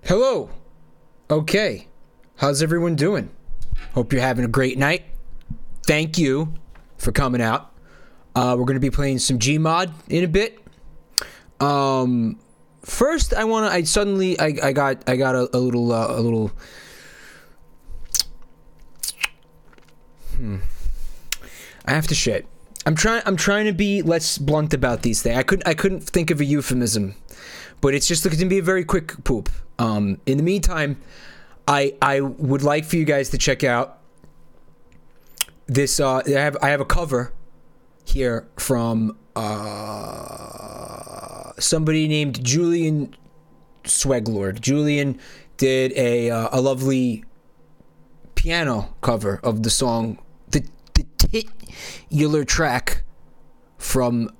Hello. Okay. How's everyone doing? Hope you're having a great night. Thank you for coming out. We're going to be playing some GMod in a bit. First, I got a little. I have to shit. I'm trying to be less blunt about these things. I couldn't think of a euphemism, but it's just going to be a very quick poop. In the meantime, I would like for you guys to check out this. I have a cover here from somebody named Julian Sweglord. Julian did a lovely piano cover of the song, the titular track from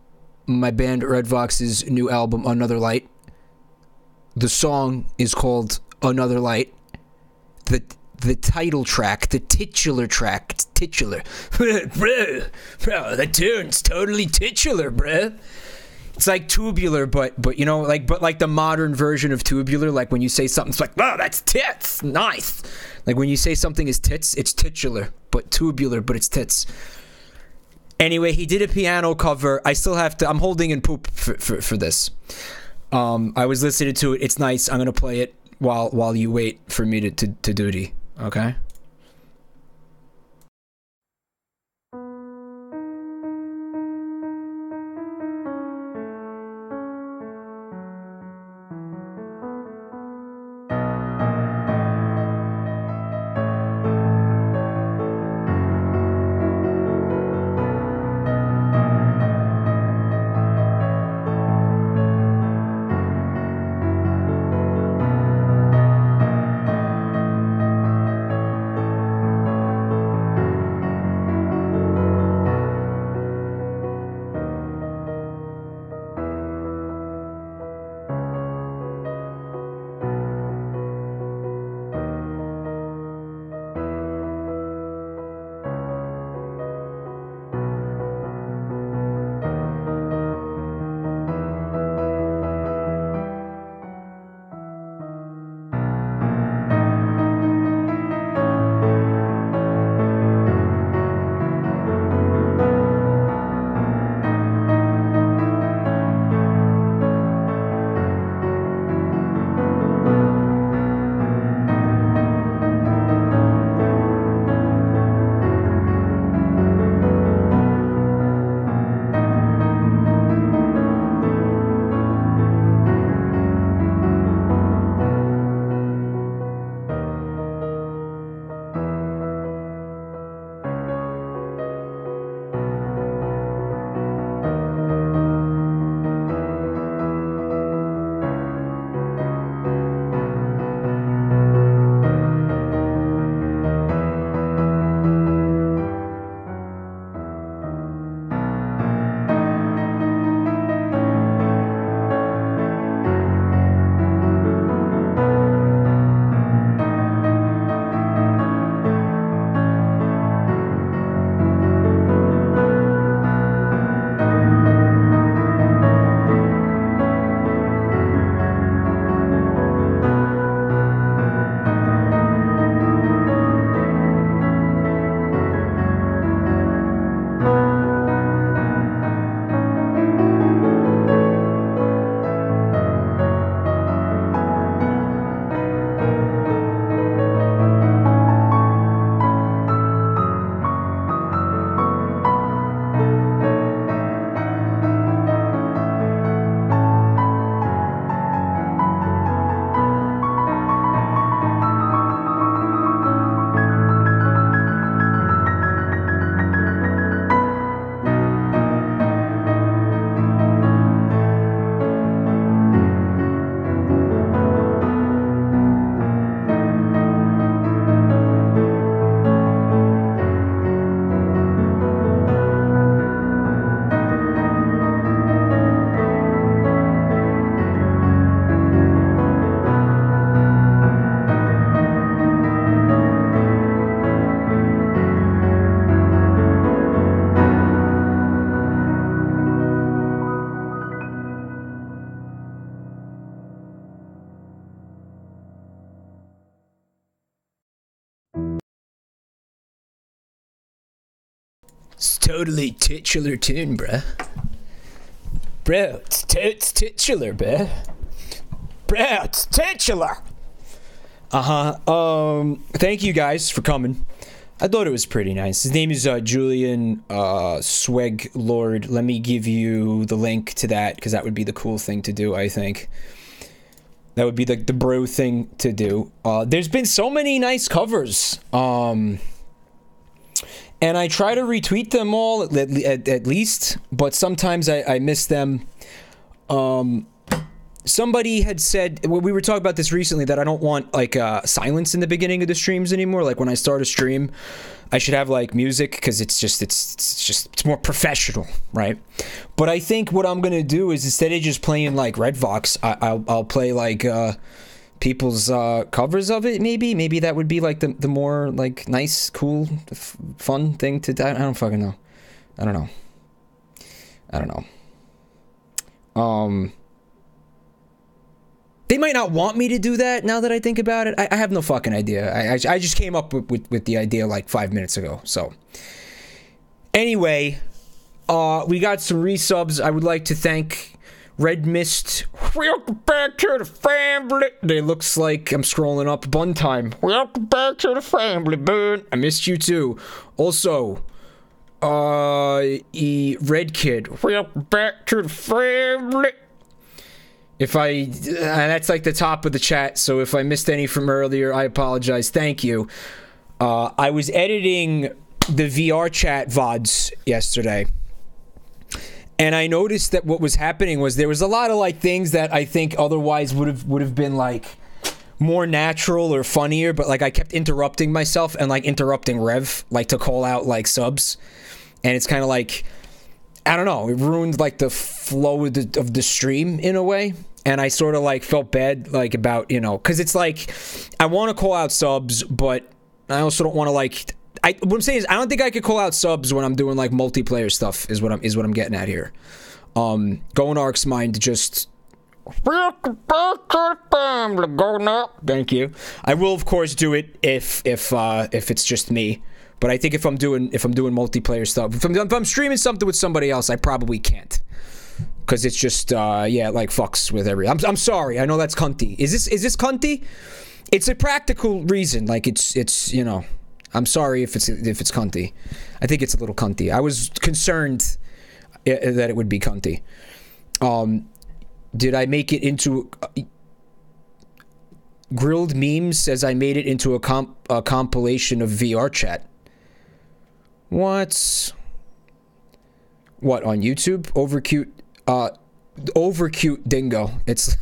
my band Red Vox's new album, Another Light. The song is called Another Light. The title track, the titular track, it's titular. bro, the tune's totally titular, bro. It's like tubular, but you know, like the modern version of tubular. Like when you say something's like, wow, that's tits, nice. Like when you say something is tits, it's titular, but tubular, but it's tits. Anyway, he did a piano cover. I still have to. I'm holding in poop for this. I was listening to it. It's nice. I'm gonna play it while you wait for me to duty. Okay. It's totally titular tune, bruh. Bro, it's titular, bruh. Bro, it's titular. Thank you guys for coming. I thought it was pretty nice. His name is Julian Sweg Lord. Let me give you the link to that, because that would be the cool thing to do, I think. That would be the bro thing to do. There's been so many nice covers. And I try to retweet them all at least, but sometimes I miss them. Somebody had said, well, we were talking about this recently, that I don't want like silence in the beginning of the streams anymore. Like when I start a stream, I should have like music, because it's more professional, right? But I think what I'm gonna do is, instead of just playing like Red Vox, I'll play like people's covers of it. Maybe that would be like the more like nice, cool, fun thing to do. I don't fucking know. I don't know. They might not want me to do that now that I think about it. I have no fucking idea. I just came up with the idea like 5 minutes ago. So anyway, we got some resubs. I would like to thank Red Mist. Welcome back to the family. It looks like I'm scrolling up. Bun time. Welcome back to the family, bud. I missed you too. Also, Red Kid. Welcome back to the family. That's like the top of the chat, so if I missed any from earlier, I apologize. Thank you. I was editing the VR chat VODs yesterday, and I noticed that what was happening was there was a lot of like things that I think otherwise would have been like more natural or funnier, but like I kept interrupting myself and like interrupting Rev, like to call out like subs, and it's kind of like, I don't know, it ruined like the flow of the stream in a way. And I sort of like felt bad like about, you know, because it's like I want to call out subs, but I also don't want to like, what I'm saying is I don't think I could call out subs when I'm doing like multiplayer stuff is what I'm getting at here. Going Ark's mind just, welcome back to the family, going up. Thank you. I will of course do it if it's just me. But I think if I'm doing multiplayer stuff, if I'm streaming something with somebody else, I probably can't, because it's just it like fucks with everything. I'm sorry. I know that's cunty. Is this cunty? It's a practical reason. Like it's you know. I'm sorry if it's cunty. I think it's a little cunty. I was concerned that it would be cunty. Did I make it into? Grilled Memes says I made it into a compilation of VR chat. What on YouTube? Overcute dingo. It's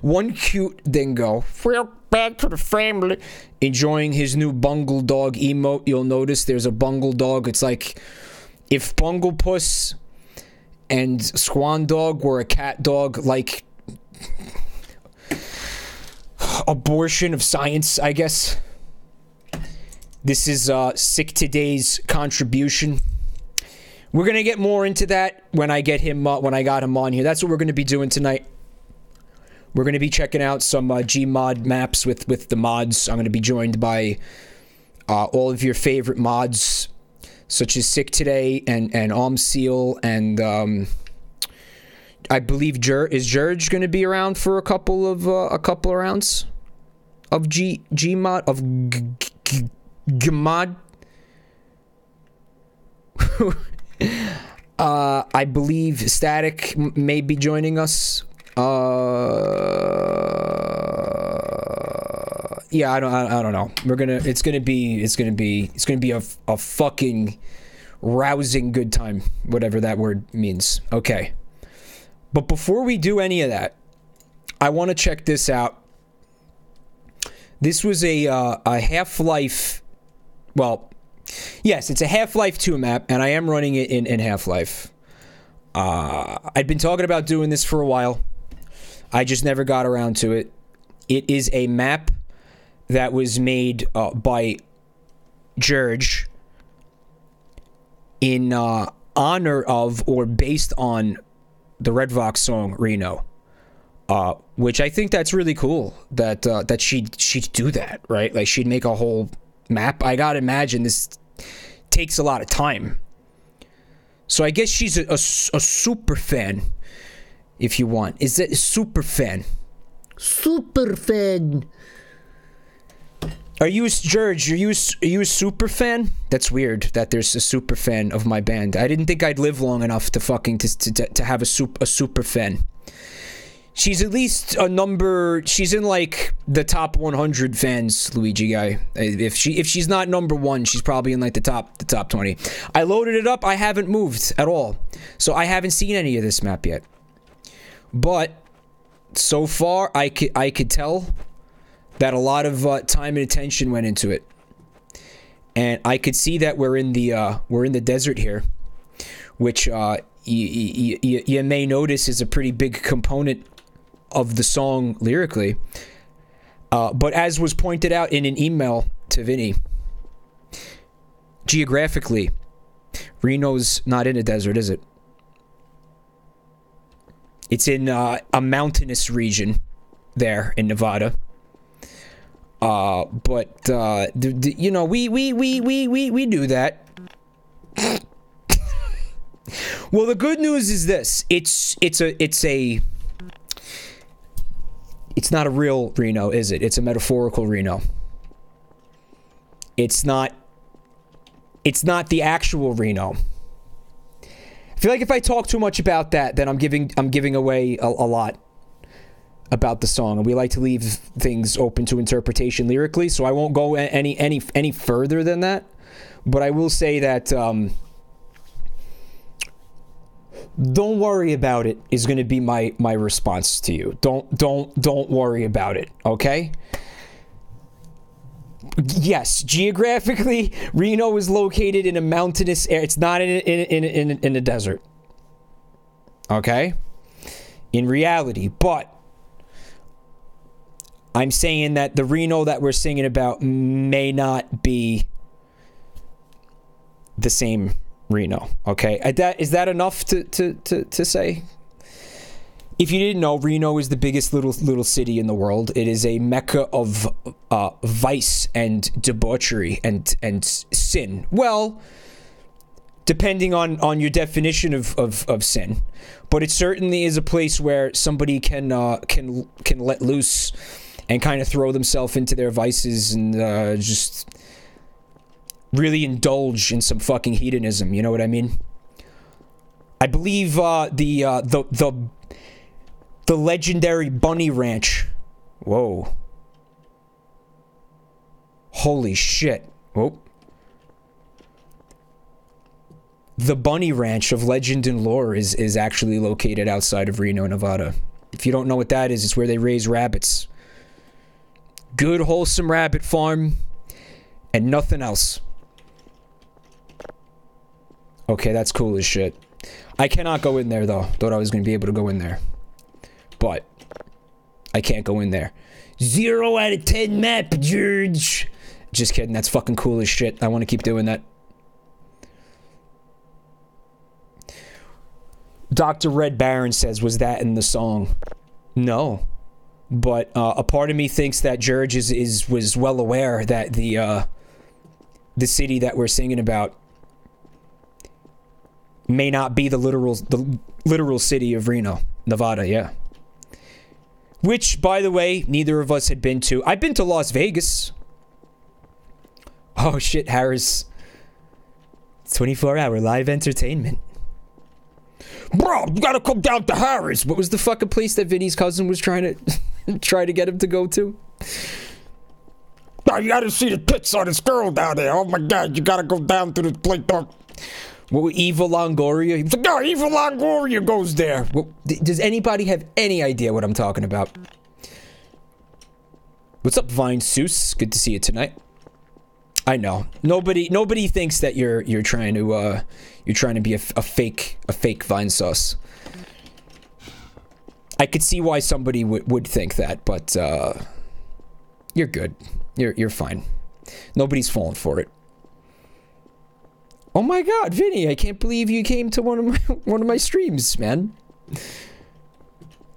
one cute dingo. Welcome back to the family. Enjoying his new bungle dog emote. You'll notice there's a bungle dog. It's like if Bungle Puss and Squan Dog were a cat dog, like abortion of science, I guess. This is Sick Today's contribution. We're gonna get more into that when I get him when I got him on here. That's what we're gonna be doing tonight. We're gonna be checking out some GMod maps with the mods. I'm gonna be joined by all of your favorite mods, such as Sick Today and Seal, and I believe Jergee gonna be around for a couple of rounds of GMod of GMod. I believe Static may be joining us. Yeah, I don't know. It's gonna be a fucking rousing good time, whatever that word means. Okay, but before we do any of that, I want to check this out. This was a Half-Life. Well, yes, it's a Half-Life 2 map, and I am running it in Half-Life. I'd been talking about doing this for a while. I just never got around to it. It is a map that was made by Jergee in honor of or based on the Red Vox song Reno. Which I think that's really cool that she'd do that, right? Like she'd make a whole map. I gotta imagine this takes a lot of time. So I guess she's a super fan, if you want. Is that a super fan? Super fan. Are you, Jergee, are you a super fan? That's weird that there's a super fan of my band. I didn't think I'd live long enough to fucking to have a super fan. She's at least a number. She's in like the top 100 fans, Luigi guy. If she's not number 1, she's probably in like the top 20. I loaded it up. I haven't moved at all, so I haven't seen any of this map yet. But so far, I could tell that a lot of time and attention went into it, and I could see that we're in the desert here, which you may notice is a pretty big component of the song lyrically. But as was pointed out in an email to Vinny, geographically, Reno's not in a desert, is it? It's in a mountainous region there in Nevada. But you know, we do that. Well, the good news is this: it's not a real Reno, is it? It's a metaphorical Reno. It's not the actual Reno. I feel like if I talk too much about that, then I'm giving away a lot about the song, and we like to leave things open to interpretation lyrically, so I won't go any further than that. But I will say that don't worry about it is going to be my response to you. Don't worry about it, okay? Yes, geographically, Reno is located in a mountainous area. It's not in a desert, okay? In reality, but I'm saying that the Reno that we're singing about may not be the same Reno, okay? Is that enough to say? If you didn't know, Reno is the biggest little city in the world. It is a mecca of vice and debauchery and sin. Well, depending on your definition of sin, but it certainly is a place where somebody can let loose and kind of throw themselves into their vices and just really indulge in some fucking hedonism. You know what I mean? I believe the legendary Bunny Ranch. Whoa! Holy shit! Whoa! The Bunny Ranch of legend and lore is actually located outside of Reno, Nevada. If you don't know what that is, it's where they raise rabbits. Good, wholesome rabbit farm, and nothing else. Okay, that's cool as shit. I cannot go in there, though. Thought I was going to be able to go in there. But I can't go in there. 0 out of 10 map, Jergee. Just kidding, that's fucking cool as shit. I want to keep doing that. Dr. Red Baron says, was that in the song? No. But a part of me thinks that Jergee was well aware that the city that we're singing about may not be the literal city of Reno, Nevada, yeah. Which, by the way, neither of us had been to. I've been to Las Vegas. Oh shit, Harris. 24-hour live entertainment. Bro, you gotta come down to Harris. What was the fucking place that Vinny's cousin was trying to get him to go to? Oh, you gotta see the tits on this girl down there. Oh my god, you gotta go down to this place. What, Eva Longoria? He was like, no, Eva Longoria goes there. Well, does anybody have any idea what I'm talking about? What's up, Vine Seuss? Good to see you tonight. I know. Nobody thinks that you're trying to be a fake Vine sauce. I could see why somebody would think that, but you're good. You're fine. Nobody's falling for it. Oh my god, Vinny, I can't believe you came to one of my streams, man.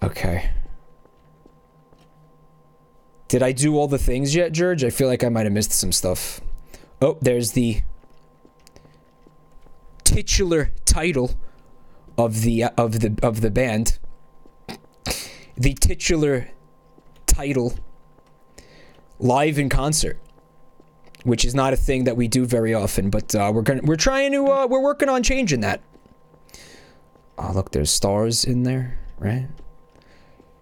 Okay. Did I do all the things yet, Jergee? I feel like I might have missed some stuff. Oh, there's the titular title of the band. The titular title live in concert, which is not a thing that we do very often, but we're working on changing that. Oh, look, there's stars in there, right?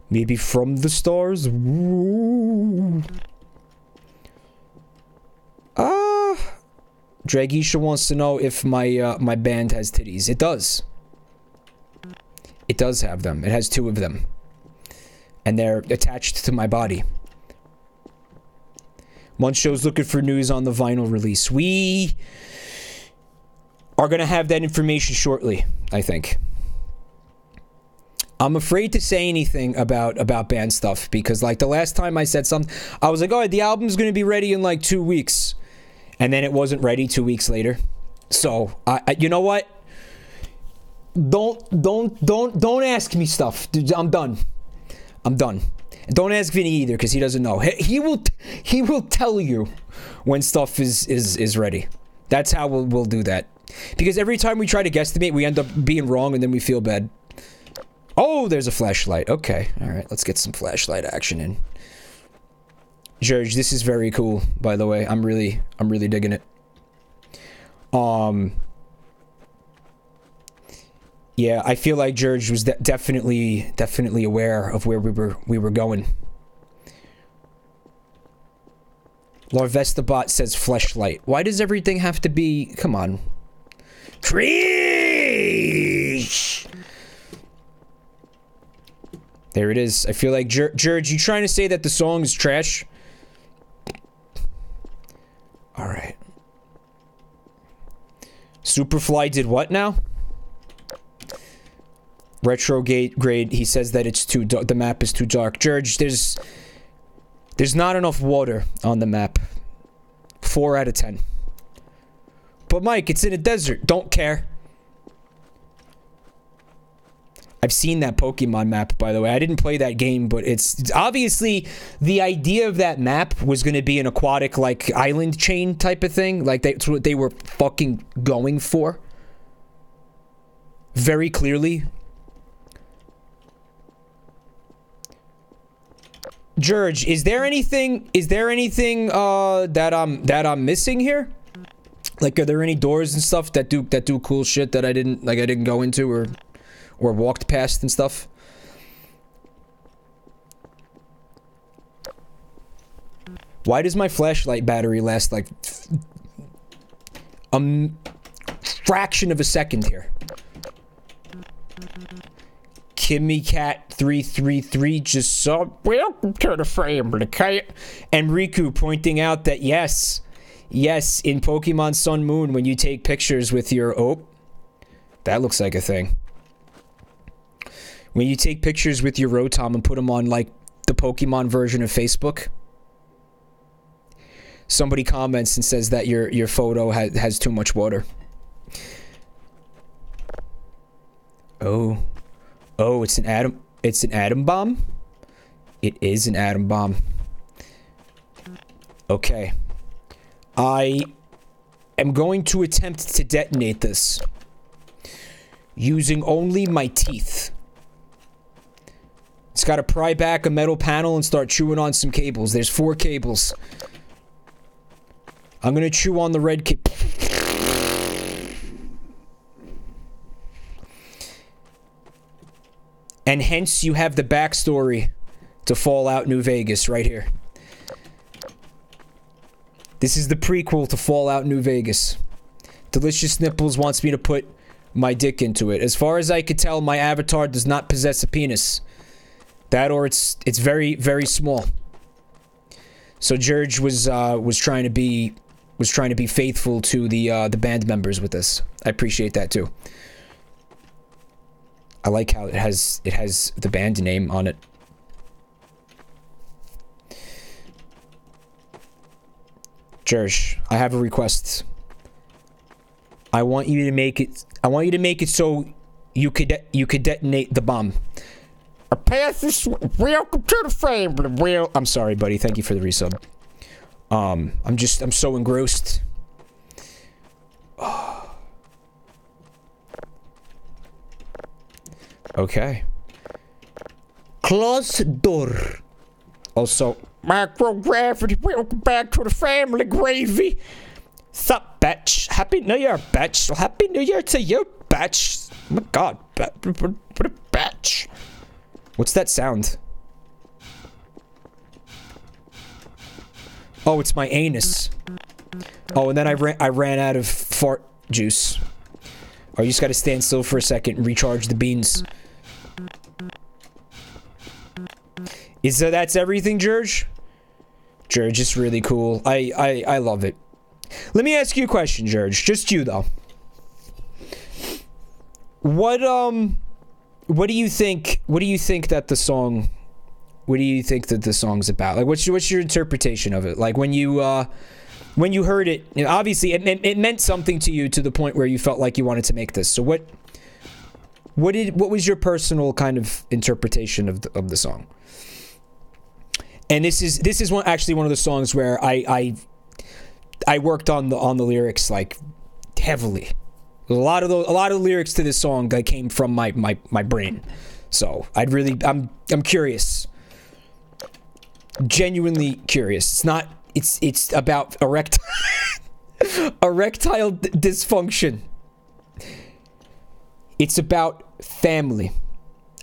Maybe from the stars. Woo. Jergee wants to know if my band has titties. It does. It does have them. It has 2 of them. And they're attached to my body. Muncho's looking for news on the vinyl release. We are going to have that information shortly, I think. I'm afraid to say anything about band stuff because, like, the last time I said something, I was like, oh, the album's going to be ready in, like, 2 weeks. And then it wasn't ready 2 weeks later. So, you know what? Don't ask me stuff. Dude, I'm done. I'm done. And don't ask Vinny either, because he doesn't know. He will tell you when stuff is ready. That's how we'll do that. Because every time we try to guesstimate, we end up being wrong, and then we feel bad. Oh, there's a flashlight. Okay, all right. Let's get some flashlight action in. Jergee, this is very cool. By the way, I'm really digging it. Yeah, I feel like Jergee was definitely aware of where we were going. Larvestabot says fleshlight. Why does everything have to be? Come on. Trees. There it is. I feel like Jergee, you trying to say that the song is trash? All right. Superfly did what now? Retrograde, he says that it's too dark. The map is too dark. Jergee, there's not enough water on the map. 4 out of 10. But Mike, it's in a desert. Don't care. I've seen that Pokemon map, by the way. I didn't play that game, but it's obviously the idea of that map was going to be an aquatic, like, island chain type of thing. Like, that's what they were fucking going for. Very clearly. Jergee, is there anything that I'm missing here? Like, are there any doors and stuff that do cool shit that I didn't go into or walked past and stuff? Why does my flashlight battery last like a fraction of a second here? Kimmy Cat 333 just saw welcome to the family. And Riku pointing out that yes, in Pokemon Sun Moon, when you take pictures with your that looks like a thing. When you take pictures with your Rotom and put them on, like, the Pokemon version of Facebook, somebody comments and says that your photo has too much water. Oh, it's an atom bomb? It is an atom bomb. Okay. I am going to attempt to detonate this using only my teeth. It's got to pry back a metal panel and start chewing on some cables. There's 4 cables. I'm going to chew on the red cable. And hence you have the backstory to Fallout New Vegas right here. This is the prequel to Fallout New Vegas. Delicious Nipples wants me to put my dick into it. As far as I could tell, my avatar does not possess a penis. That or it's very, very small. So Jergee was trying to be faithful to the band members with this. I appreciate that too. I like how it has the band name on it. Jergee, I have a request. I want you to make it so you could detonate the bomb. A path is welcome to the family. Well, I'm sorry, buddy. Thank you for the resub. I'm so engrossed. Okay. Close door. Also, microgravity, welcome back to the family, Gravy. Sup, bitch? Happy New Year, bitch. Well, Happy New Year to you, bitch. Oh my god, bitch. What's that sound? Oh, it's my anus. Oh, and then I ran out of fart juice. Oh, you just gotta stand still for a second and recharge the beans. That's everything, Jergee? Jergee is really cool. I love it. Let me ask you a question, Jergee. Just you, though. What do you think that the song... What do you think that the song's about? Like, what's your interpretation of it? Like, when you heard it, you know, obviously it meant something to you to the point where you felt like you wanted to make this. So what was your personal kind of interpretation of the song? And this is actually one of the songs where I worked on the lyrics like heavily. A lot of the lyrics to this song that came from my brain. So I'm curious. Genuinely curious. It's about erectile dysfunction. It's about family.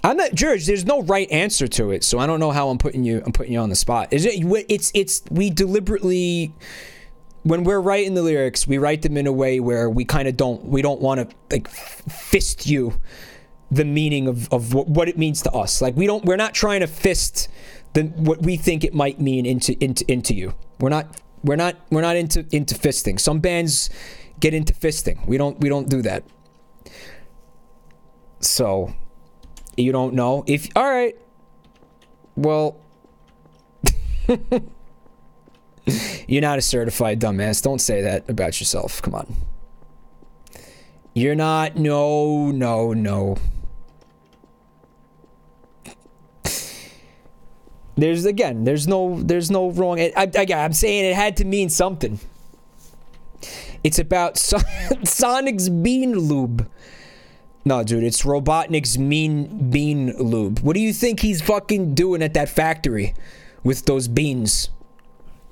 I'm not Jergee. There's no right answer to it, so I don't know how I'm putting you on the spot. We deliberately, when we're writing the lyrics, we write them in a way where we kind of don't want to like fist you the meaning of what it means to us. Like we're not trying to fist what we think it might mean into you. We're not into fisting. Some bands get into fisting. We don't do that. So you don't know if all right. Well, you're not a certified dumbass. Don't say that about yourself. Come on. You're not. No. There's no wrong. I'm saying it had to mean something. It's about Sonic's Bean Lube. No, dude, it's Robotnik's Mean Bean Lube. What do you think he's fucking doing at that factory with those beans?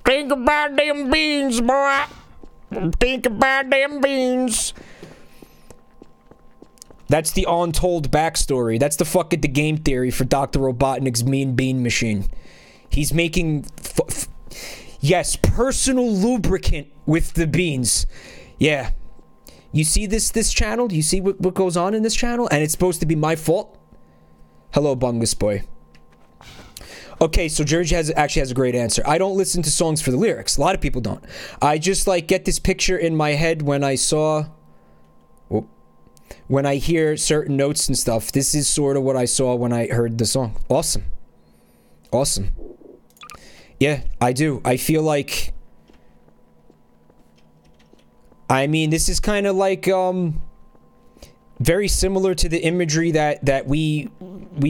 Think about them beans, boy. Think about them beans. That's the untold backstory. That's the game theory for Dr. Robotnik's Mean Bean Machine. He's making, yes, personal lubricant with the beans. Yeah. You see this channel? Do you see what goes on in this channel? And it's supposed to be my fault? Hello, Bungus Boy. Okay, so Jergee actually has a great answer. I don't listen to songs for the lyrics. A lot of people don't. I just, like, get this picture in my head when I hear certain notes and stuff. This is sort of what I saw when I heard the song. Awesome. Yeah, I do. I feel like... I mean, this is kind of like, very similar to the imagery that we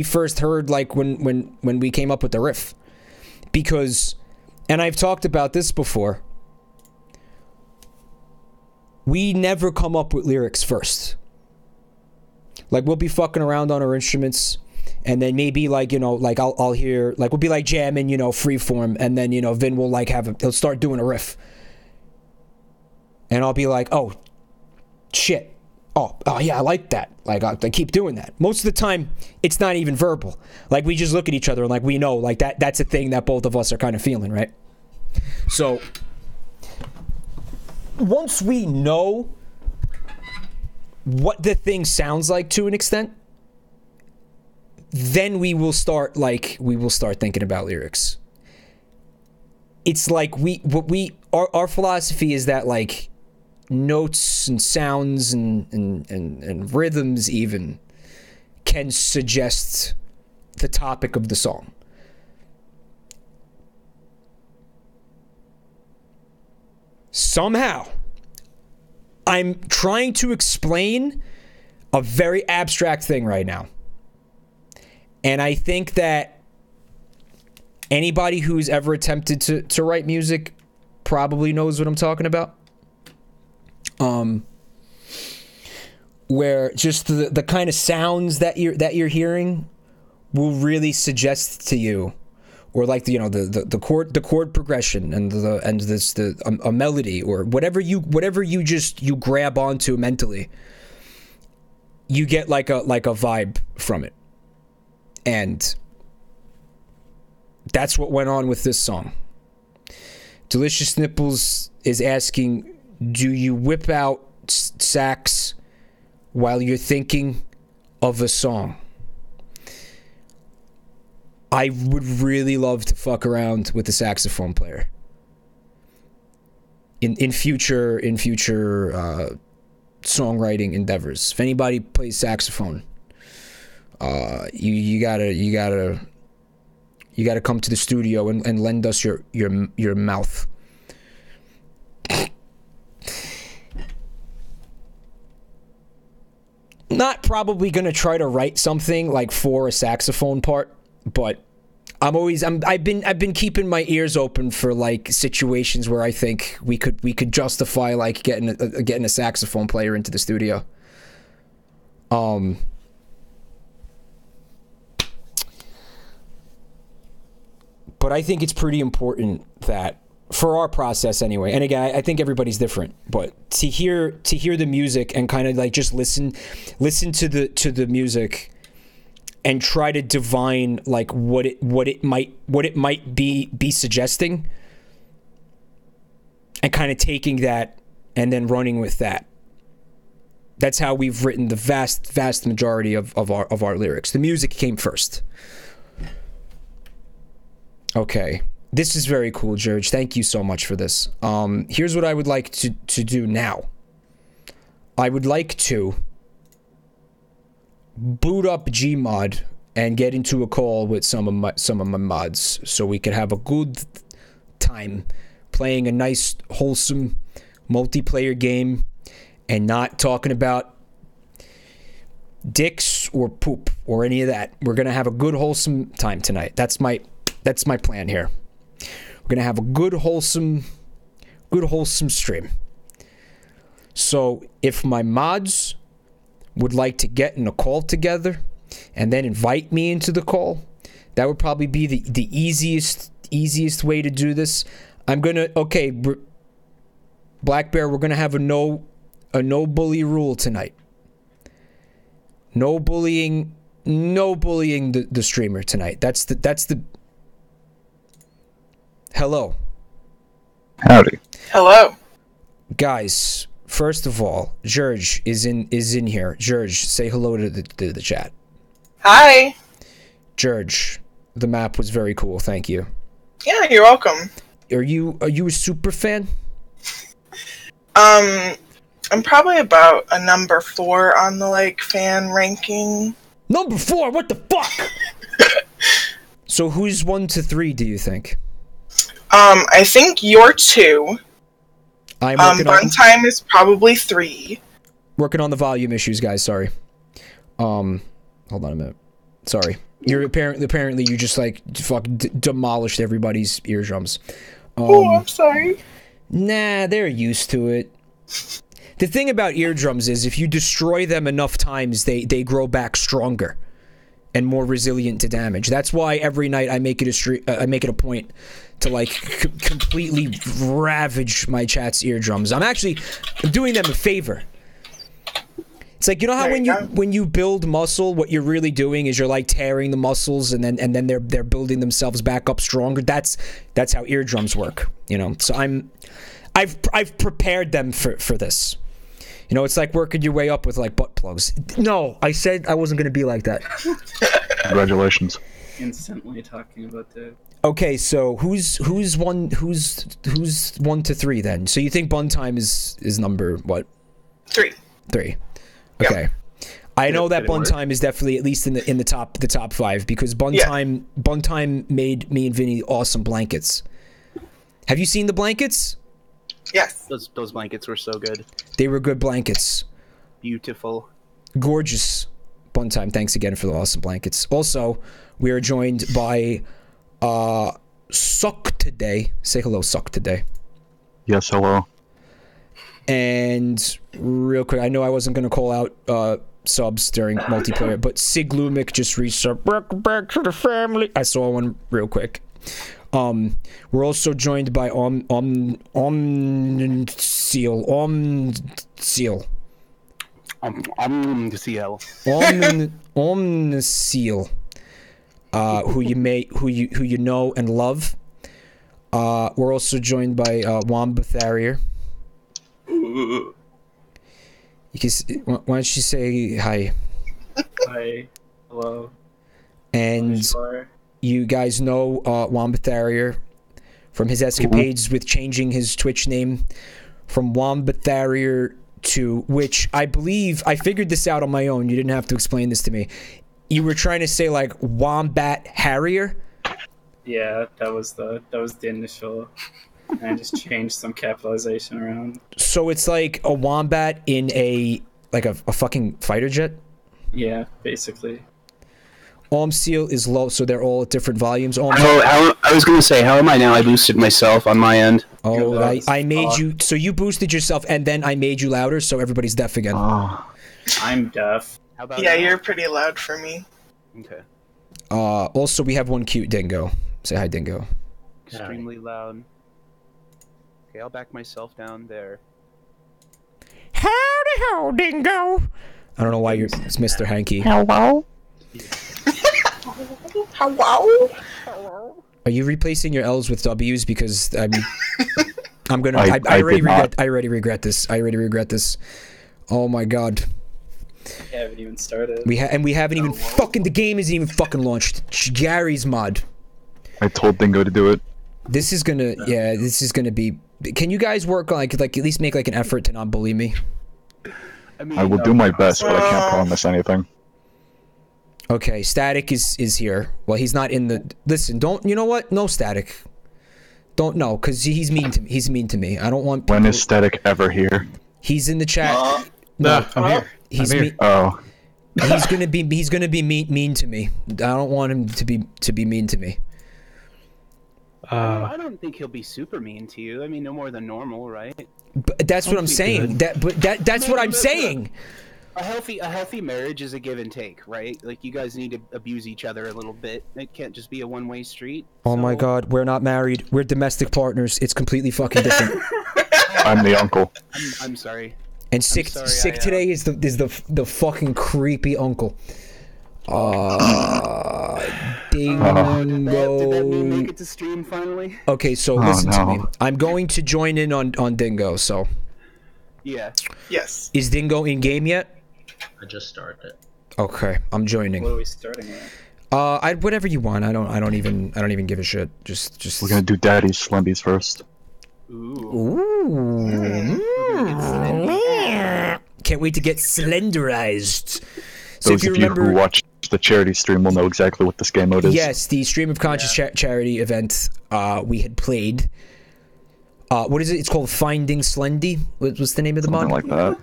first heard, like, when we came up with the riff. Because, and I've talked about this before, we never come up with lyrics first. Like, we'll be fucking around on our instruments, and then maybe, like, you know, like, I'll hear, like, we'll be, like, jamming, you know, freeform, and then, you know, Vin will, like, he'll start doing a riff. And I'll be like, oh, shit. Oh, yeah, I like that. Like, I keep doing that. Most of the time, it's not even verbal. Like, we just look at each other and, like, we know, like, that's a thing that both of us are kind of feeling, right? So, once we know what the thing sounds like to an extent, then we will start thinking about lyrics. It's like our philosophy is that, like, notes and sounds and rhythms even can suggest the topic of the song. Somehow, I'm trying to explain a very abstract thing right now. And I think that anybody who's ever attempted to write music probably knows what I'm talking about. where just the kind of sounds that you're hearing will really suggest to you, or like the chord progression and a melody or whatever you grab onto mentally, you get like a vibe from it. And that's what went on with this song. Delicious Nipples is asking, do you whip out sax while you're thinking of a song? I would really love to fuck around with a saxophone player in future songwriting endeavors. If anybody plays saxophone, you gotta come to the studio and lend us your mouth. Not probably gonna try to write something like for a saxophone part, but I've been keeping my ears open for like situations where I think we could justify like getting a saxophone player into the studio. But I think it's pretty important that, for our process anyway, and again, I think everybody's different, but to hear the music and kind of like just listen to the music and try to divine like what it might be suggesting, and kind of taking that and then running with that. That's how we've written the vast majority of our lyrics. The music came first. Okay, this is very cool, Jergee. Thank you so much for this. Here's what I would like to do now. I would like to boot up GMod and get into a call with some of my mods, so we could have a good time playing a nice, wholesome multiplayer game and not talking about dicks or poop or any of that. We're gonna have a good, wholesome time tonight. That's my plan here. We're gonna have a good wholesome stream. So if my mods would like to get in a call together and then invite me into the call, that would probably be the easiest way to do this. Black Bear, we're gonna have a no bully rule tonight. No bullying the streamer tonight. That's the Hello. Howdy. Hello. Guys, first of all, Jergee is in here. Jergee, say hello to the chat. Hi. Jergee, the map was very cool. Thank you. Yeah, you're welcome. Are you a super fan? I'm probably about a number 4 on the fan ranking. Number 4? What the fuck? So who's 1 to 3, do you think? I think you're 2. I'm working Funtime is probably 3. Working on the volume issues, guys. Sorry. Hold on a minute. Sorry. You're apparently you just fucking demolished everybody's eardrums. Oh, I'm sorry. Nah, they're used to it. The thing about eardrums is if you destroy them enough times, they grow back stronger and more resilient to damage. That's why every night I make it a point to completely ravage my chat's eardrums. I'm doing them a favor. It's like, you know how when you build muscle, what you're really doing is you're tearing the muscles and then they're building themselves back up stronger. That's how eardrums work, So I've prepared them for this. It's like working your way up with butt plugs. No, I said I wasn't going to be like that. Congratulations. Instantly talking about that. Okay, so who's 1 to 3 then? So you think Buntime is number what? 3. 3. Okay. Yep. I know that Buntime work. Is definitely at least in the top 5 because Buntime made me and Vinny awesome blankets. Have you seen the blankets? Yes. Those blankets were so good. They were good blankets. Beautiful. Gorgeous. Buntime, thanks again for the awesome blankets. Also, we are joined by Suck Today. Say hello, Suck Today. Yes, hello. And real quick, I know I wasn't going to call out subs during multiplayer, but Sig Lumic just resub. Back to the family. I saw one real quick. We're also joined by Omseal. Omseal. Who you know and love. We're also joined by Wamba Tharrier. Why don't you say hi? Hi. Hello. And you guys know Wamba Tharrier from his escapades with changing his Twitch name from Wamba Tharrier to, which I believe, I figured this out on my own. You didn't have to explain this to me. You were trying to say like Wombat Harrier? Yeah, that was the initial. And I just changed some capitalization around. So it's like a wombat in a fucking fighter jet? Yeah, basically. Omseal is low, so they're all at different volumes. I was gonna say, how am I now? I boosted myself on my end. Oh, I made you, so you boosted yourself, and then I made you louder, so everybody's deaf again. Oh. I'm deaf. How about Yeah, you're pretty loud for me. Okay. Also, we have one cute dingo. Say hi, dingo. Extremely loud. Okay, I'll back myself down there. Howdy ho, dingo! I don't know why it's Mr. Hanky. Hello? Hello? Are you replacing your L's with W's? Because I'm gonna. I already regret this. I already regret this. Oh my god. We haven't even started. We haven't even fucking. The game isn't even fucking launched. Garry's mod. I told Dingo to do it. This is gonna. Yeah, this is gonna be. Can you guys work on like at least make like an effort to not bully me? I will do my best, but I can't promise anything. Okay, Static is here. Well, he's not in the. Listen, don't. You know what? No Static. Don't know, cause he's mean to me. He's mean to me. I don't want. When is Static ever here? He's in the chat. No, I'm here. He's I'm here. mean. Oh. He's gonna be mean to me. I don't want him to be mean to me. I don't think he'll be super mean to you. I mean, no more than normal, right? But that's what I'm saying. That's what I'm saying. A healthy marriage is a give and take, right? Like, you guys need to abuse each other a little bit. It can't just be a one-way street. Oh my god, we're not married. We're domestic partners. It's completely fucking different. I'm the uncle. I'm sorry. And sick today is the fucking creepy uncle. Dingo. Did that meme make it to stream finally? Okay, so listen to me. I'm going to join in on Dingo. So. Yeah. Yes. Is Dingo in game yet? I just started. Okay, I'm joining. What are we starting with? Whatever you want. I don't even give a shit. Just. We're gonna do Daddy's Slendies first. Ooh. Can't wait to get slenderized. So Those if you of you remember, who watch the charity stream will know exactly what this game mode is. yes, the Stream of Conscious charity event we had played. What is it? It's called Finding Slendy. What's the name of the mod? Something like that.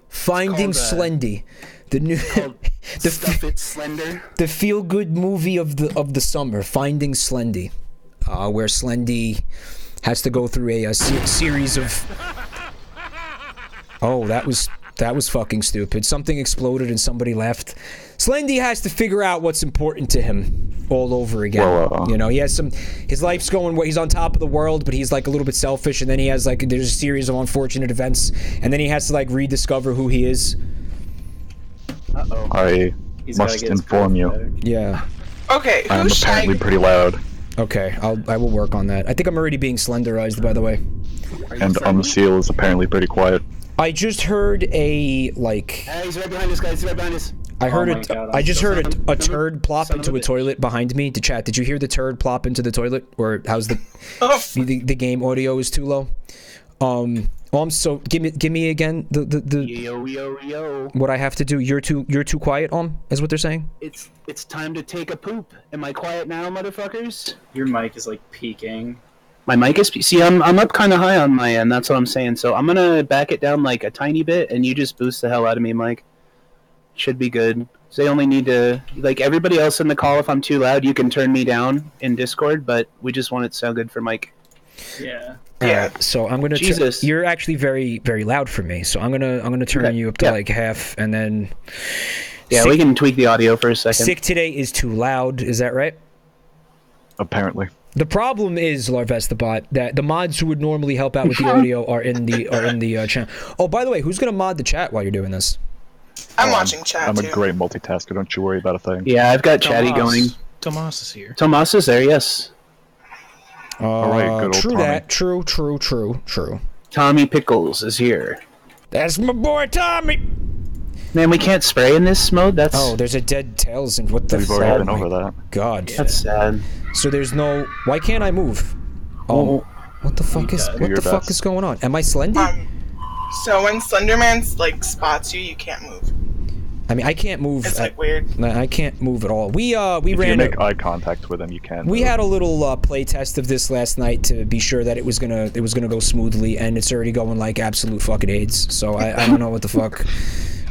Finding Slendy. The new Stuff It Slender. the feel good movie of the summer. Finding Slendy, where Slendy has to go through a series of. Oh, that was fucking stupid. Something exploded and somebody left. Slendy has to figure out what's important to him all over again. Well, you know, he has his life's going where he's on top of the world, but he's like a little bit selfish, and then he has like there's a series of unfortunate events, and then he has to like rediscover who he is. Uh-oh. I He's gotta must get his inform you. back. Yeah. Okay, I am who's apparently shy? pretty loud, Okay, I will work on that. I think I'm already being slenderized, by the way. and Unseal is apparently pretty quiet. I just heard a like. Hey, he's right behind us, guys. He's right behind us. I heard Oh my God, I'm I just so heard sorry. a turd plop Son of into a a bitch. toilet behind me. To chat, did you hear the turd plop into the toilet, or how's the Oh, the game audio is too low? So give me again the Yo. what I have to do. You're too quiet. Is what they're saying. It's time to take a poop. Am I quiet now, motherfuckers? Your mic is like peaking. My mic is. See, I'm up kind of high on my end. That's what I'm saying. So I'm gonna back it down like a tiny bit, and you just boost the hell out of me, Mike. Should be good. So they only need to like everybody else in the call. If I'm too loud, you can turn me down in Discord. But we just want it to sound good for Mike. Yeah. Alright, so I'm gonna. Jesus. You're actually very, very loud for me. So I'm gonna turn you up to like half, and then. Yeah, we can tweak the audio for a second. Sick today is too loud. Is that right? Apparently. The problem is, Larvest the bot, that the mods who would normally help out with the audio are in the channel. Oh, by the way, who's gonna mod the chat while you're doing this? I'm watching chat I'm too. a great multitasker. Don't you worry about a thing. Yeah, I've got Chatty going. Tomas is here. Tomas is there, yes. Alright, good old True Tommy. that. True. Tommy Pickles is here. That's my boy Tommy. Man, we can't spray in this mode? That's... Oh, there's a dead tails and what the We've fuck? already been over that. God. That's sad. So there's no. Why can't I move? Oh, what the fuck is? What the fuck is going on? Am I Slendy? So when Slenderman like spots you, you can't move. I mean, I can't move. It's like weird. I can't move at all. We If ran. you make eye contact with him, you can. We had a little play test of this last night to be sure that it was gonna go smoothly, and it's already going like absolute fucking AIDS. So I don't know what the fuck.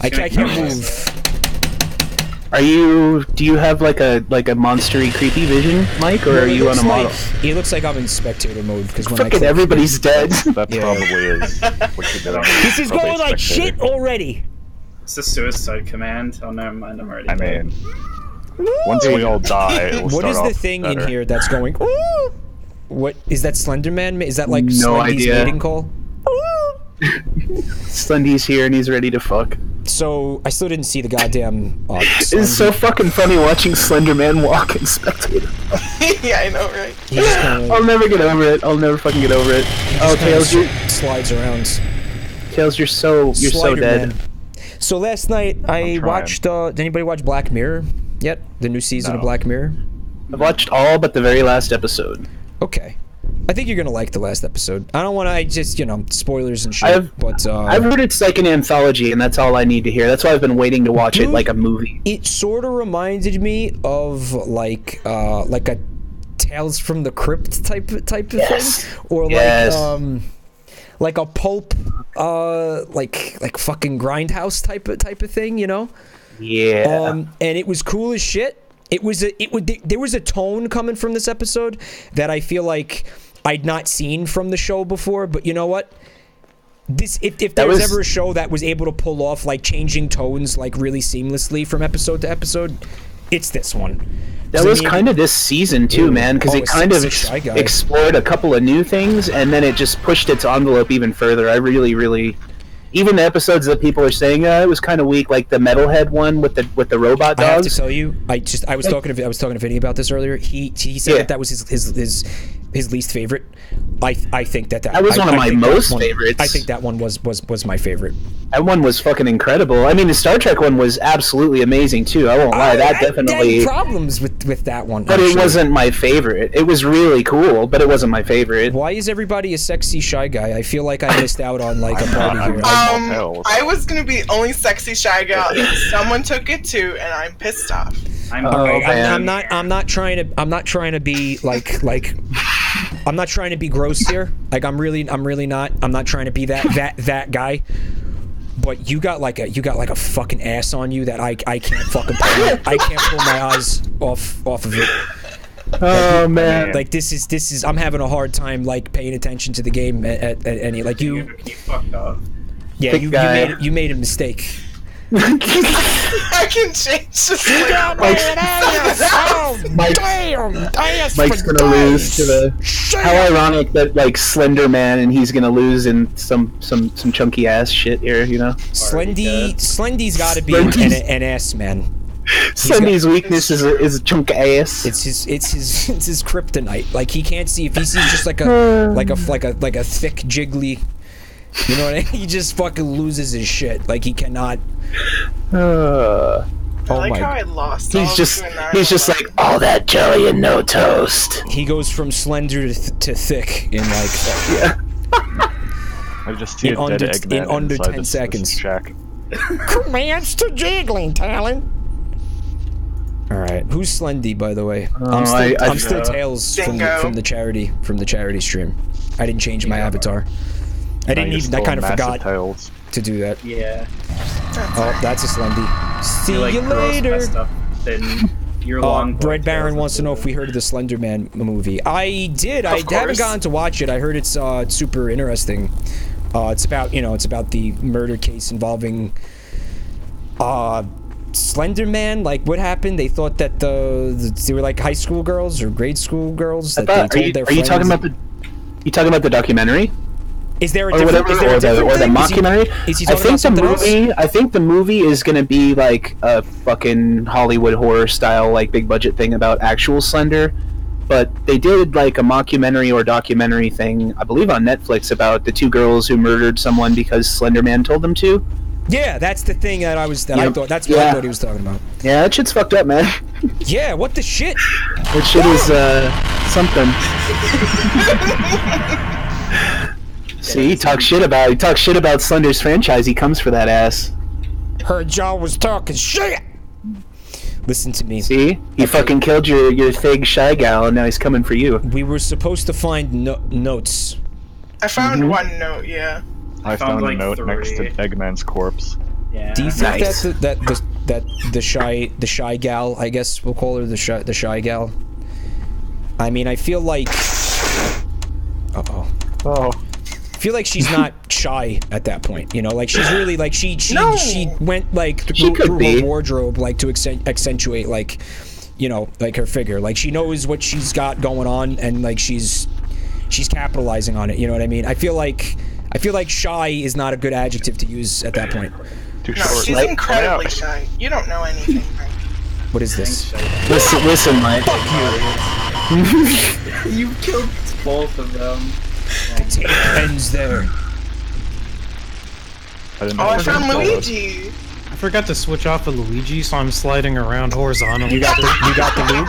I can't move. Do you have like a monstery creepy vision, Mike, or are you on a model? It looks like I'm in spectator mode because when Fucking everybody's dead. That probably is what you're doing. This is going like shit already. It's a suicide command. Oh, never mind. I'm already I dead. mean, once we all die, it will What start is the off thing better. in here that's going? Ooh! What is that? Slenderman? Is that like No Slendy's idea. mating call? Slendy's here and he's ready to fuck. So I still didn't see the goddamn. It's so fucking funny watching Slenderman walk and spectate. Yeah, I know, right? I'll never get over it. I'll never fucking get over it. Oh, Tails, slides around. Tails, you're so dead. Man. So last night I trying. watched. Did anybody watch Black Mirror yet? The new season of Black Mirror. I've watched all but the very last episode. Okay. I think you're gonna like the last episode. I don't want to. I just spoilers and shit. I've heard it's like an anthology, and that's all I need to hear. That's why I've been waiting to watch it like a movie. It sort of reminded me of like a Tales from the Crypt type of thing, or like a pulp, like fucking Grindhouse type of thing, you know? Yeah. And it was cool as shit. There was a tone coming from this episode that I feel like I'd not seen from the show before, but you know what? If there was ever a show that was able to pull off like changing tones like really seamlessly from episode to episode, it's this one. That was kind of this season too, man, because it kind of explored a couple of new things, and then it just pushed its envelope even further. I really, even the episodes that people are saying it was kind of weak, like the Metalhead one with the robot dogs. I have to tell you, I was talking to Vinny about this earlier. He said that was his least favorite. I think that was one of my most favorites. I think that one was my favorite. That one was fucking incredible. I mean, the Star Trek one was absolutely amazing too. I won't lie. That definitely I had problems with that one. But it wasn't my favorite. It was really cool, but it wasn't my favorite. Why is everybody a sexy shy guy? I feel like I missed out on like a party here. I was gonna be only sexy shy gal, and someone took it too, and I'm pissed off. I'm not trying to be like I'm not trying to be gross here. Like I'm really not. I'm not trying to be that guy. But you got like a fucking ass on you that I can't fucking I can't pull my eyes off of it. Oh man! Like this is I'm having a hard time like paying attention to the game at any like you fucked up. Yeah, you made a mistake. I can change the Mike's gonna lose to the. How ironic that like Slender Man and he's gonna lose in some chunky ass shit here, you know. Slendy's got to be an ass man. Slendy's weakness is a chunk of ass. It's his kryptonite. Like he can't see if he sees just like a thick jiggly. You know what I mean? He just fucking loses his shit. Like he cannot. I like how I lost. He's just like all that jelly and no toast. He goes from slender to thick in like I just see a dead Eggman in under 10 this seconds. shack. Commands to jiggling talent. All right, who's Slendy, by the way? I'm still Tails from the charity stream. I didn't change my avatar. I kind of forgot to do that. Yeah. Oh, that's a Slendy. See you later. Then Your long Red Baron wants to know if we heard of the Slender Man movie. I did. I haven't gotten to watch it. I heard it's super interesting. It's about, you know, it's about the murder case involving Slender Man. Like, what happened? They thought that they were like high school girls or grade school girls that they told their friends. Are you talking about the documentary? Is there a or different, whatever, or the mockumentary? Is he talking about something else? I think the movie is gonna be like a fucking Hollywood horror style, like big budget thing about actual Slender. But they did like a mockumentary or documentary thing, I believe, on Netflix about the two girls who murdered someone because Slender Man told them to. Yeah, that's the thing that I thought. That's what I thought he was talking about. Yeah, that shit's fucked up, man. Yeah, what the shit? That shit is something. See, he talks shit about Slender's franchise. He comes for that ass. Heard y'all was talking shit. Listen to me. See, he fucking killed your fake shy gal, and now he's coming for you. We were supposed to find notes. I found one note. Yeah. I found like a note 3. next to Eggman's corpse. Yeah. Do you think Nice. that the shy gal, I guess we'll call her the shy gal? I mean, I feel like. Oh. I feel like she's not shy at that point, you know, like she's really like she went like through her wardrobe like to accentuate like, you know, like her figure, like she knows what she's got going on and like she's capitalizing on it, you know what I mean? I feel like shy is not a good adjective to use at that point. Too No, short. she's incredibly shy. You don't know anything, Frank. What is this? Listen, Mike. You killed both of them. The tape ends there. I found Luigi. I forgot to switch off of Luigi, so I'm sliding around horizontally. You got the loop?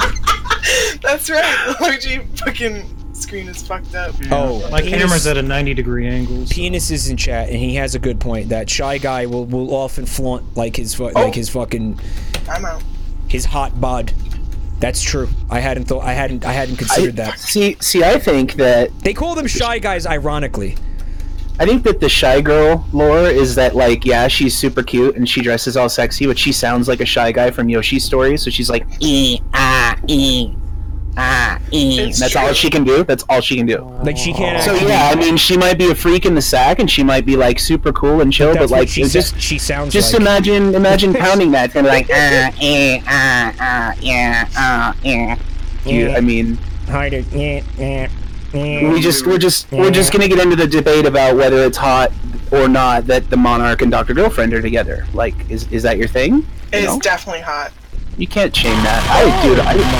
That's right. Luigi fucking screen is fucked up. Oh, My camera's at a 90-degree angle. So. Penis is in chat, and he has a good point. That shy guy will often flaunt like his fucking. I'm out. His hot bod. That's true. I hadn't considered that. See, I think that They call them shy guys ironically. I think that the shy girl lore is that, like, yeah, she's super cute and she dresses all sexy, but she sounds like a shy guy from Yoshi's Story, so she's like, and that's all she can do. That's all she can do. Like she can't. So yeah, I mean, she might be a freak in the sack, and she might be like super cool and chill, but like she sounds. Just like. imagine pounding that, kind of like I mean, we're just gonna get into the debate about whether it's hot or not that the Monarch and Dr. Girlfriend are together. Like, is that your thing? It's definitely hot. You can't shame that.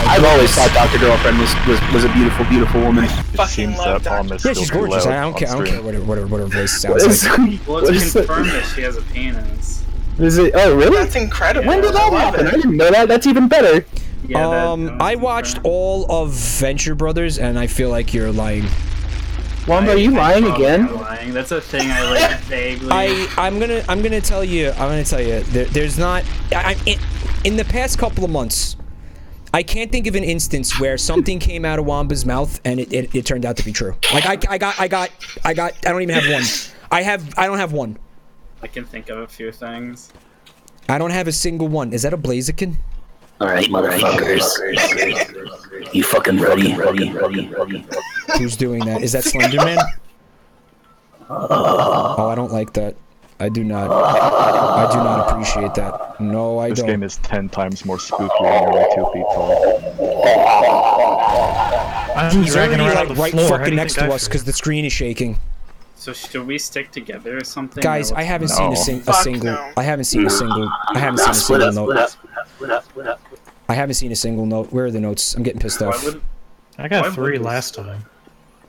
I've always thought Dr. Girlfriend was a beautiful woman. It seems that Palm is Yeah, she's still too gorgeous. loud I don't care on what her voice sounds like. Well, it's confirmed that she has a penis. Is it? Oh, really? That's incredible. When did that happen? I didn't know that. That's even better. Yeah, I watched all of Venture Brothers, and I feel like you're lying. Wanda, are you lying again? I'm lying. That's a thing I like vaguely. I'm gonna tell you. There's not. In the past couple of months, I can't think of an instance where something came out of Wamba's mouth and it turned out to be true. Like I don't even have one. I don't have one. I can think of a few things. I don't have a single one. Is that a Blaziken? Alright, motherfuckers. You fucking ready? Who's doing that? Is that Slenderman? Oh, I don't like that. I do not appreciate that. No, I don't. This game is 10 times more spooky when you're like 2 feet tall. He's already like right fucking next to us because the screen is shaking. So should we stick together or something? Guys, I haven't seen a single. No. I haven't seen a single note. I haven't seen a single note. Where are the notes? I'm getting pissed off. I got 3 last time.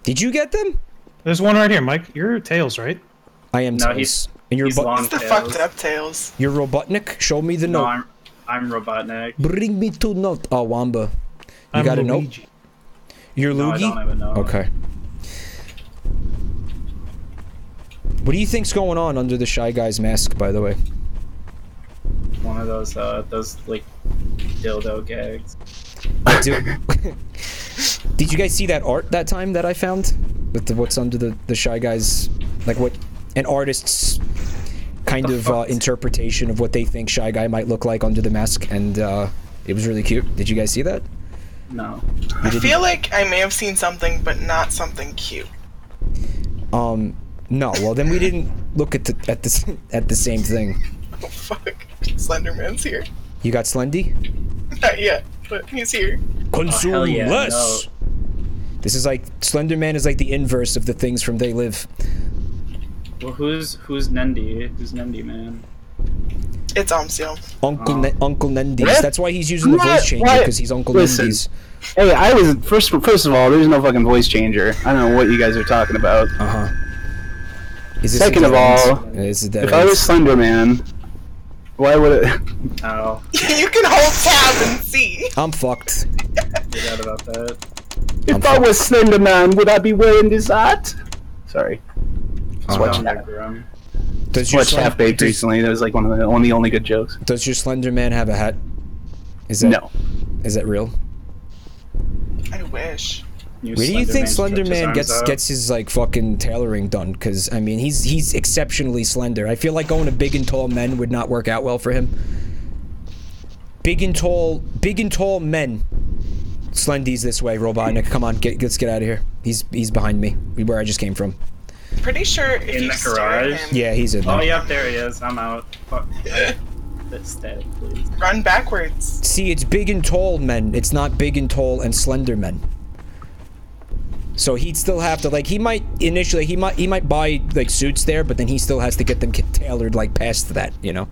Did you get them? There's one right here, Mike. You're Tails, right? I am No, Tails. And you're he's long It's the tails. fucked up Tails. You're Robotnik? Show me the No, note. I'm Robotnik. Bring me to note. Oh, Wamba. You I'm got a note? Luigi. You're No, I Luigi? don't have a note. Okay. What do you think's going on under the Shy Guy's mask, by the way? One of those like dildo gags. Did you guys see that art that time that I found? With what's under the Shy Guy's, like what an artist's kind of interpretation of what they think Shy Guy might look like under the mask, and It was really cute. Did you guys see that? No. I feel like I may have seen something, but not something cute. No. Well, then we didn't look at the same thing. Oh fuck! Slenderman's here. You got Slendy? Not yet, but he's here. Consume hell yeah, less. no. This is like Slenderman is like the inverse of the things from They Live. Well, who's Nendy? Who's Nendy, man? It's Seal. Uncle Nendy's. That's why he's using the voice changer, because he's Uncle Nendy's. Hey, I was first of all, there's no fucking voice changer. I don't know what you guys are talking about. Second of all, if I was Slenderman, why would it? Oh. You can hold tab and see. I'm fucked. Forgot about that. If I was Slenderman, would I be wearing this hat? Sorry. Watched Half-Baked recently. That was like one of the only good jokes. Does your Slenderman have a hat? Is that, no. Is that real? I wish. Where do you think Slenderman gets his like fucking tailoring done? Because I mean, he's exceptionally slender. I feel like going to big and tall men would not work out well for him. Big and tall men. Slendy's this way, Robotnik. Come on, let's get out of here. He's behind me, where I just came from. Pretty sure if in you the garage. Yeah, he's in there. Oh, yep, there he is. I'm out. Fuck. That's dead, please. Run backwards. See, it's big and tall men. It's not big and tall and slender men. So he'd still have to, like, he might initially, he might buy like suits there, but then he still has to get them tailored like past that, you know.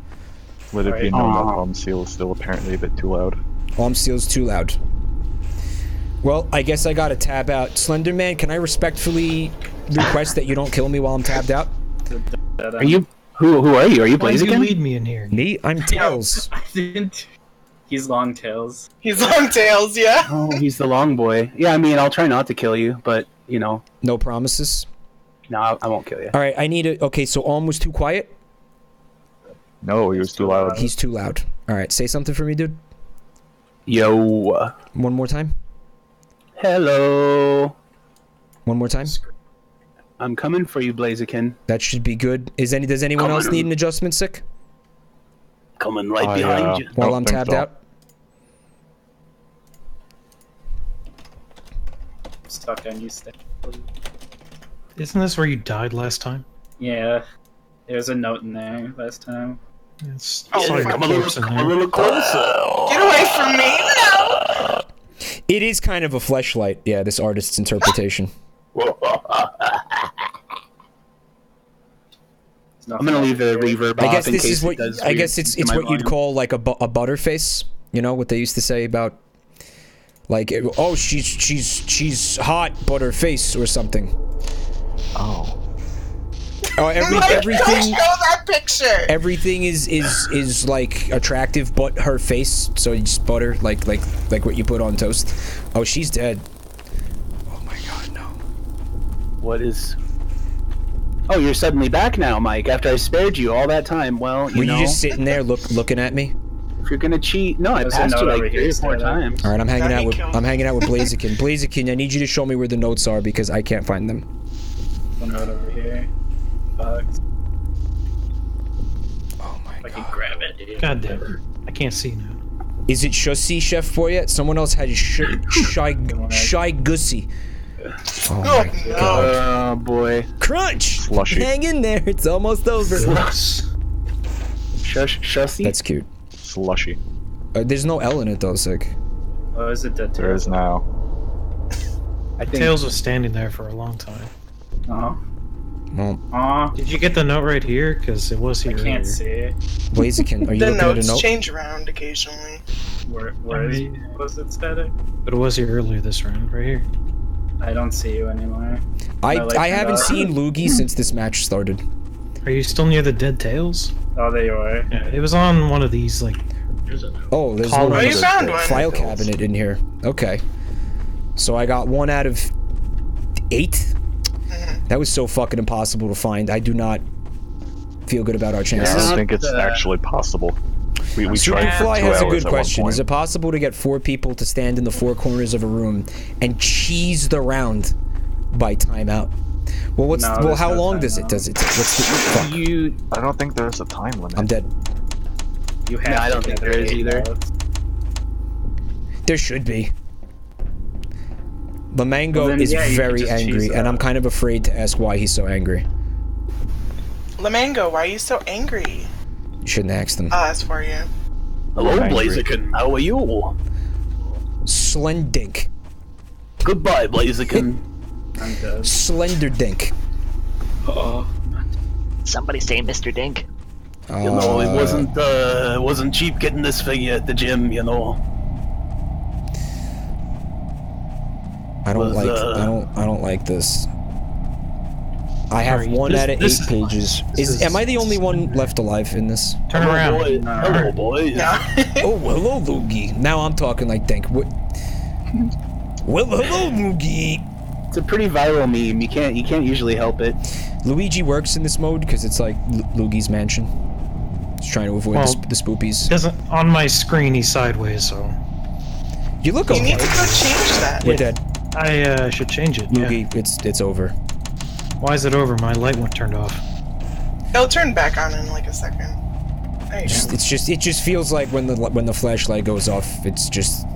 Let it be known that Seal is still apparently a bit too loud. Seal's too loud. Well, I guess I gotta tab out. Slenderman, can I respectfully request that you don't kill me while I'm tabbed out? Are you? Who are you? Are you Why Blaziken? did you lead me in here? Me? I'm Tails. I didn't. He's long tails. He's long tails, yeah. Oh, he's the long boy. Yeah, I mean, I'll try not to kill you, but, you know. No promises? No, I won't kill you. Alright, I need a... Okay, so Alm was too quiet? No, he was too loud. He's too loud. Alright, say something for me, dude. Yo. One more time? Hello. One more time? I'm coming for you, Blaziken. That should be good. Does anyone else need an adjustment sick? Coming right behind you. While I'm tabbed out? Stuck on you, stay. Isn't this where you died last time? Yeah. There's a note in there last time. It's Come a little closer. Get away from me! No! It is kind of a fleshlight, yeah, this artist's interpretation. I'm gonna leave the reverb I guess off this in is case what it does I guess it's what volume. you'd call like a butterface. You know what they used to say about like, oh, she's hot, but her face or something. Oh. Oh, everything. Show that picture. Everything is like attractive, but her face. So you just butter like what you put on toast. Oh, she's dead. Oh my god, no. What is? Oh, you're suddenly back now, Mike. After I spared you all that time. Well, Were you just sitting there looking at me? If you're gonna cheat, no, I passed you like 3 or 4 times. All right, I'm hanging out with Blaziken. Blaziken, I need you to show me where the notes are because I can't find them. One note over here. Box. Oh my god. I can grab it. God damn it. I can't see now. Is it Shussi Chef for you? Someone else had Shy Gussie. Oh my god. Oh boy. Crunch! Slushy. Hang in there, it's almost over. Shussie? That's cute. Slushy. There's no L in it though, sick. Oh, is it dead? There is now. I think Tails was standing there for a long time. Oh. Well, Did you get the note right here? Because it was here I can't earlier. see it. Blaziken, are you The looking at a notes note? change around occasionally. Where was it static? But it was here earlier this round, right here. I don't see you anymore. I haven't seen Loogie since this match started. Are you still near the dead tails? Oh, there you are. Yeah, it was on one of these, like... Oh, there's Oh, one you found one. file cabinet in here. Okay. So I got 1 out of 8? That was so fucking impossible to find. I do not feel good about our I chances. don't think it's actually possible. We tried for 2 Superfly has a hours good at one question. point. Is it possible to get 4 people to stand in the 4 corners of a room and cheese the round by timeout? Well, how long does it? What's the fuck? I don't think there's a time limit. I'm dead. You have I don't think there is either. There should be. Lamango Well, then, is yeah, you very could just angry, cheese and that. I'm kind of afraid to ask why he's so angry. Lamango, why are you so angry? You shouldn't ask them. I'll ask for you. Hello, I'm angry. Blaziken. How are you? Slendink. Goodbye, Blaziken. I'm dead. Slenderdink. Oh. Somebody say Mr. Dink. You know, it wasn't cheap getting this figure at the gym, you know. I don't like this. I have one out of 8 pages. Am I the only one left alive in this? Turn around. Boy. Hello, boys. Oh, hello, Loogie. Now I'm talking like Dink. What? Well, hello, Loogie. It's a pretty viral meme. You can't usually help it. Luigi works in this mode because it's like Loogie's mansion. He's trying to avoid the spoopies. Doesn't on my screen. He's sideways, so You look You okay. need to go change that. We're dead. I should change it. Yeah. Loogie, it's over. Why is it over? My light went turned off. It'll turn back on in like a second. There you go. It just feels like when the flashlight goes off, it's just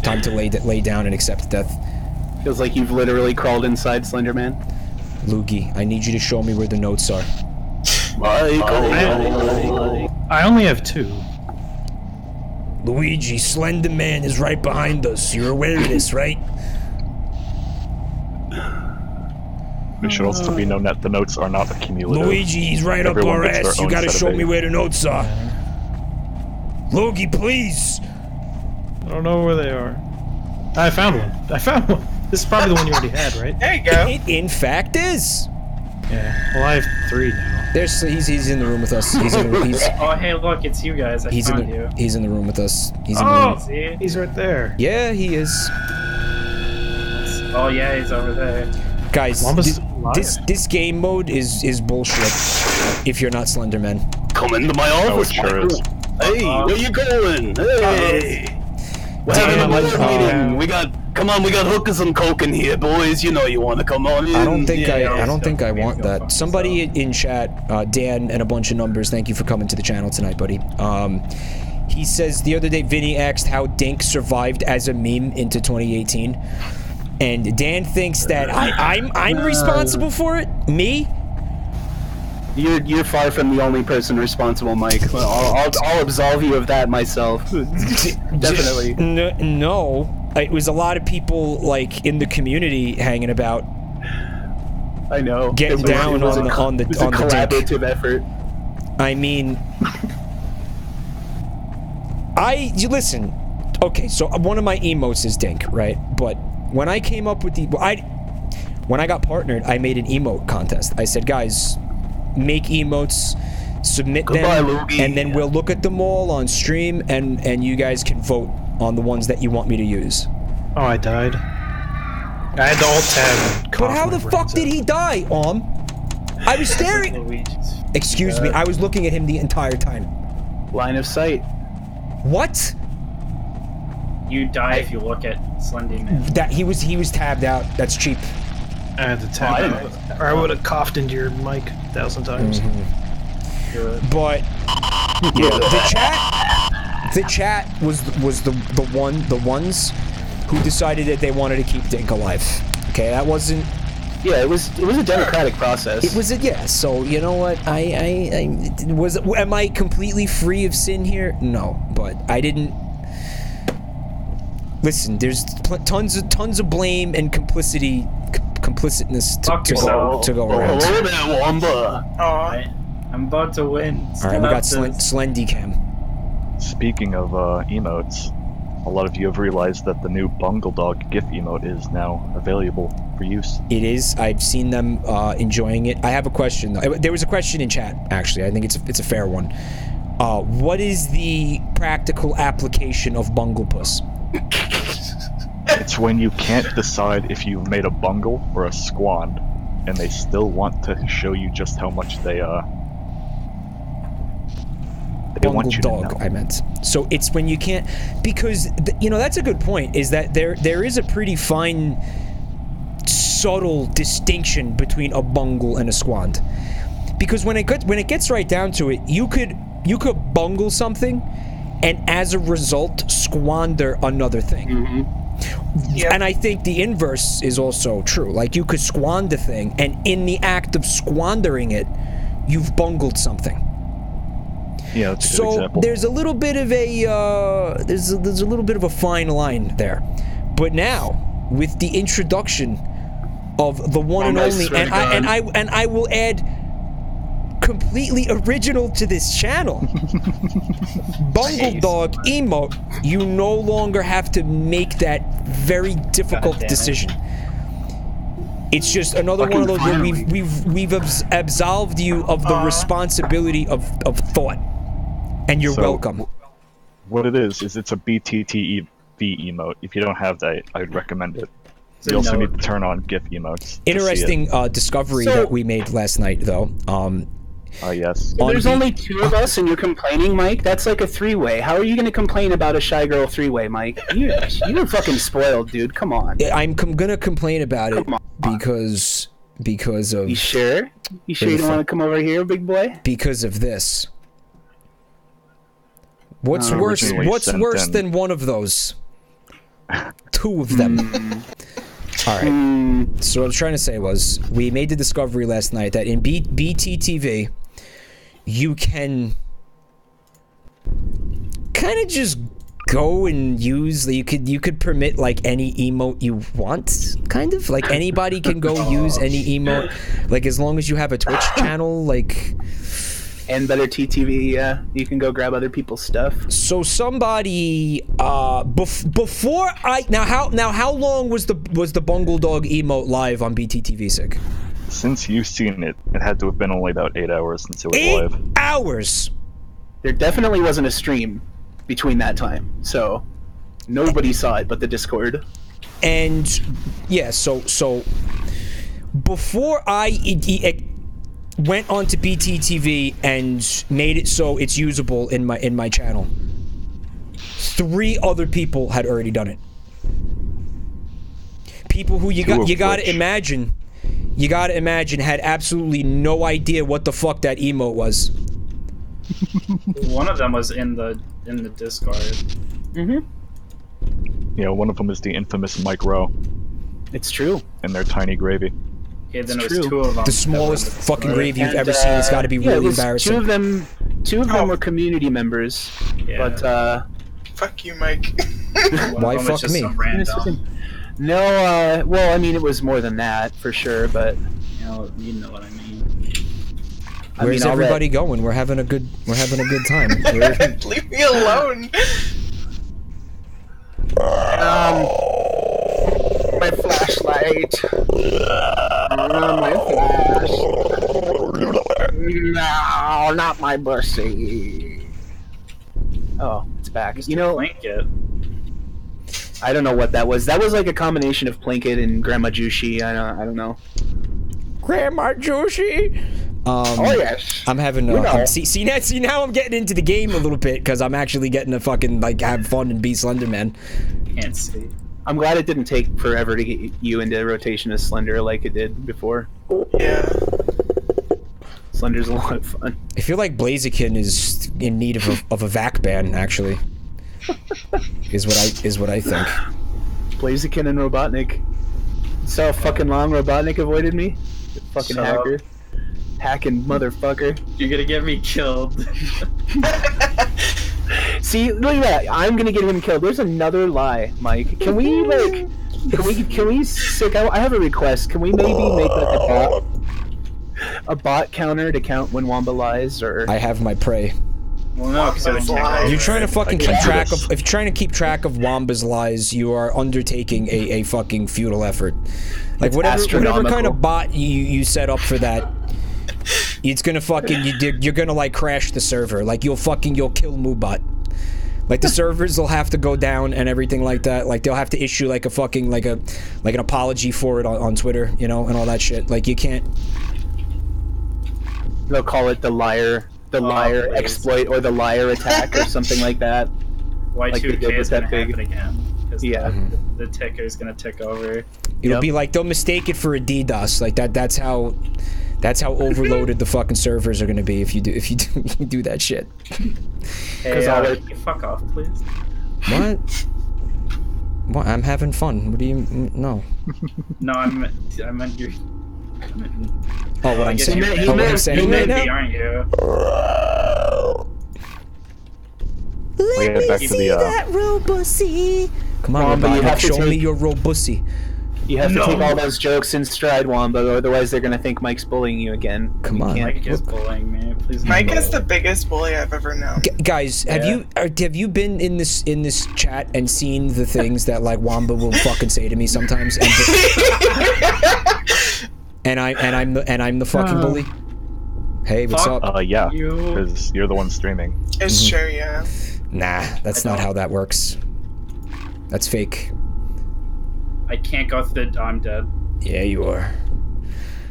time to lay down and accept death. Feels like you've literally crawled inside Slenderman. Loogie, I need you to show me where the notes are. I only have 2. Luigi, Slender Man is right behind us. You're aware of this, right? It should also be known that the notes are not accumulative. Luigi, he's right Everyone up our gets their ass. You own gotta set of show me eight. where the notes are. Loogie, please. I don't know where they are. I found one. This is probably the one you already had, right? There you go. It in fact is. Yeah. Well, I have 3 now. He's in the room with us. He's in the room. Oh, hey, look, it's you guys. I found you. He's in the room with us. He's in the room. See? He's right there. Yeah, he is. Oh, yeah, he's over there. Guys, Columbus this game mode is bullshit. If you're not Slenderman. Come into my Oh, it office, sure Michael. is. Hey, where you going? Hey. We're having a board meeting. We got hookers and coke in here, boys. You know you want to come on in. I don't think Yeah. I don't think I want that. Somebody in chat, Dan and a bunch of numbers. Thank you for coming to the channel tonight, buddy. He says the other day Vinny asked how Dink survived as a meme into 2018, and Dan thinks that I'm responsible for it. Me? You're far from the only person responsible, Mike. Well, I'll absolve you of that myself. Definitely. No, it was a lot of people like in the community hanging about. I know. Getting down on the collaborative effort. I mean, you listen. Okay, so one of my emotes is Dink, right? But when I came up with when I got partnered, I made an emote contest. I said, guys, make emotes, submit them, and then we'll look at them all on stream, and you guys can vote on the ones that you want me to use. Oh, I died. I had to alt-tab. But how the fuck did he die, I was staring. Luigi's. Excuse me, I was looking at him the entire time. Line of sight. What? You die if you look at Slendy Man. That he was tabbed out. That's cheap. I had to tab out. Or I would have coughed into your mic 1,000 times. But yeah, the chat was the ones who decided that they wanted to keep Dink alive. Okay, that wasn't. Yeah, it was a democratic process. It was so you know what? Am I completely free of sin here? No, but I didn't. Listen, there's tons of blame and complicitness to go around. Hello there, Wamba. I'm about to win. All right, we got Slendy Cam. Speaking of emotes, a lot of you have realized that the new Bungle Dog GIF emote is now available for use. It is. I've seen them enjoying it. I have a question. There was a question in chat, actually. I think it's a fair one. What is the practical application of Bunglepuss? It's when you can't decide if you've made a bungle or a squand, and they still want to show you just how much they want you Dog, to know. I meant. So it's when you can't, because that's a good point. Is that there is a pretty fine, subtle distinction between a bungle and a squand, because when it gets right down to it, you could bungle something, and as a result squander another thing. Yep. And I think the inverse is also true. Like, you could squander a thing, and in the act of squandering it, you've bungled something. Yeah, that's a good So example. there's a little bit of a there's a little bit of a fine line there. But now, with the introduction of the one and only, and I will add, completely original to this channel, Bungle Dog emote, you no longer have to make that very difficult decision. It's just another one of those where we've absolved you of the responsibility of thought, and you're welcome. What it is it's a BTTV emote. If you don't have that, I'd recommend it. You also need to turn on GIF emotes. Interesting discovery that we made last night, though. Yes. There's only 2 of us, and you're complaining, Mike? That's like a 3-way. How are you going to complain about a Shy Girl 3-way, Mike? You're fucking spoiled, dude. Come on. I'm gonna complain about it because of... You sure? You sure you don't want to come over here, big boy? Because of this. What's worse than one of those? 2 of them. Alright. So what I was trying to say was, we made the discovery last night that in BTTV, you can kind of just go and use, you could permit like any emote you want, kind of like anybody can go use any emote, like as long as you have a Twitch channel, like, and better TTV, yeah, you can go grab other people's stuff. So somebody before how long was the Bungle Dog emote live on BTTV, Sig? Since you've seen it, it had to have been only about 8 hours since it was 8 live. hours. There definitely wasn't a stream between that time, so nobody saw it but the Discord. And yeah, so before I went onto BTTV and made it so it's usable in my channel, 3 other people had already done it. People who you gotta imagine had absolutely no idea what the fuck that emote was. One of them was in the Discord. Yeah, one of them is the infamous Mike Rowe. It's true. And their tiny gravy. Yeah, then it was 2 of them. The smallest fucking gravy you've ever seen. It's got to be really embarrassing. 2 of them were community members, but fuck you, Mike. Why fuck me? No, well, I mean, it was more than that for sure, but you know what I mean. Where's everybody going? We're having a good time. Leave me alone. My flashlight. My flash. No, not my bussy. Oh, it's back. You know, Blanket. I don't know what that was. That was like a combination of Plinkett and Grandma Juicy. I don't know. Grandma Juicy. Oh yes. I'm having see now I'm getting into the game a little bit because I'm actually getting to fucking like have fun and be Slenderman. Can't see. I'm glad it didn't take forever to get you into rotation as Slender like it did before. Yeah. Slender's a lot of fun. I feel like Blaziken is in need of a vac ban, actually. is what I think. Blaziken and Robotnik. So fucking long Robotnik avoided me? Fucking hacker. Hacking motherfucker. You're gonna get me killed. See, look at that. I'm gonna get him killed. There's another lie, Mike. Can we sick? I have a request. Can we maybe make like a bot counter to count when Wamba lies? Or I have my prey. Well, no, because you're trying to fucking keep track of. If you're trying to keep track of Wamba's lies, you are undertaking a fucking futile effort. Like whatever kind of bot you set up for that. It's gonna fucking you're gonna like crash the server. Like you'll kill Moobot. Like the servers will have to go down and everything like that. Like they'll have to issue like a fucking like an apology for it on Twitter, you know, and all that shit. Like you can't. They'll call it the liar exploit or the liar attack or something like that. Y2K is gonna happen again. Yeah. The ticker is gonna tick over. It'll be like they'll mistake it for a DDoS. Like that's how That's how overloaded the fucking servers are gonna be if you do that shit. Hey, fuck off, please. What? What? I'm having fun. What do you? No. No, I meant you. Oh, what I'm saying. You're What I'm saying right now. aren't you? Let me see that robussy. Come on, Wombo, you have to show me take- your robussy. You have to take all those jokes in stride, Wombo, otherwise they're gonna think Mike's bullying you again. Come on. Mike is bullying me. Please. Mike is the biggest bully I've ever known. Guys, have you been in this chat and seen the things that like Wamba will fucking say to me sometimes? And I'm the fucking bully. Hey, what's up? Yeah, because you're the one streaming. It's true, yeah. Nah, that's not how that works. That's fake. I can't go through the. I'm dead. Yeah, you are.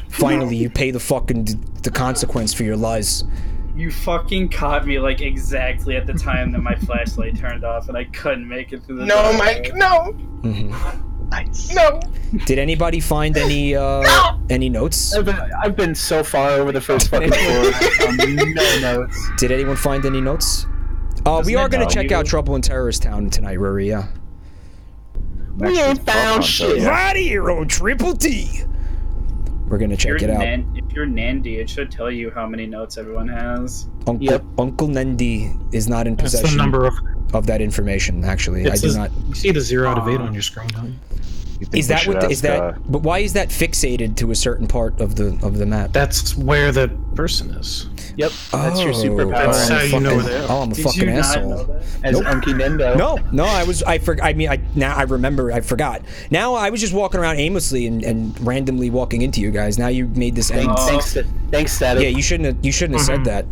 Finally, you pay the fucking the consequence for your lies. You fucking caught me like exactly at the time that my flashlight turned off, and I couldn't make it through the. No, door. Mike, no. Nice. No. Did anybody find any notes? I've been so far over the first fucking floor. No notes. Did anyone find any notes? We are gonna check out Trouble in Terrorist Town tonight, Rory. Yeah. We ain't found shit. Right here on Triple T. We're gonna check it out. If you're Nandy, it should tell you how many notes everyone has. Uncle Nandy is not in That's possession the number of that information. Actually, I do not. You see the 0 out of 8 on your screen, don't you? Is that what? But why is that fixated to a certain part of the map? That's where the person is. Yep, that's your superpower. That's how you know where they are. Oh, I'm a fucking asshole. As Unky Nendo. No, I remember, I forgot. Now I was just walking around aimlessly and randomly walking into you guys. Now you made this end. Thanks, Static. Yeah, you shouldn't have said that.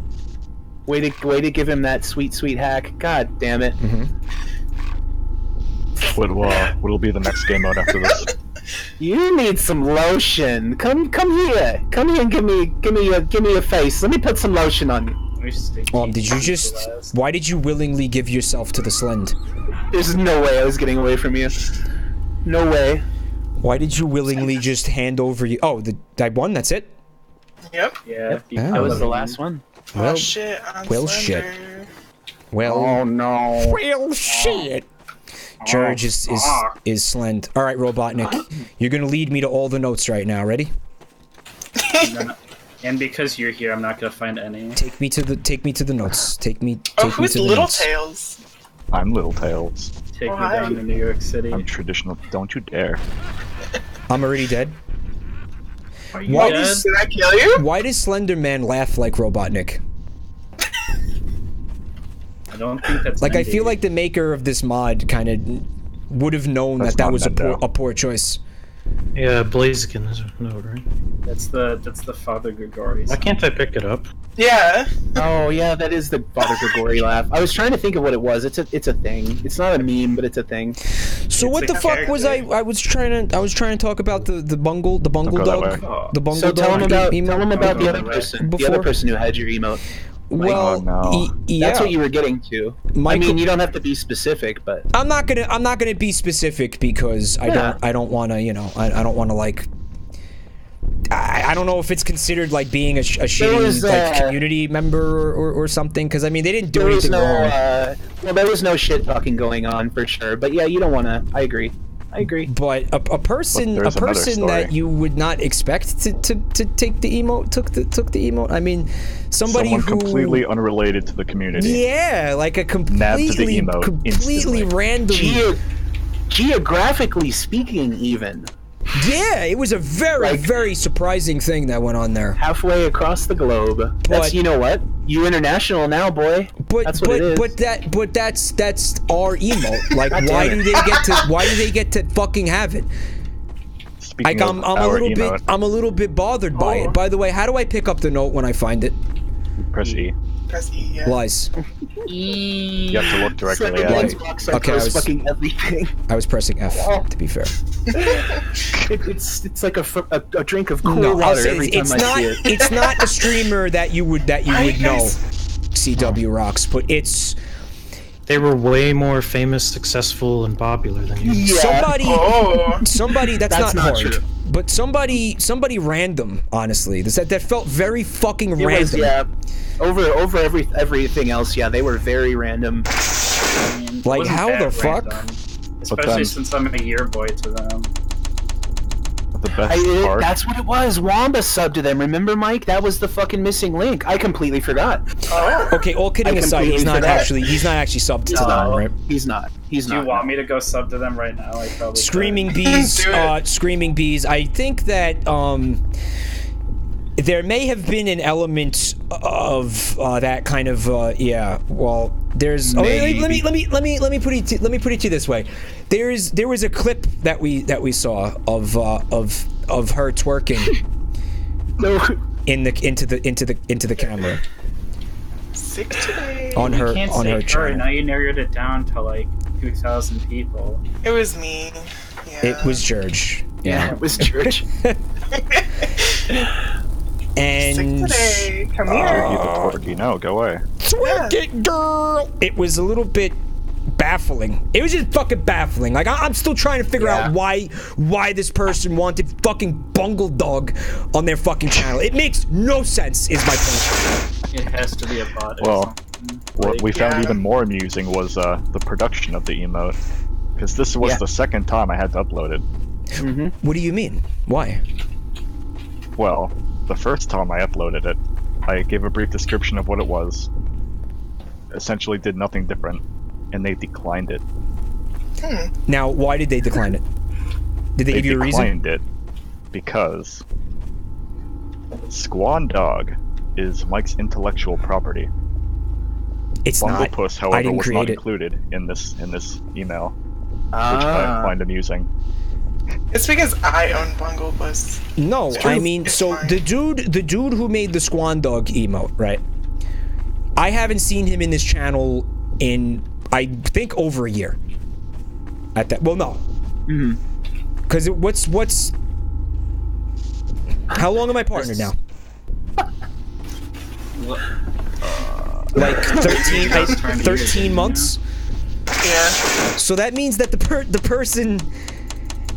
Way to give him that sweet hack. God damn it. What'll be the next game mode after this? You need some lotion. Come here. Come here and give me a face. Let me put some lotion on you. Did you just? Why did you willingly give yourself to the Slend? There's no way I was getting away from you. No way. Why did you willingly just hand over you? Oh, I won. That's it. Yep. Yeah. That was the last one. Well, shit. shit. Well. Oh no. Well, shit. Jergee is Slend. All right, Robotnik, you're gonna lead me to all the notes right now. Ready? And because you're here, I'm not gonna find any. Take me to the notes. Take me who's to the Little notes. Tails? I'm Little Tails. Take me down to New York City. I'm traditional. Don't you dare. I'm already dead. Are you dead? Did I kill you? Why does Slender Man laugh like Robotnik? I don't think that's like. I feel like the maker of this mod kind of would have known that was a poor choice. Yeah, Blaziken is a note, right? That's the Father Gregory. Why can't I pick it up? Yeah. Oh yeah, that is the Father Gregory laugh. I was trying to think of what it was. It's a thing. It's not a meme, but it's a thing. So what the fuck was I was trying to talk about the bungle dog. The bungle so dog. Tell him about the other person. The other person who had your emote. Well, yeah. That's what you were getting to. I mean, you don't have to be specific, but I'm not gonna be specific because I don't want to, I don't want to like. I don't know if it's considered like being a shitty like community member or something, because I mean they didn't do anything wrong. Well, there was no shit talking going on for sure, but yeah, you don't want to. I agree. But a person that you would not expect to take the emote took the emote. I mean, someone completely unrelated to the community. Yeah, like a completely randomly. Geographically speaking, even. Yeah, it was a very surprising thing that went on there. Halfway across the globe. That's, you know what? You international now, boy. That's what it is. But that's our emote. Like, why do they get to fucking have it? Like, I'm a little bit bothered by it. By the way, how do I pick up the note when I find it? Press E. Press E, yeah. Lies. You have to look directly at it. Okay, fucking everything. I was pressing F, to be fair. It's like a drink of cool water every time I see it. It's not a streamer that you would know, CW Rocks, but it's... They were way more famous, successful, and popular than you. Yeah. Somebody, that's not hard. true. But somebody random, honestly. That felt very fucking random. Was, yeah. Over everything else, yeah, they were very random. I mean, Like, how the fuck? Random, especially since I'm a year boy to them. The best part. That's what it was. Wamba subbed to them. Remember, Mike? That was the fucking missing link. I completely forgot. Oh. Okay, all kidding aside, he's not actually subbed to them, right? He's not. He's not. Do you want me to go sub to them right now? I probably Screaming Bees. Screaming Bees. I think that there may have been an element of that kind of yeah. Well, there's. Oh, let me put it to you this way. There was a clip that we saw of her twerking into the camera. Sick today. On her channel. Now you narrowed it down to like 2,000 people. It was me. Yeah. It was Jergee. Yeah, it was Jergee. And sick today. Come here. Twerky, no, go away. Twerk it, girl. It was a little bit baffling. It was just fucking baffling. Like I'm still trying to figure out why this person wanted fucking Bungle Dog on their fucking channel. It makes no sense. Is my point. It has to be a bot. Well, what we found even more amusing was the production of the emote, because this was the second time I had to upload it. Mm-hmm. What do you mean? Why? Well, the first time I uploaded it, I gave a brief description of what it was. Essentially did nothing different, and they declined it. Now, why did they decline it? Did they give you a reason? They declined it because Squan Dog is Mike's intellectual property. It's not. Bunglepuss, however, was not included in this email, which I find amusing. It's because I own Bunglepuss. No, I mean, so the dude who made the Squan Dog emote, right? I haven't seen him in this channel in, I think, over a year. At that, well, no. Because what's? How long am I partnered now? Like 13 months. Yeah. So that means that the person,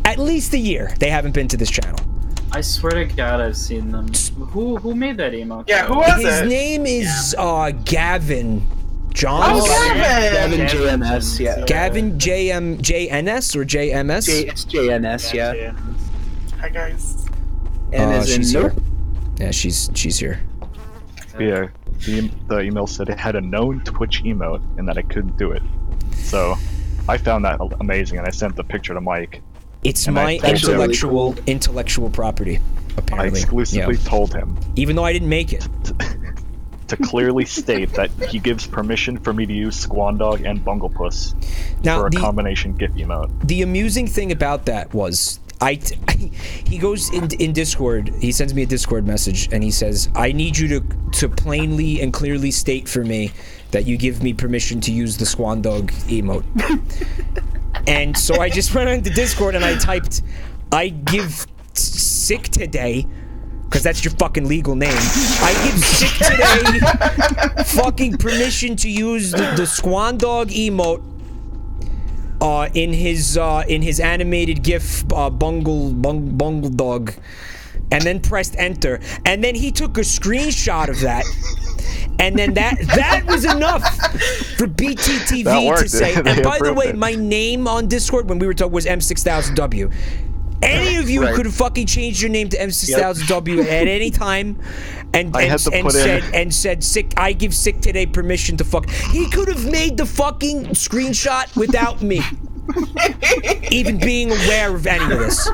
at least a year, they haven't been to this channel. I swear to God, I've seen them. Who made that emote? Yeah, who was it? His name is Gavin Johns. Oh, Gavin! Gavin JMS, yeah. Gavin JNS or JMS? It's JNS, yeah. Hi guys. And she's nope. here. Yeah, she's here. Yeah, the email said it had a known Twitch emote and that I couldn't do it. So I found that amazing, and I sent the picture to Mike. It's and my intellectual property, apparently. I exclusively told him. Even though I didn't make it. To clearly state that he gives permission for me to use Squan Dog and Bunglepuss for a combination GIF emote. The amusing thing about that was, he goes in Discord, he sends me a Discord message, and he says, I need you to plainly and clearly state for me that you give me permission to use the Squan Dog emote. And so I just went into Discord and I typed, I give sick today, because that's your fucking legal name. I give sick today fucking permission to use the Squan Dog emote in his animated GIF Bungle Dog, and then pressed enter, and then he took a screenshot of that. And then that was enough for BTTV to say. And by the way, my name on Discord when we were talking was M6000W. Any of you could have fucking changed your name to M6000W at any time, and said sick. I give sick today permission to fuck. He could have made the fucking screenshot without me even being aware of any of this.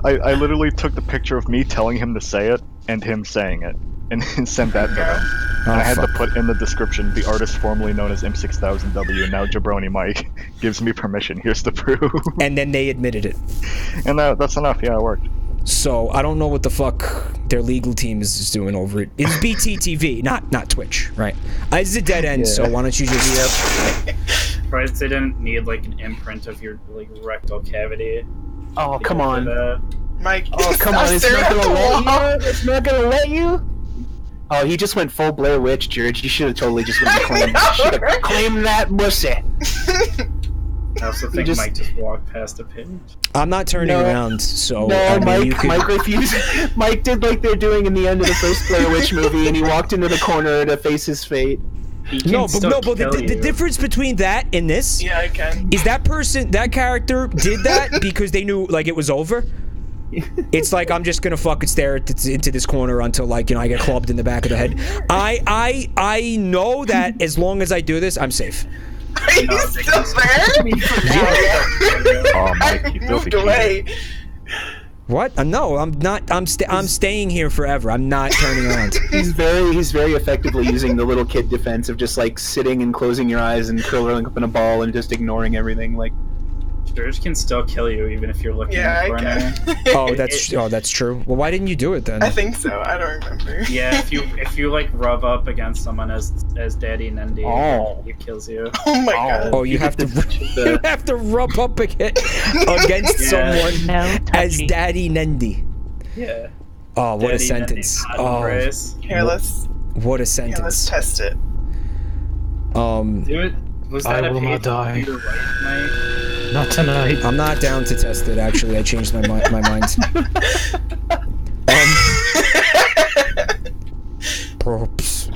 I literally took the picture of me telling him to say it and him saying it, and sent that to him. And I had to put in the description, the artist formerly known as M6000W, now Jabroni Mike, gives me permission. Here's the proof. And then they admitted it. And that's enough. Yeah, it worked. So I don't know what the fuck their legal team is doing over it. It's BTTV, not Twitch, right? It's a dead end. So why don't you just? Surprised they didn't need like an imprint of your like rectal cavity. Oh come on, Mike. Oh come on, it's not gonna let you. It's not gonna let you. Oh, he just went full Blair Witch, Jergee. You should have totally just went to claim. Should have claimed that pussy. I also think Mike just walked past a page. I'm not turning around, so no, I mean, Mike refused. Mike did like they're doing in the end of the first Blair Witch movie, and he walked into the corner to face his fate. No, but the difference between that and this is that character did that because they knew like it was over. It's like I'm just gonna fucking stare into this corner until like I get clubbed in the back of the head. I know that as long as I do this, I'm safe. Are you still there? Oh, Mike, you moved away. What? No, I'm not. I'm staying here forever. I'm not turning around. He's very effectively using the little kid defense of just like sitting and closing your eyes and curling up in a ball and just ignoring everything. Like, Jergee can still kill you even if you're looking in the corner. That's true. Well, why didn't you do it then? I think so. I don't remember. Yeah, if you like rub up against someone as Daddy Nendi, it kills you. Oh my god. Oh, you have to rub up against someone as Daddy Nendi. Yeah. Oh, what a sentence. Here, let's. What a sentence. Yeah, let's test it. Do it. Was that I will not die. Not tonight. I'm not down to test it. Actually, I changed my mind.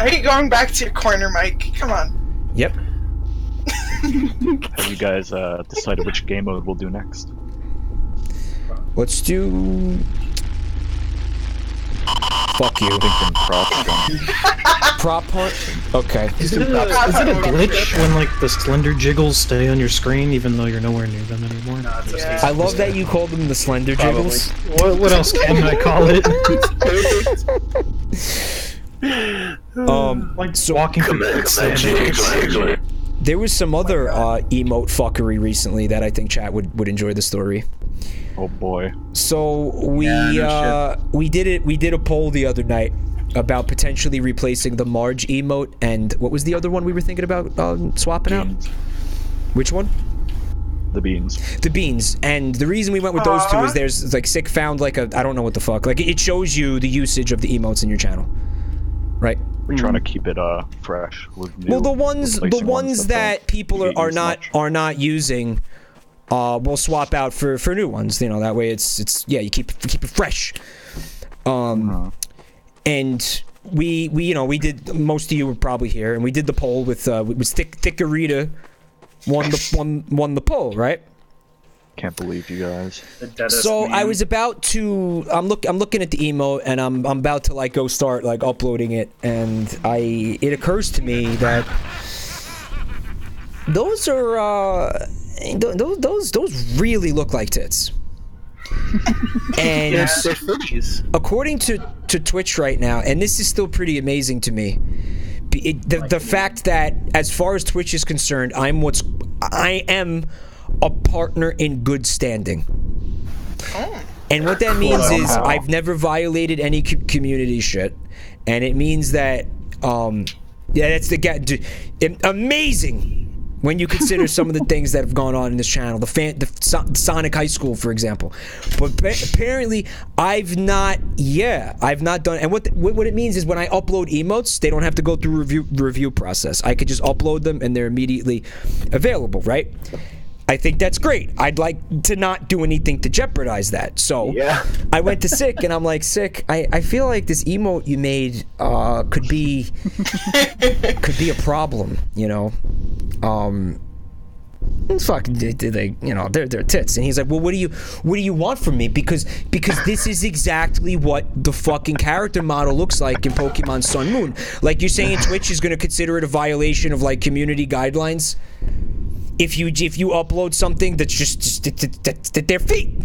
Are you going back to your corner, Mike? Come on. Yep. Have you guys decided which game mode we'll do next? Let's do. Fuck you. Prop hunt? Okay. Is it a glitch when like the slender jiggles stay on your screen even though you're nowhere near them anymore? No, I love that you call them the slender jiggles. What else can I call it? Like walking from there was some other emote fuckery recently that I think chat would enjoy the story. Oh boy. So we did a poll the other night about potentially replacing the Marge emote and what was the other one we were thinking about swapping out? Which one? The beans. The beans. And the reason we went with those two is there's like Sick found like I don't know what the fuck. Like it shows you the usage of the emotes in your channel. Right? We're trying to keep it fresh with new, well, the ones that people are not using we'll swap out for new ones, that way it's you keep it fresh. And we did, most of you were probably here, and we did the poll with it was Thickarita won the poll, right? Can't believe you guys. So I was about to I'm looking at the emote and I'm about to like go start like uploading it, and it occurs to me that those are those really look like tits. And according to Twitch right now, and this is still pretty amazing to me, the fact that as far as Twitch is concerned, I am a partner in good standing. And what that means is I've never violated any community shit, and it means that that's amazing when you consider some of the things that have gone on in this channel, the Sonic High School, for example. But apparently, I've not done. And what it means is when I upload emotes, they don't have to go through review process. I could just upload them and they're immediately available, right? I think that's great. I'd like to not do anything to jeopardize that. So I went to Sick and I'm like, Sick, I feel like this emote you made could be a problem, fucking they're tits. And he's like, well, what do you want from me? Because this is exactly what the fucking character model looks like in Pokemon Sun Moon. Like, you're saying Twitch is gonna consider it a violation of like community guidelines if you upload something that's just their feet.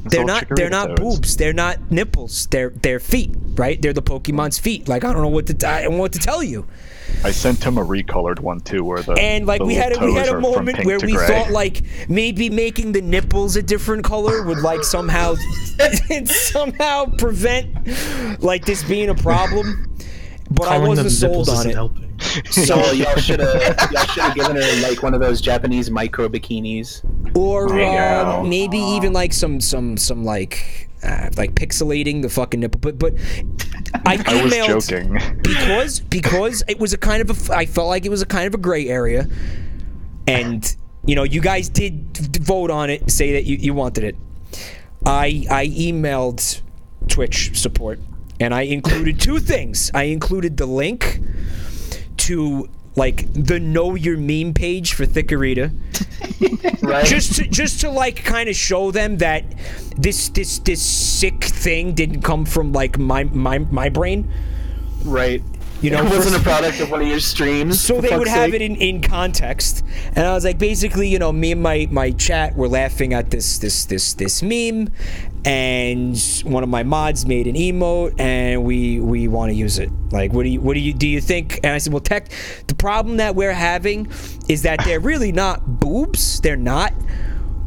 They're not boobs. They're not nipples. They're feet, right? They're the Pokemon's feet. Like, I don't know what to tell you. I sent him a recolored one too, where we had a moment where we thought like maybe making the nipples a different color would like somehow prevent like this being a problem. But I wasn't sold on it. So y'all should have given her like one of those Japanese micro bikinis, or maybe even like some like pixelating the fucking nipple. But I was joking because it was I felt like it was a kind of a gray area. And you guys did vote on it, say that you wanted it. I emailed Twitch support, and I included 2 things. I included the link to like the Know Your Meme page for Thickerita, right? Just to like kind of show them that this sick thing didn't come from like my brain, right? It wasn't a product of one of your streams. So they would have it in context. And I was like, basically, me and my chat were laughing at this meme, and one of my mods made an emote, and we want to use it. Like, do you think? And I said, well, the problem that we're having is that they're really not boobs. They're not,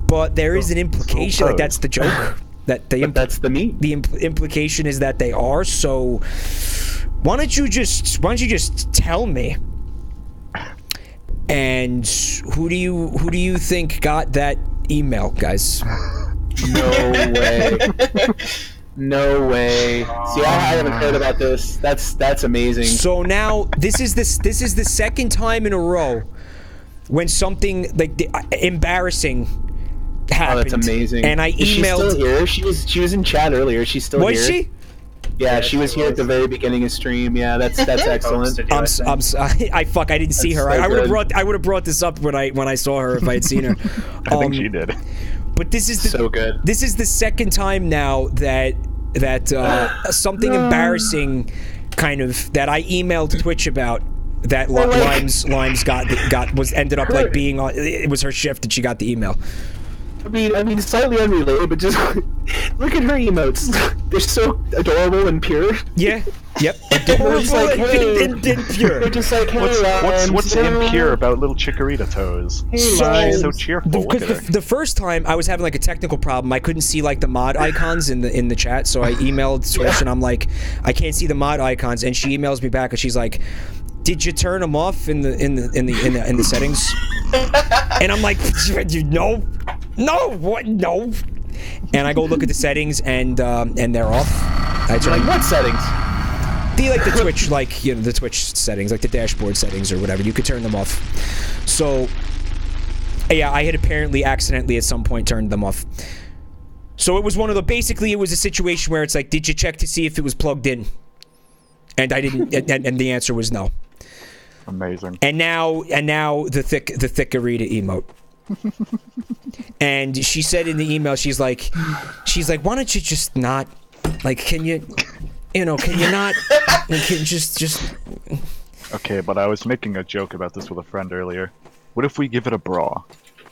but there is an implication. Like, that's the joke. That's the meme. The implication is that they are. So why don't you just tell me? And who do you think got that email, guys? No way. No way. See, I haven't heard about this. That's amazing. So now this is the second time in a row when something like embarrassing happened. Oh, that's amazing. And I emailed. Is she still here? She was in chat earlier. She's still here. Was she? Yeah, she was here at the very beginning of stream. Yeah, that's excellent. I didn't see her. I would have brought this up when I saw her if I had seen her. I think she did. But this is so good. This is the second time now that something embarrassing kind of that I emailed Twitch about that Limes ended up like being on. It was her shift and she got the email. I mean, slightly unrelated, but just look at her emotes. They're so adorable and pure. Yeah. Yep. Adorable and pure. They're just like, hey, what's impure about little Chikorita toes? Hey, she's so cheerful. Because the first time I was having like a technical problem, I couldn't see like the mod icons in the chat, so I emailed Twitch and I'm like, I can't see the mod icons, and she emails me back and she's like, did you turn them off in the settings? And I'm like, no, what? No. And I go look at the settings, and they're off. I turn what settings? The Twitch, the Twitch settings, like the dashboard settings or whatever. You could turn them off. So, yeah, I had apparently accidentally at some point turned them off. So it was basically it was a situation where it's like, did you check to see if it was plugged in? And I didn't, and the answer was no. Amazing. And now the Thickerita emote. And she said in the email, she's like, why don't you just not, like, can you not, just. Okay, but I was making a joke about this with a friend earlier. What if we give it a bra?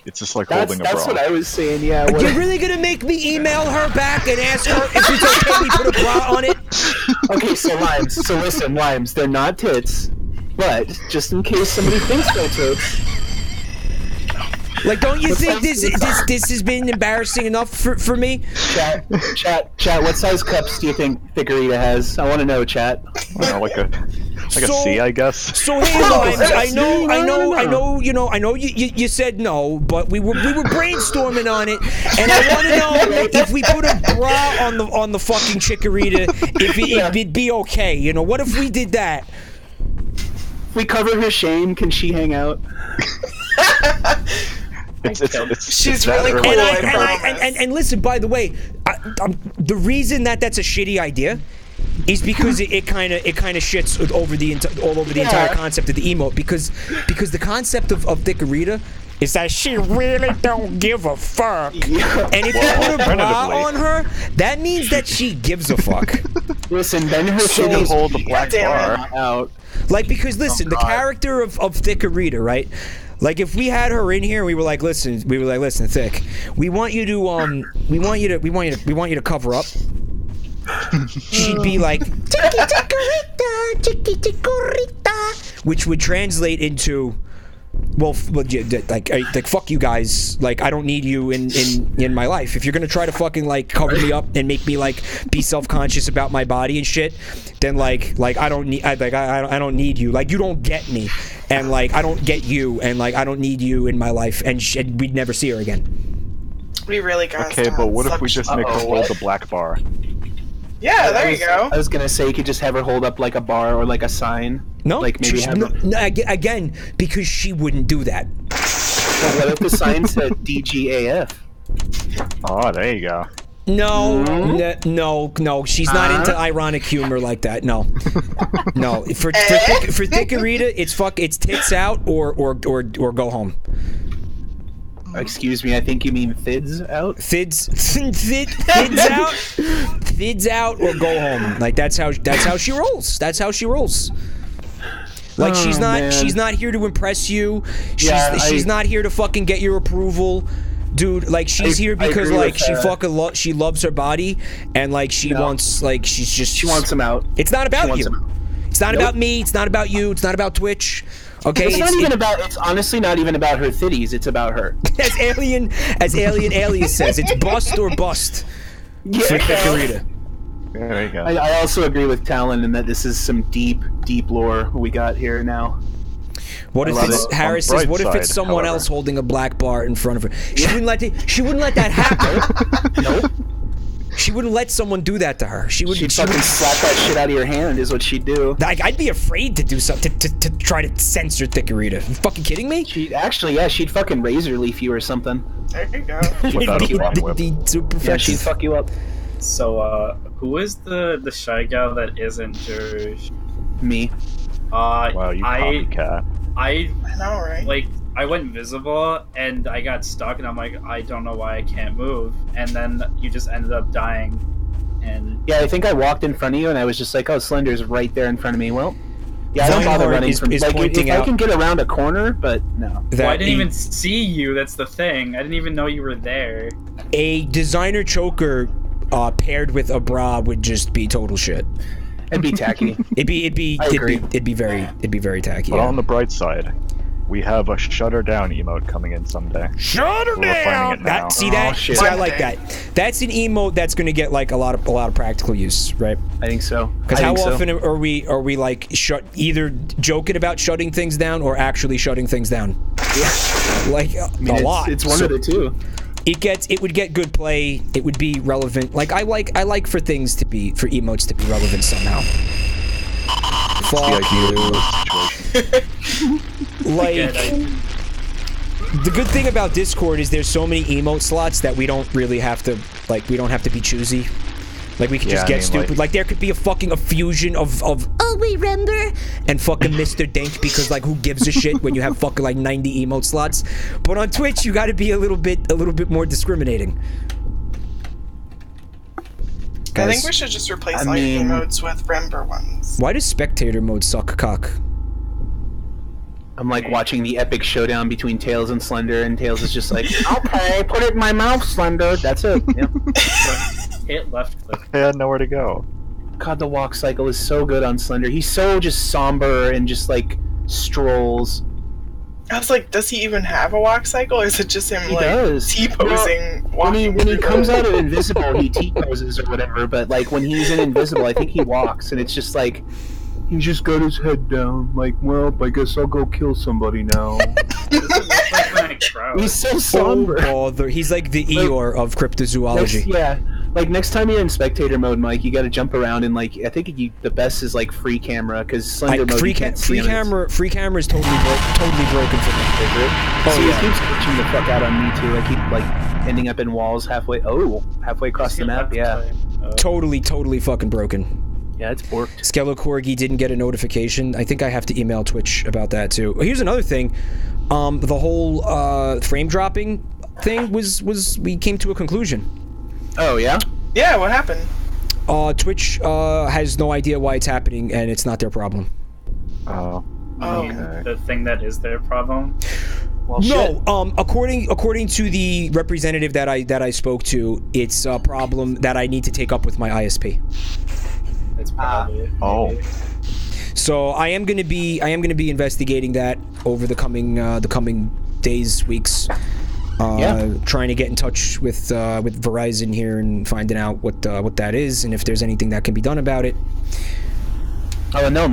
It's just like holding a bra. That's what I was saying, yeah. Are you really gonna make me email her back and ask her if it's okay we put a bra on it? Okay, so listen, Limes, they're not tits, but just in case somebody thinks they're tits. Like, don't you think this has been embarrassing enough for me? Chat, what size cups do you think Thickerita has? I want to know, chat. Like a C, I guess. So hey, Limes, I know you said no, but we were brainstorming on it, and I want to know if we put a bra on the fucking Chikorita, if it'd be okay. What if we did that? If we cover her shame, can she hang out? She's really cool. And listen, by the way, the reason that's a shitty idea is because it kind of shits all over the entire concept of the emote, because the concept of Thickerita is that she really don't give a fuck. Yeah. And if you put a bra on her, that means that she gives a fuck. Listen, then her shitty hold the black bar out. Like, because listen, the character of Thickerita, right? Like, if we had her in here, we were like, listen, Thick, we want you to cover up. She'd be like, which would translate into, well, like fuck you guys. Like, I don't need you in my life. If you're gonna try to fucking like cover me up and make me like be self-conscious about my body and shit, then like I don't need you. Like, you don't get me, and like I don't get you, and like I don't need you in my life, and we'd never see her again. We really got. Okay, but what if we just make her hold the black bar? Yeah, there you go. I was gonna say you could just have her hold up like a bar or like a sign. No, like maybe again, because she wouldn't do that. Well, what if the sign said DGAF? Oh, there you go. No, no. She's not into ironic humor like that. No, no. For Thickarita, it's tits out or go home. Excuse me, I think you mean fids out? Fids out. Fids out or go home. Like that's how she rolls. That's how she rolls. Like she's not here to impress you. She's not here to fucking get your approval. Dude, like she's here because like she loves her body and like she wants she wants him out. It's not about you. It's not about me. It's not about you. It's not about Twitch. Okay, it's honestly not even about her thitties. It's about her. As Alien Alias says, it's bust or bust. Yeah. For Thickarita. There you go. I also agree with Talon in that this is some deep lore we got here now. What if it's Harris says? What if it's someone else holding a black bar in front of her? She wouldn't let that happen. Nope. She wouldn't let someone do that to her. She'd fucking slap that shit out of your hand. Is what she'd do. Like I'd be afraid to do something to try to censor Thickarita. You fucking kidding me? She'd fucking razor leaf you or something. There you go. She'd fuck you up. So, who is the shy gal that isn't Jergee? Me. Wow, you copycat. I know, right? Like, I went invisible and I got stuck, and I'm like, I don't know why I can't move. And then you just ended up dying. And yeah, I think I walked in front of you, and I was just like, oh, Slender's right there in front of me. Well, yeah, I don't bother running from. Like, if I can get around a corner, but no. Well, I didn't even see you. That's the thing. I didn't even know you were there. A designer choker paired with a bra would just be total shit. It'd be tacky. It'd be very tacky. But on the bright side, we have a shut her down emote coming in someday. Shut her down. See, I like that. That's an emote that's going to get like a lot of practical use, right? I think so. Because how often are we like either joking about shutting things down or actually shutting things down? Yeah. Like a lot. It's one of the two. It would get good play. It would be relevant. Like I like for emotes to be relevant somehow. Fuck you. Like the good thing about Discord is there's so many emote slots that we don't really have to be choosy. Like we could just get stupid. Like there could be a fusion of oh we remember and fucking Mr. Dink because like who gives a shit when you have fucking like 90 emote slots. But on Twitch you got to be a little bit more discriminating. I think we should just replace all your emotes with Remember ones. Why does spectator mode suck cock? I'm like watching the epic showdown between Tails and Slender, and Tails is just like, okay, put it in my mouth, Slender. That's it. Yeah. Hit left click. They had nowhere to go. God, the walk cycle is so good on Slender. He's so just somber and just like strolls. I was like, does he even have a walk cycle, or is it just him T-posing? Well, when he comes out of invisible, he T-poses or whatever. But like when he's in invisible, I think he walks, and it's just like he just got his head down. Like, well, I guess I'll go kill somebody now. He's so somber. He's like the Eeyore of cryptozoology. Like next time you're in spectator mode, Mike, you got to jump around and like I think the best is like free camera because Slender mode free camera is totally broken for me. Oh yeah, he keeps glitching the fuck out on me too. I keep like ending up in walls halfway across the map. Yeah, totally fucking broken. Yeah, it's borked. Skelecorgi didn't get a notification. I think I have to email Twitch about that too. Here's another thing. The whole frame dropping thing we came to a conclusion. Oh yeah? Yeah, what happened? Twitch has no idea why it's happening, and it's not their problem. Oh. Okay. The thing that is their problem? Well, no. According to the representative that I spoke to, it's a problem that I need to take up with my ISP. That's probably it. Oh. So I am gonna be investigating that over the coming days, weeks. Trying to get in touch with Verizon here and finding out what that is and if there's anything that can be done about it. Oh, and they'll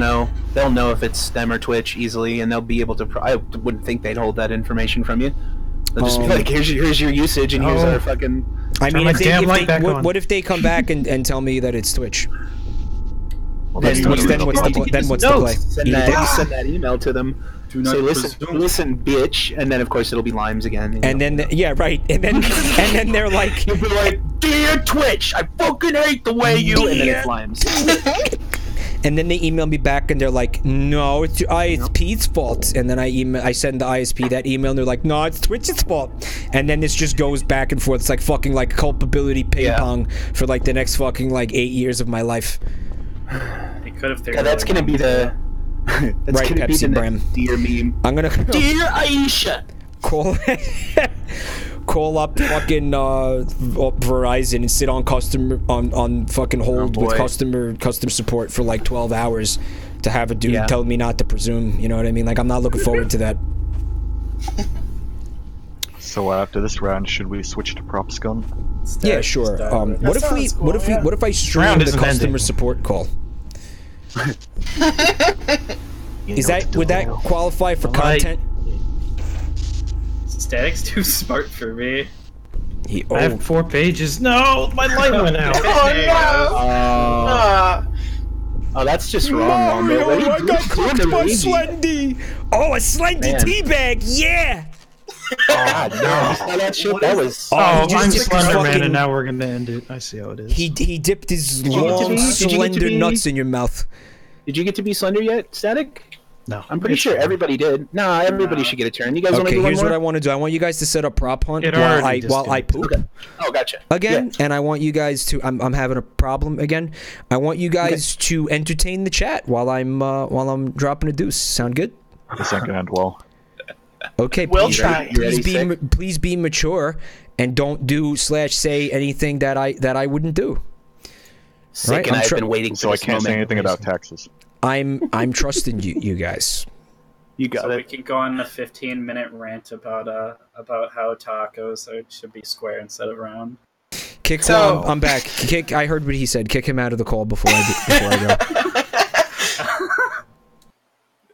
know if it's them or Twitch easily, and they'll be able to. I wouldn't think they'd hold that information from you. They'll just be like, here's your usage, and here's our fucking. I mean, what if they come back and tell me that it's Twitch? Well, then what's the play? Send that email to them. Do not say, listen, bitch, and then of course it'll be Limes again. And then right, and then they're like, you'll be like, dear Twitch, I fucking hate the way you, and then it's Limes. And then they email me back and they're like, no, it's your ISP's fault. And then I send the ISP that email and they're like, no, it's Twitch's fault. And then this just goes back and forth. It's like fucking like culpability ping pong for like the next fucking like 8 years of my life. They could have. That's gonna be the. That's right, gonna Pepsi be the Bram. Dear meme. I'm gonna Dear Aisha. Call up fucking Verizon and sit on on fucking hold with customer support for like 12 hours to have a dude tell me not to presume. You know what I mean? Like, I'm not looking forward to that. So after this round, should we switch to props gun? Yeah, sure. What if I stream the customer support call? Would that qualify for content? Static's too smart for me. I have 4 pages. No, my light went out. Oh, that's just wrong. Mario, I got cooked by Slendy. Oh, a Slendy teabag, yeah. God, no, you saw that shit? That was. I'm Slenderman, and now we're gonna end it. I see how it is. He dipped his long, slender nuts in your mouth. Did you get to be Slender yet, Static? No, I'm pretty sure everybody did. Nah, everybody should get a turn. You guys want to do one here's more? what I want to do. I want you guys to set up prop hunt while I poop. Okay. Oh, gotcha. Again, and I want you guys to. I'm having a problem again. I want you guys to entertain the chat while I'm dropping a deuce. Sound good? The second end wall. Okay, we'll try. Please be mature and don't do / say anything that I wouldn't do. Sick, and I've been waiting. So I can't say anything about taxes. I'm trusting you guys. You got it. We can go on a 15-minute rant about how tacos should be square instead of round. I'm back. I heard what he said. Kick him out of the call before I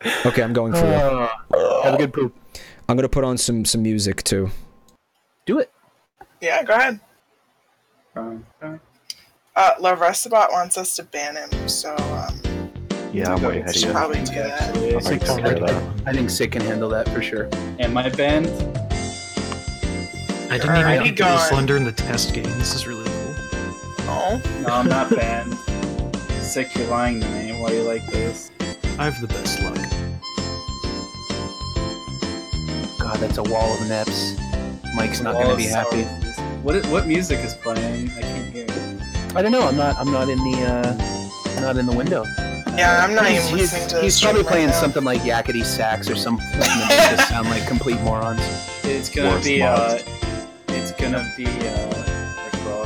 go. Okay, I'm going for real. Have a good poop. I'm gonna put on some music too. Do it. Yeah, go ahead. La Restabot wants us to ban him, so yeah, I'm way ahead of you. Probably do that. I think Sick can handle that for sure. Am I banned? I didn't even get to be Slender in the test game. This is really cool. Oh. No, I'm not banned. Sick, you're lying to me. Why are you like this? I have the best luck. God, that's a wall of neps. Mike's not gonna be happy. What music is playing? I can't hear. I don't know. I'm not in the window. Yeah, I'm not even listening to. He's probably playing something like Yakety Sax or something that makes us sound like complete morons. It's gonna be Rickroll,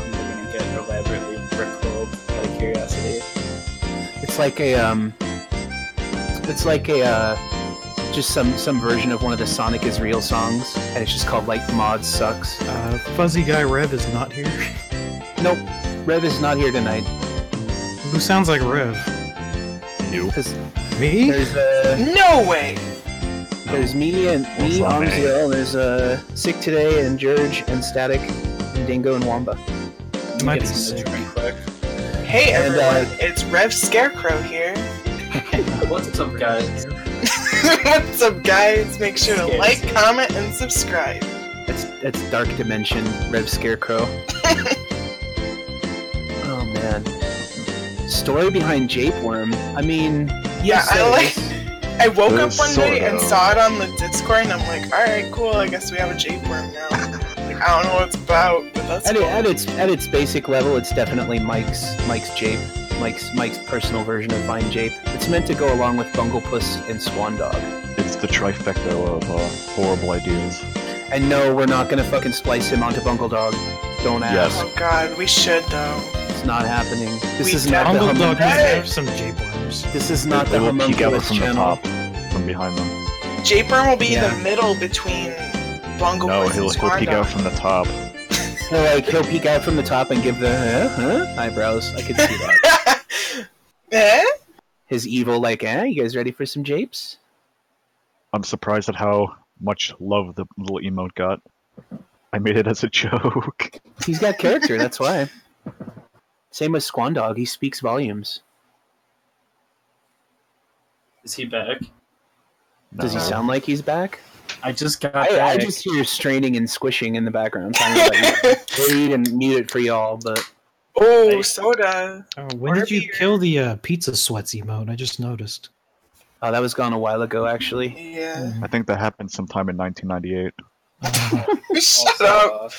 and we're gonna get elaborately Rickrolled out of curiosity. It's like just some version of one of the Sonic is Real songs, and it's just called like Mod Sucks. Fuzzy Guy Rev is not here. Nope, Rev is not here tonight. Who sounds like Rev? You. Me? There's no way. There's me and Amziel, and there's Sick Today and Jergee and Static and Dingo and Wamba. It might be Sick. Hey everyone, it's Rev Scarecrow here. What's up, guys? What's up, guys? Make sure to like, comment, and subscribe. It's Dark Dimension, Rev Scarecrow. Oh man. Story behind Japeworm. I mean, yeah, I woke up one day and saw it on the Discord, and I'm like, all right, cool. I guess we have a Japeworm now. Like, I don't know what it's about, but that's cool. At its basic level, it's definitely Mike's Jape. Mike's personal version of Vine Jape. It's meant to go along with Bunglepuss and Swan Dog. It's the trifecta of horrible ideas. And no, we're not gonna fucking splice him onto Bungle Dog. Don't ask. Yes. Oh god, we should though. It's not happening. This is not the Bungle Dog might have some Japeworms. This is not the homunculus from channel. The top, from behind them. Japeworm will be the middle between Bunglepuss No, and he'll peek out from the top. He'll peek out from the top and give the eyebrows. I could see that. His evil, you guys ready for some japes? I'm surprised at how much love the little emote got. I made it as a joke. He's got character, that's why. Same with Swan Dog, he speaks volumes. Is he back? Does he sound like he's back? I just got I just hear straining and squishing in the background. I didn't mute it for y'all, but... Oh, soda. When did you kill the pizza sweats emote? I just noticed. Oh, that was gone a while ago, actually. Yeah. I think that happened sometime in 1998. Shut up.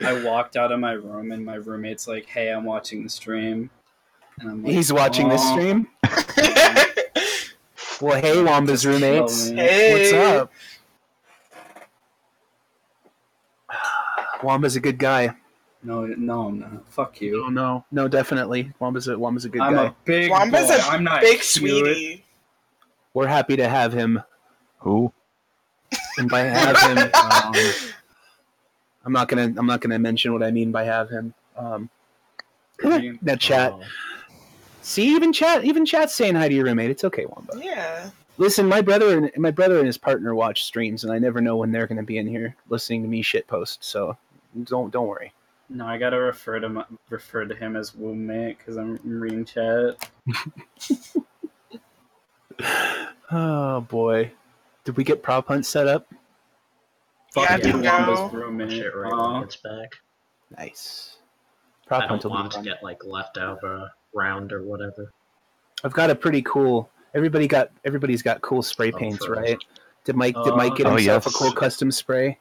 I walked out of my room and my roommate's like, "Hey, I'm watching the stream." And I'm like, He's watching this stream? Well, hey, Wamba's roommates. Hey. What's up? Wamba's a good guy. No, I'm not. Fuck you. No, definitely. Wamba's a good I'm guy. a big Wamba's boy. a I'm not big cute. sweetie. We're happy to have him. Who? And by have him, I'm not gonna mention what I mean by have him. That chat. See, even chat's saying hi to your roommate. It's okay, Wamba. Yeah. Listen, my brother and his partner watch streams, and I never know when they're gonna be in here listening to me shitpost. So don't worry. No, I gotta refer to him as roommate because I'm reading chat. Oh boy, did we get prop hunt set up? Yeah, Wamba's roommate. Shit, right, it's back. Nice. I Prop don't hunt will be want to fun. get like left out of a round or whatever. I've got a pretty cool. Everybody's got cool spray paints, for right? Did Mike get Oh, himself a yes. cool custom spray?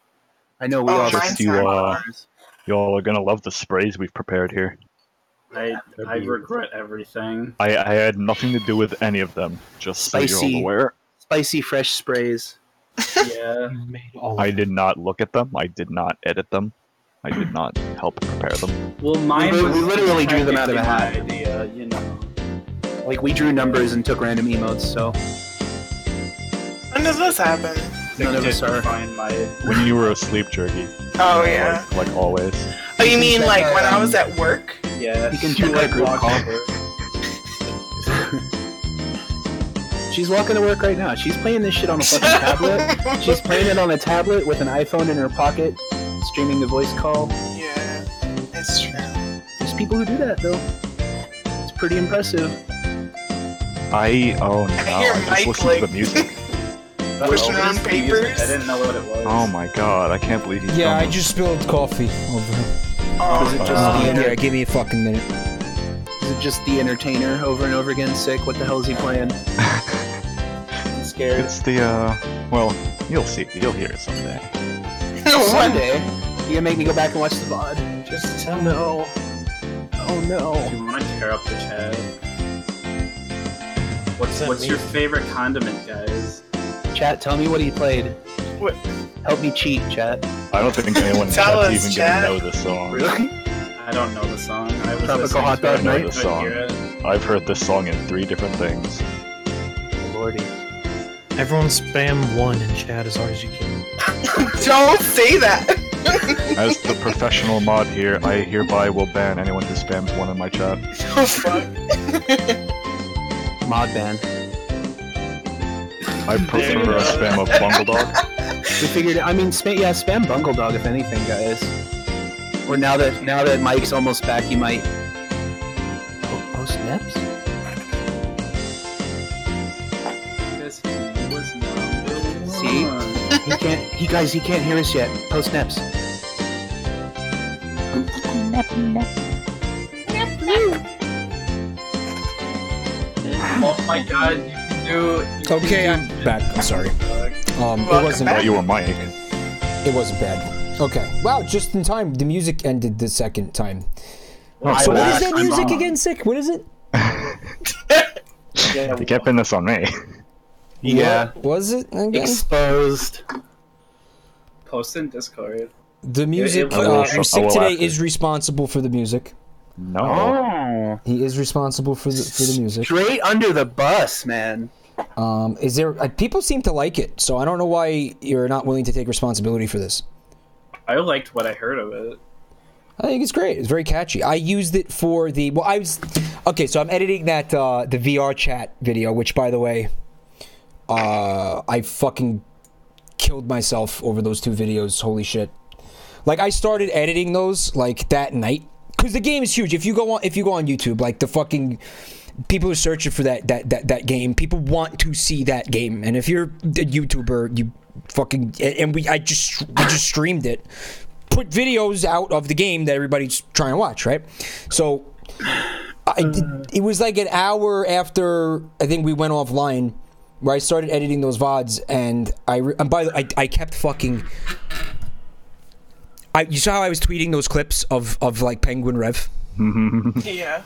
I know we Oh, all mine's you, not. Y'all are gonna love the sprays we've prepared here. I regret everything. I had nothing to do with any of them, just so you're Spicy. all aware. Spicy fresh sprays. Yeah. Made all I of did not look at them. I did not edit them. I did not help prepare them. Well, mine We was literally drew them out of a technically hat. my idea, you know. Like we drew numbers and took random emotes, so When does this happen? none of us are. Find my. When you were asleep, Jergee. Oh, yeah. Like always. Oh, you mean like when I was at work? Yeah. You can check that group call. She's walking to work right now. She's playing this shit on a fucking tablet. She's playing it on a tablet with an iPhone in her pocket, streaming the voice call. Yeah, it's true. There's people who do that though. It's pretty impressive. I hear just Mike, listened to the music. Pushing Oh, around this music, papers. I didn't know what it was. Oh my god, I can't believe he's Yeah, done I this. just spilled coffee over him. Oh, Was it just no. the Yeah, give me a fucking minute. Is it just the entertainer over and over again? Sick. What the hell is he playing? I'm scared. It's the well, you'll see. You'll hear it someday. One Someday, you gonna make me go back and watch the VOD? Just tell me. No. Oh no. You want to tear up the chat? What's your favorite condiment, guys? Chat, tell me what he played. What? Help me cheat, chat. I don't think anyone Tell that's us, even Chad. gonna know this song. Really? I don't know the song. I was Tropical listening Hot to Dog it, Night? I This couldn't hear it. I've heard this song in 3 different things. Oh, lordy. Everyone spam 1 in chat as hard as you can. Don't say that. As the professional mod here, I hereby will ban anyone who spams 1 in my chat. Oh fuck. Mod ban. I prefer a spam of Bungle Dog. We figured. I mean, spam Bungle Dog if anything, guys. Or now that Mike's almost back, you might post neps. Because he was number See? one. He can't hear us yet. Post neps. Oh my god, you can do. Okay, I'm back. I'm sorry. It wasn't. Thought you were Mike. It wasn't bad. Okay. Wow, just in time. The music ended the second time. Oh, So what back. is that music again, Sick? What is it? You can't pin this on me. Yeah. What was it again? Exposed. Post in Discord. The music. I will Sick ask today it. is responsible for the music. No. Oh. He is responsible for the music. Straight under the bus, man. Is there? People seem to like it, so I don't know why you're not willing to take responsibility for this. I liked what I heard of it. I think it's great. It's very catchy. I used it for the. Well, I was. Okay, so I'm editing that the VR chat video, which, by the way, I fucking killed myself over those 2 videos. Holy shit! Like I started editing those like that night because the game is huge. If you go on YouTube, like the fucking people are searching for that game. People want to see that game, and if you're a YouTuber, you fucking we just streamed it, put videos out of the game that everybody's trying to watch, right? So it was like an hour after I think we went offline where I started editing those VODs, and I kept fucking. You saw how I was tweeting those clips of like Penguin Rev? Yeah.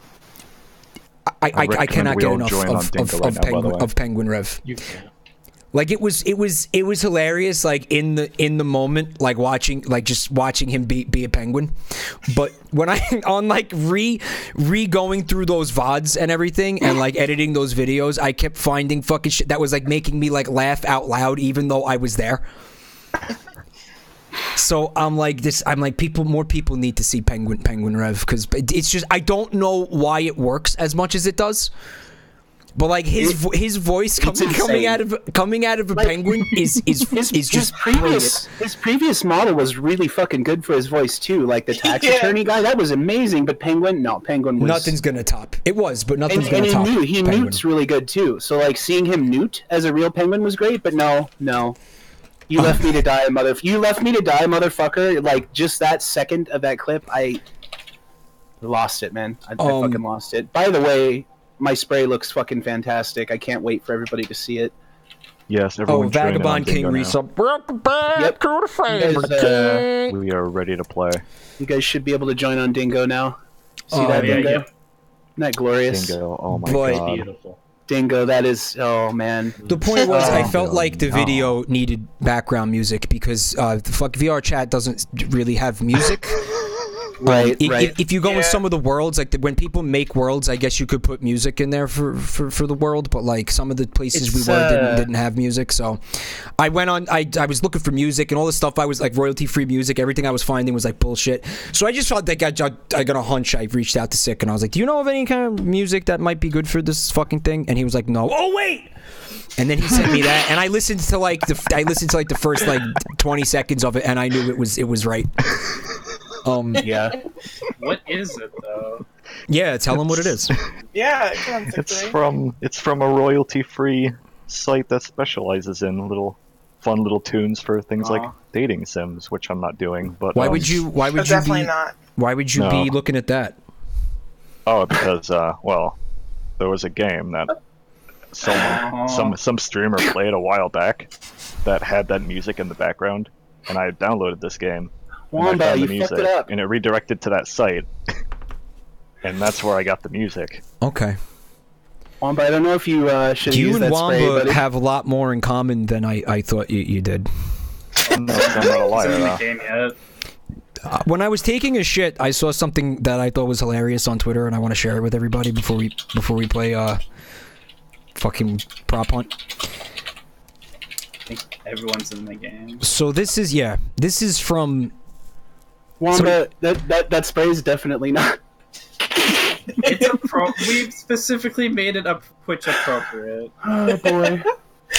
I cannot get enough of Penguin Rev. You can't. Like it was hilarious, like in the moment, like just watching him be a penguin. But when I on like going through those VODs and everything and like editing those videos, I kept finding fucking shit that was like making me like laugh out loud even though I was there. So more people need to see Penguin Rev, because it's just, I don't know why it works as much as it does. But like his voice coming out of a penguin is just brilliant. His previous model was really fucking good for his voice too. Like the tax attorney guy, that was amazing. But Penguin was nothing's gonna top. It was, but nothing's gonna top. And he newt's really good too. So like seeing him newt as a real penguin was great. But no. You left me to die, motherfucker. Like, just that second of that clip, I lost it, man. I fucking lost it. By the way, my spray looks fucking fantastic. I can't wait for everybody to see it. Yes, everyone. Vagabond King resub. Welcome back to the Favorite King. We are ready to play. You guys should be able to join on Dingo now. See that, Dingo? Yeah. Isn't that glorious? Dingo, oh my god. Beautiful. Dingo, that is, oh man. The point was, I felt like the video needed background music because the fuck VR chat doesn't really have music. Right. If you go in some of the worlds, like when people make worlds, I guess you could put music in there for the world, but like some of the places we were didn't have music. So I went on, I was looking for music and all the stuff. I was like royalty free music. Everything I was finding was like bullshit. So I just felt like I got a hunch. I reached out to Sick and I was like, do you know of any kind of music that might be good for this fucking thing? And he was like, no. Oh wait. And then he sent me that, and I listened to like the first like 20 seconds of it, and I knew it was right. Yeah. What is it though? Yeah, tell them what it is. Yeah, come on, it's from a royalty-free site that specializes in fun little tunes for things like dating sims, which I'm not doing. But why would you be looking at that? Oh, because there was a game that some streamer played a while back that had that music in the background, and I downloaded this game. Wombat, you fucked it up. And it redirected to that site. And that's where I got the music. Okay. Wombat, I don't know if you should use that spray, You and Wombat have a lot more in common than I thought you did. I'm not a liar, when I was taking a shit, I saw something that I thought was hilarious on Twitter, and I want to share it with everybody before we play fucking prop hunt. I think everyone's in the game. So this is from Wanda. That spray is definitely not. We've specifically made it Twitch appropriate. Oh boy.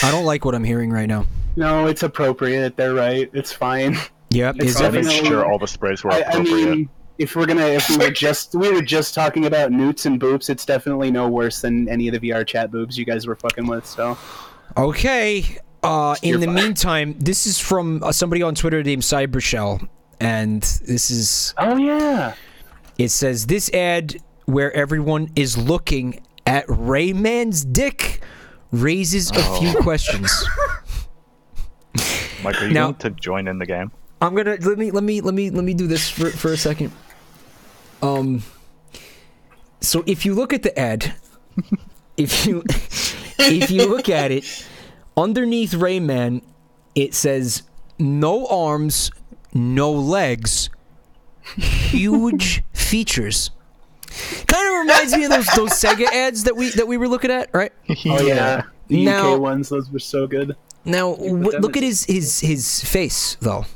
I don't like what I'm hearing right now. No, it's appropriate. They're right. It's fine. Yep. It's definitely sure all the sprays were appropriate. I mean, if we were just talking about newts and boobs, it's definitely no worse than any of the VR chat boobs you guys were fucking with. So. Okay. In the meantime, this is from somebody on Twitter named Cybershell, and this is... Oh, yeah. It says, this ad where everyone is looking at Rayman's dick raises a few questions. Mike, are you going to join in the game? I'm gonna... Let me do this for a second. So if you look at the ad, if you look at it, underneath Rayman, it says, no arms, no legs, huge features. Kind of reminds me of those Sega ads that we were looking at, right? Oh yeah, the UK ones, those were so good. Now, look at his face, though.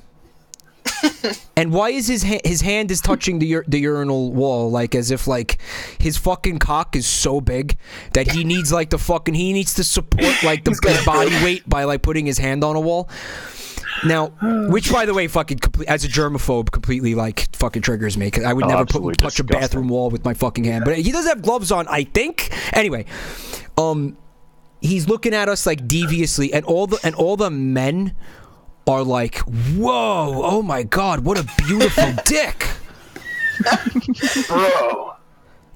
And why is his hand is touching the urinal wall, like as if like his fucking cock is so big that he needs like he needs to support like his body weight by like putting his hand on a wall. Now, which by the way, fucking as a germaphobe, completely like fucking triggers me. Cause I would never touch a bathroom wall with my fucking hand. But he does have gloves on, I think. Anyway, he's looking at us like deviously, and all the men are like, "Whoa, oh my god, what a beautiful dick, bro."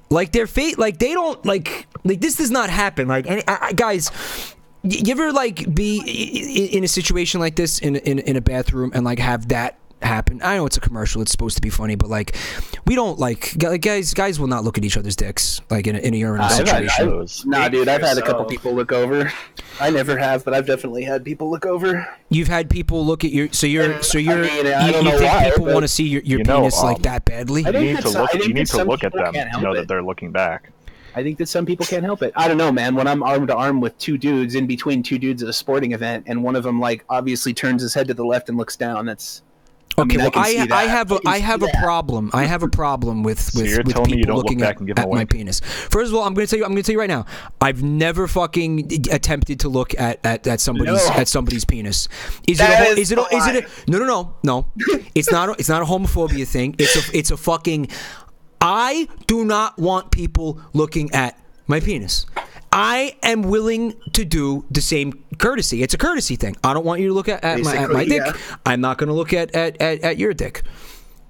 Like their fate, like they don't like this does not happen. Like, guys. You ever like be in a situation like this in a bathroom and like have that happen? I know it's a commercial; it's supposed to be funny, but like we don't like guys will not look at each other's dicks like in a urinal situation. Nah, dude, I've had a couple people look over. I never have, but I've definitely had people look over. You've had people look at your you think people want to see your penis like that badly? You need to look at them to know that they're looking back. I think that some people can't help it. I don't know, man. When I'm arm to arm with two dudes in between two dudes at a sporting event, and one of them like obviously turns his head to the left and looks down, that's okay. I have a problem. I have a problem with people looking at my penis. First of all, I'm going to tell you right now. I've never fucking attempted to look at somebody's penis. No. It's not a homophobia thing. It's a fucking. I do not want people looking at my penis. I am willing to do the same courtesy. It's a courtesy thing. I don't want you to look at my dick. Yeah. I'm not going to look at your dick.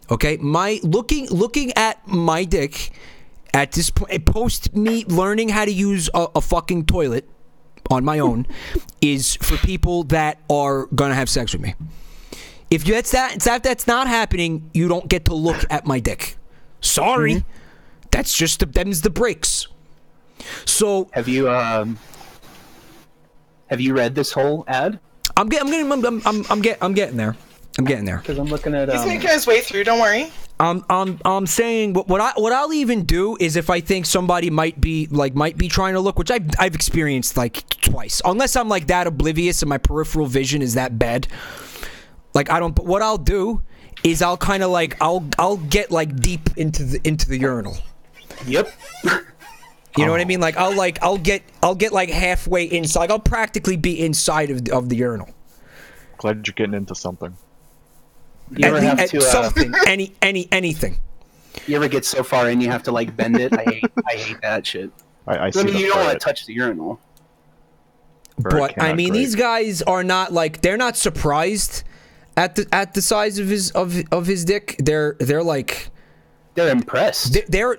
Okay? My looking at my dick at this point, post me learning how to use a fucking toilet on my own, is for people that are going to have sex with me. If that's not happening, you don't get to look at my dick. Sorry, that's just them's the breaks. So have you read this whole ad? I'm getting there. Because I'm looking at. He's making his way through. Don't worry. I'm saying what I'll even do is if I think somebody might be trying to look, which I've experienced like twice, unless I'm like that oblivious and my peripheral vision is that bad. Like I don't. But what I'll do is I'll kind of like I'll get like deep into the urinal. Yep. You know what I mean? Like I'll get like halfway inside. Like, I'll practically be inside of the urinal. Glad you're getting into something. You ever have to something anything. You ever get so far in you have to like bend it? I hate that shit. I mean, you don't want to touch the urinal. But I mean, these guys are not like they're not surprised at the size of his dick. They're like they're impressed. They're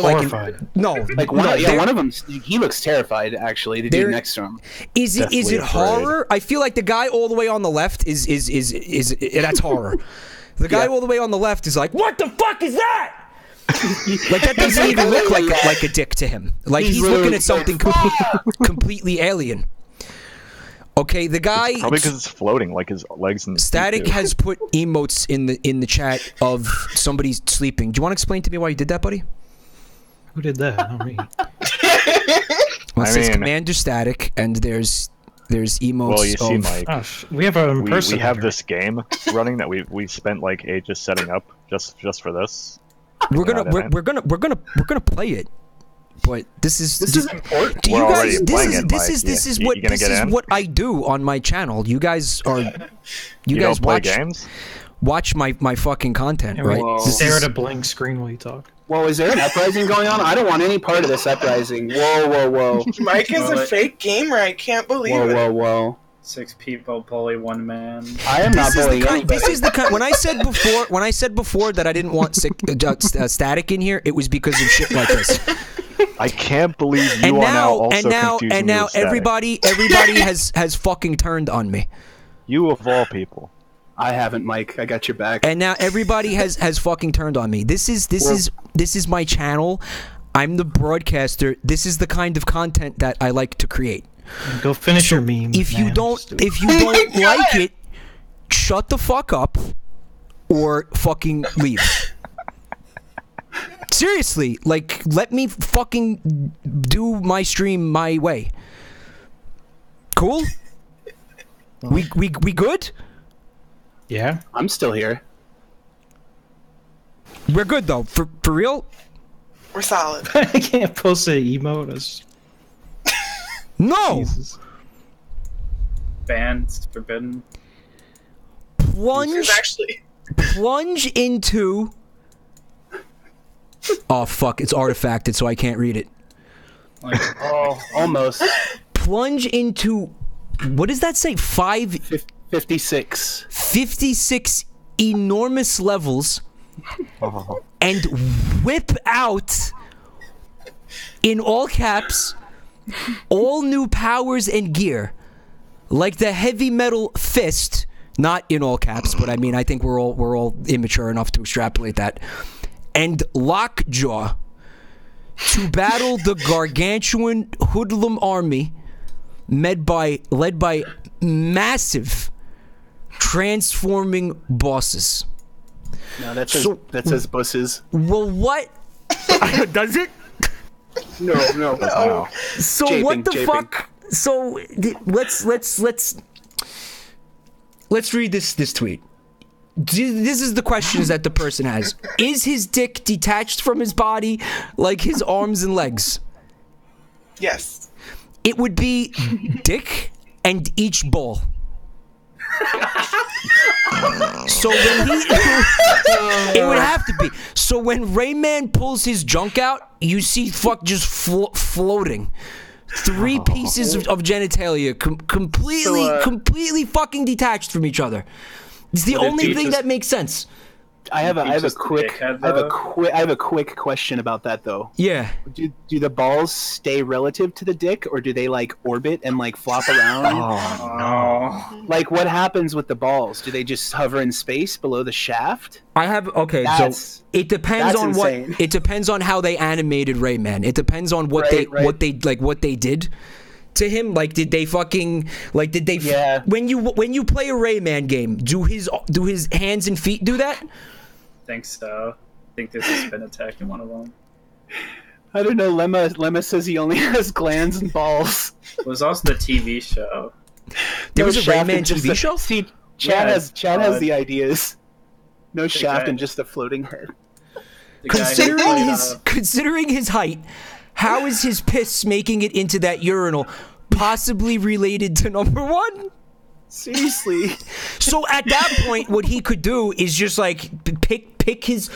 horrified. Like no, like one of them. He looks terrified. Actually, the dude next to him. Is it horror? I feel like the guy all the way on the left is that's horror. The guy all the way on the left is like, what the fuck is that? Like that doesn't even look like a dick to him. Like he's looking at something completely alien. Okay, the guy probably because it's floating, like his legs and Static has put emotes in the chat of somebody's sleeping. Do you want to explain to me why you did that, buddy? Who did that? Not me. Well, it says Commander Static, and there's emotes. Well, you see, Mike. Oh, we have a person. We have this game running that we spent like ages setting up just for this. We're gonna play it. But this is important. Do you guys? This is what I do on my channel. You guys are. You guys play games. Watch my fucking content, right? Stare at a blank screen while you talk. Whoa, is there an uprising going on? I don't want any part of this uprising. Whoa. Mike is a fake gamer. I can't believe it. Whoa. 6 people bully 1 man. I am not bullying anybody. This is the kind. When I said before that I didn't want Static in here, it was because of shit like this. I can't believe you are now also confusing and now everybody has fucking turned on me. You of all people. I haven't, Mike. I got your back. And now everybody has fucking turned on me. This is my channel. I'm the broadcaster. This is the kind of content that I like to create. Go finish your meme. If you don't like it, shut the fuck up or fucking leave. Seriously, like, let me fucking do my stream my way. Cool? We good? Yeah. I'm still here. We're good though. For real? We're solid. I can't post an emote. No. Jesus. banned, forbidden. Plunge Actually, plunge into. Oh fuck! It's artifacted, so I can't read it. Like, Oh, almost. Plunge into. What does that say? 56. 56 enormous levels, and whip out, in all caps, all new powers and gear, like the heavy metal fist. Not in all caps, but I mean, I think we're all immature enough to extrapolate that. And Lockjaw to battle the gargantuan hoodlum army led by massive transforming bosses. No, that says buses. Well, what? Does it? No. So Japing, what the japing. fuck? So let's read this tweet. This is the questions that the person has. Is his dick detached from his body like his arms and legs? yes. It would be dick and each ball. So when it would have to be. So when Rayman pulls his junk out, you see fuck just floating. 3 pieces of genitalia completely fucking detached from each other. It's the only thing that makes sense. I have a quick dickhead, question about that though. Yeah. Do the balls stay relative to the dick, or do they like orbit and like flop around? Oh. Like what happens with the balls? Do they just hover in space below the shaft? So it depends on insane. it depends on how they animated Rayman. It depends on what they did to him. Like did they Yeah. When you play a Rayman game, do his hands and feet do that? Think so. I think there's a spin attack in one of them. I don't know. Lemma says he only has glands and balls. It was also the TV show. There was a shaft Rayman and just TV show? See, Chad has God. the ideas. No shaft guy- and just a floating head. The guy who played, Considering his height, how is his piss making it into that urinal possibly related to number 1? Seriously. So at that point, what he could do is just like pick his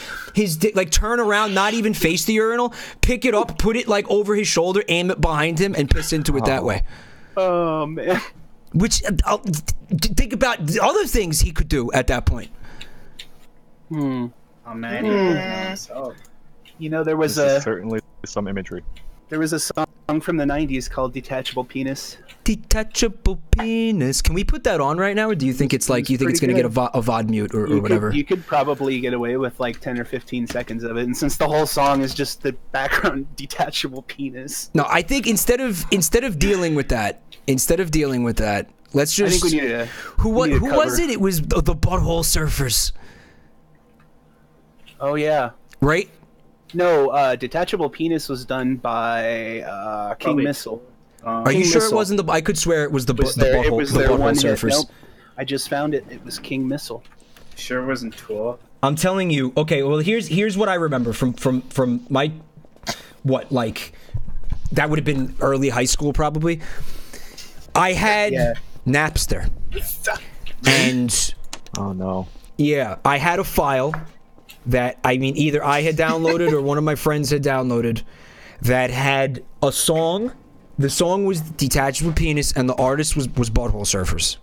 dick, like turn around, not even face the urinal, pick it up, put it like over his shoulder, aim it behind him, and piss into it that way. Oh man. Which think about the other things he could do at that point. oh man, himself. You know, there was This is certainly some imagery. There was a song from the 90s called Detachable Penis. Detachable penis. Can we put that on right now, or do you think it's like, you think it's going to get a VOD mute or whatever? You could probably get away with like 10 or 15 seconds of it, and since the whole song is just the background detachable penis. No, I think instead of dealing with that, let's just. I think we need a. Who was it? It was the Butthole Surfers, Oh yeah. right? No, Detachable Penis was done by King Probably. Missile. Are you King sure it Missile. wasn't the? I could swear it was the It was their Butthole one hit. Surfers. Nope. I just found it. It was King Missile. Sure wasn't Tool. I'm telling you. Okay, well here's what I remember from my like that would have been early high school probably. I had Napster, and Oh no. yeah, I had a file that either I had downloaded or one of my friends had downloaded that had a song. The song was Detachable Penis, and the artist was Butthole Surfers.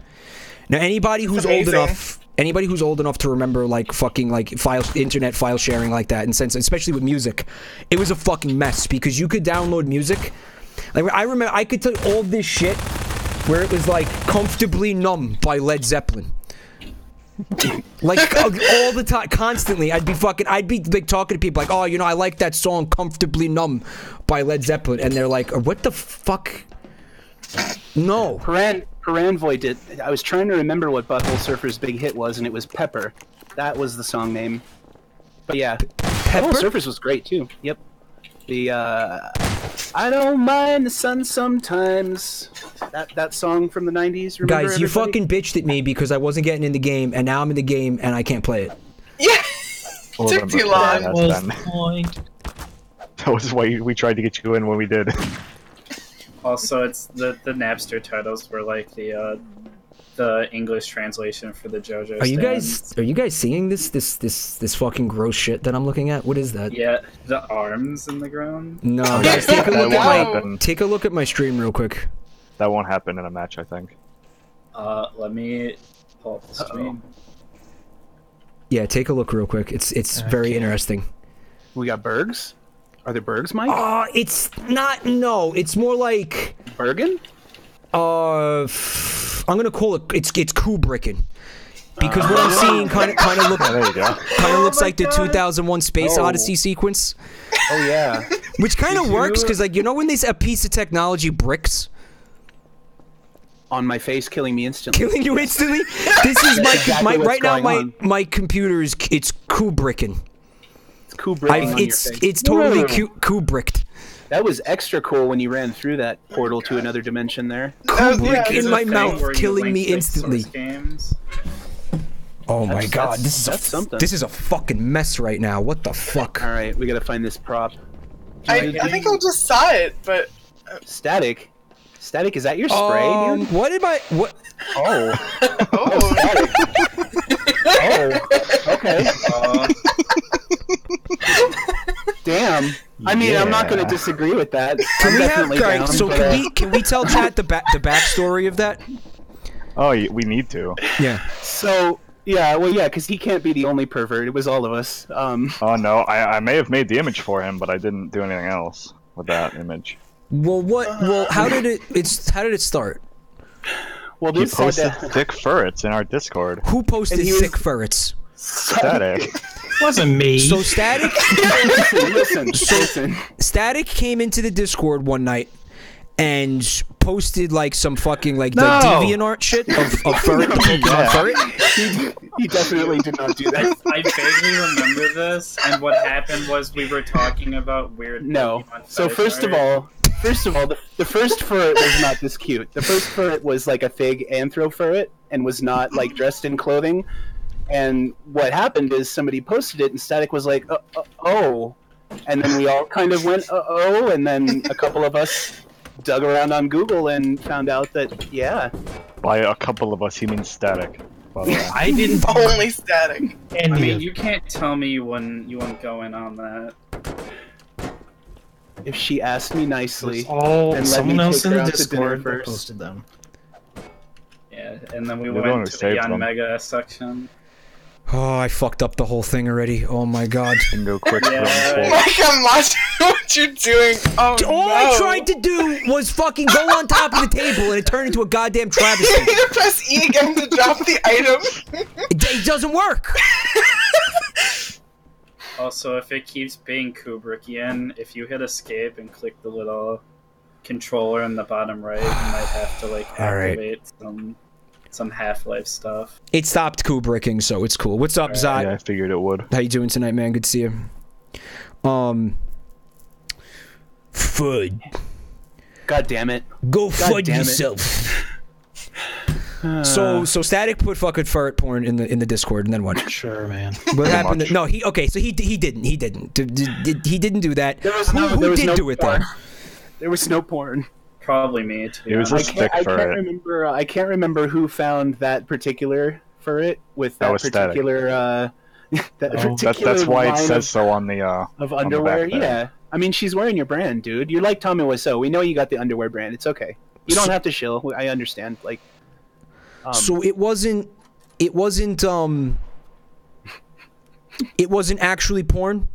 Now, anybody who's old enough to remember like fucking like internet file sharing like that, and sense, especially with music, it was a fucking mess because you could download music. Like I remember, I could tell you all this shit where it was like "Comfortably Numb" by Led Zeppelin. Like all the time, constantly, I'd be like talking to people like, oh, you know, I like that song "Comfortably Numb" by Led Zeppelin, and they're like, what the fuck? No. Paranvoy did. I was trying to remember what Butthole Surfer's big hit was, and it was Pepper. That was the song name. But yeah, Pepper? Butthole Surfers was great too. Yep. The I don't mind the sun sometimes. That song from the 90s. Remember, Guys, you everybody? fucking bitched at me because I wasn't getting in the game, and now I'm in the game and I can't play it. Yeah. Well, Took too long. That was the point. was why we tried to get you in when we did. Also, it's the Napster titles were like the the English translation for the JoJo. Are you guys seeing this fucking gross shit that I'm looking at? What is that? Yeah, the arms in the ground. No, guys, take a look at my stream real quick. That won't happen in a match, I think. Let me pull up the stream. Yeah, take a look real quick. It's very interesting. We got Bergs? Are there Bergs, Mike? It's not. No, it's more like Bergen. I'm gonna call it. It's Kubrickin. Because what I'm seeing kind of looks like the 2001 Space Odyssey sequence. Oh yeah. Which kind of works because, like, you know when they say a piece of technology bricks on my face, killing me instantly. Killing you instantly. This is my right now. My computer is Kubrickin. It's Kubrickin on your face. It's totally Kubricked. That was extra cool when you ran through that portal to another dimension there. Kubrick in my mouth, killing me instantly. Oh my god, this is a fucking mess right now. What the fuck? All right, we gotta find this prop. I think I just saw it, but Static, is that your spray, dude? What am I? What? Oh. Static. Oh. Okay. Damn. I mean, I'm not going to disagree with that. Can we tell chat the backstory of that? Oh, we need to. Yeah. So, because he can't be the only pervert. It was all of us. Oh no, I may have made the image for him, but I didn't do anything else with that image. Well, how did it start? Well, he posted thick ferrets in our Discord. Who posted thick ferrets? Static. Wasn't me. So Static. Listen. Static came into the Discord one night and posted like some fucking like the DeviantArt shit of ferret, the Pokemon ferret. He definitely did not do that. I vaguely remember this, and what happened was we were talking about weird. Pokemon So first of all, the first ferret was not this cute. The first ferret was like a fig anthro ferret and was not like dressed in clothing. And what happened is somebody posted it, and Static was like, oh. And then we all kind of went, oh. And then a couple of us dug around on Google and found out that, yeah. By a couple of us, he means Static. I didn't. Only Static. I mean, you can't tell me you wouldn't go in on that. If she asked me nicely, and someone else in the Discord posted them. Yeah, and then we went to the Young Mega section. Oh, I fucked up the whole thing already. Oh my god. And go quick. Mike, I'm watching what you're doing. Oh, all I tried to do was fucking go on top of the table and it turned into a goddamn travesty. You need to press E again to drop the item. It doesn't work. Also, if it keeps being Kubrickian, if you hit escape and click the little controller in the bottom right, you might have to like activate some Half-Life stuff. It stopped Kubricking, so it's cool. What's up, Zot? Yeah, I figured it would. How you doing tonight, man? Good to see you. Fud. God damn it. Go fud yourself. So Static put fucking ferret porn in the Discord, and then what? Sure, man. What happened? No, he didn't. He didn't do that. Who did do it though? There was no porn. Probably me, to be honest. I can't remember who found that particular ferret with that particular that's why it says so on the of underwear. On the back yeah, I mean, she's wearing your brand, dude. You're like Tommy Wiseau. We know you got the underwear brand. It's okay. You don't have to shill. I understand. Like, so it wasn't actually porn.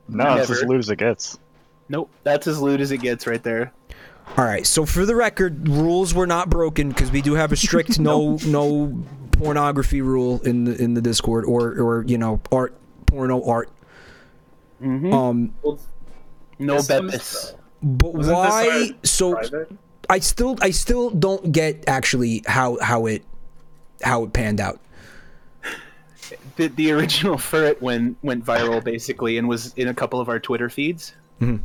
No, it's as lewd as it gets. Nope, that's as lewd as it gets right there. All right. So for the record, rules were not broken because we do have a strict no pornography rule in the Discord or you know porno art. Mm-hmm. No Beppis. But why? So I still don't get actually how it panned out. The original ferret went viral basically and was in a couple of our Twitter feeds. Mm-hmm.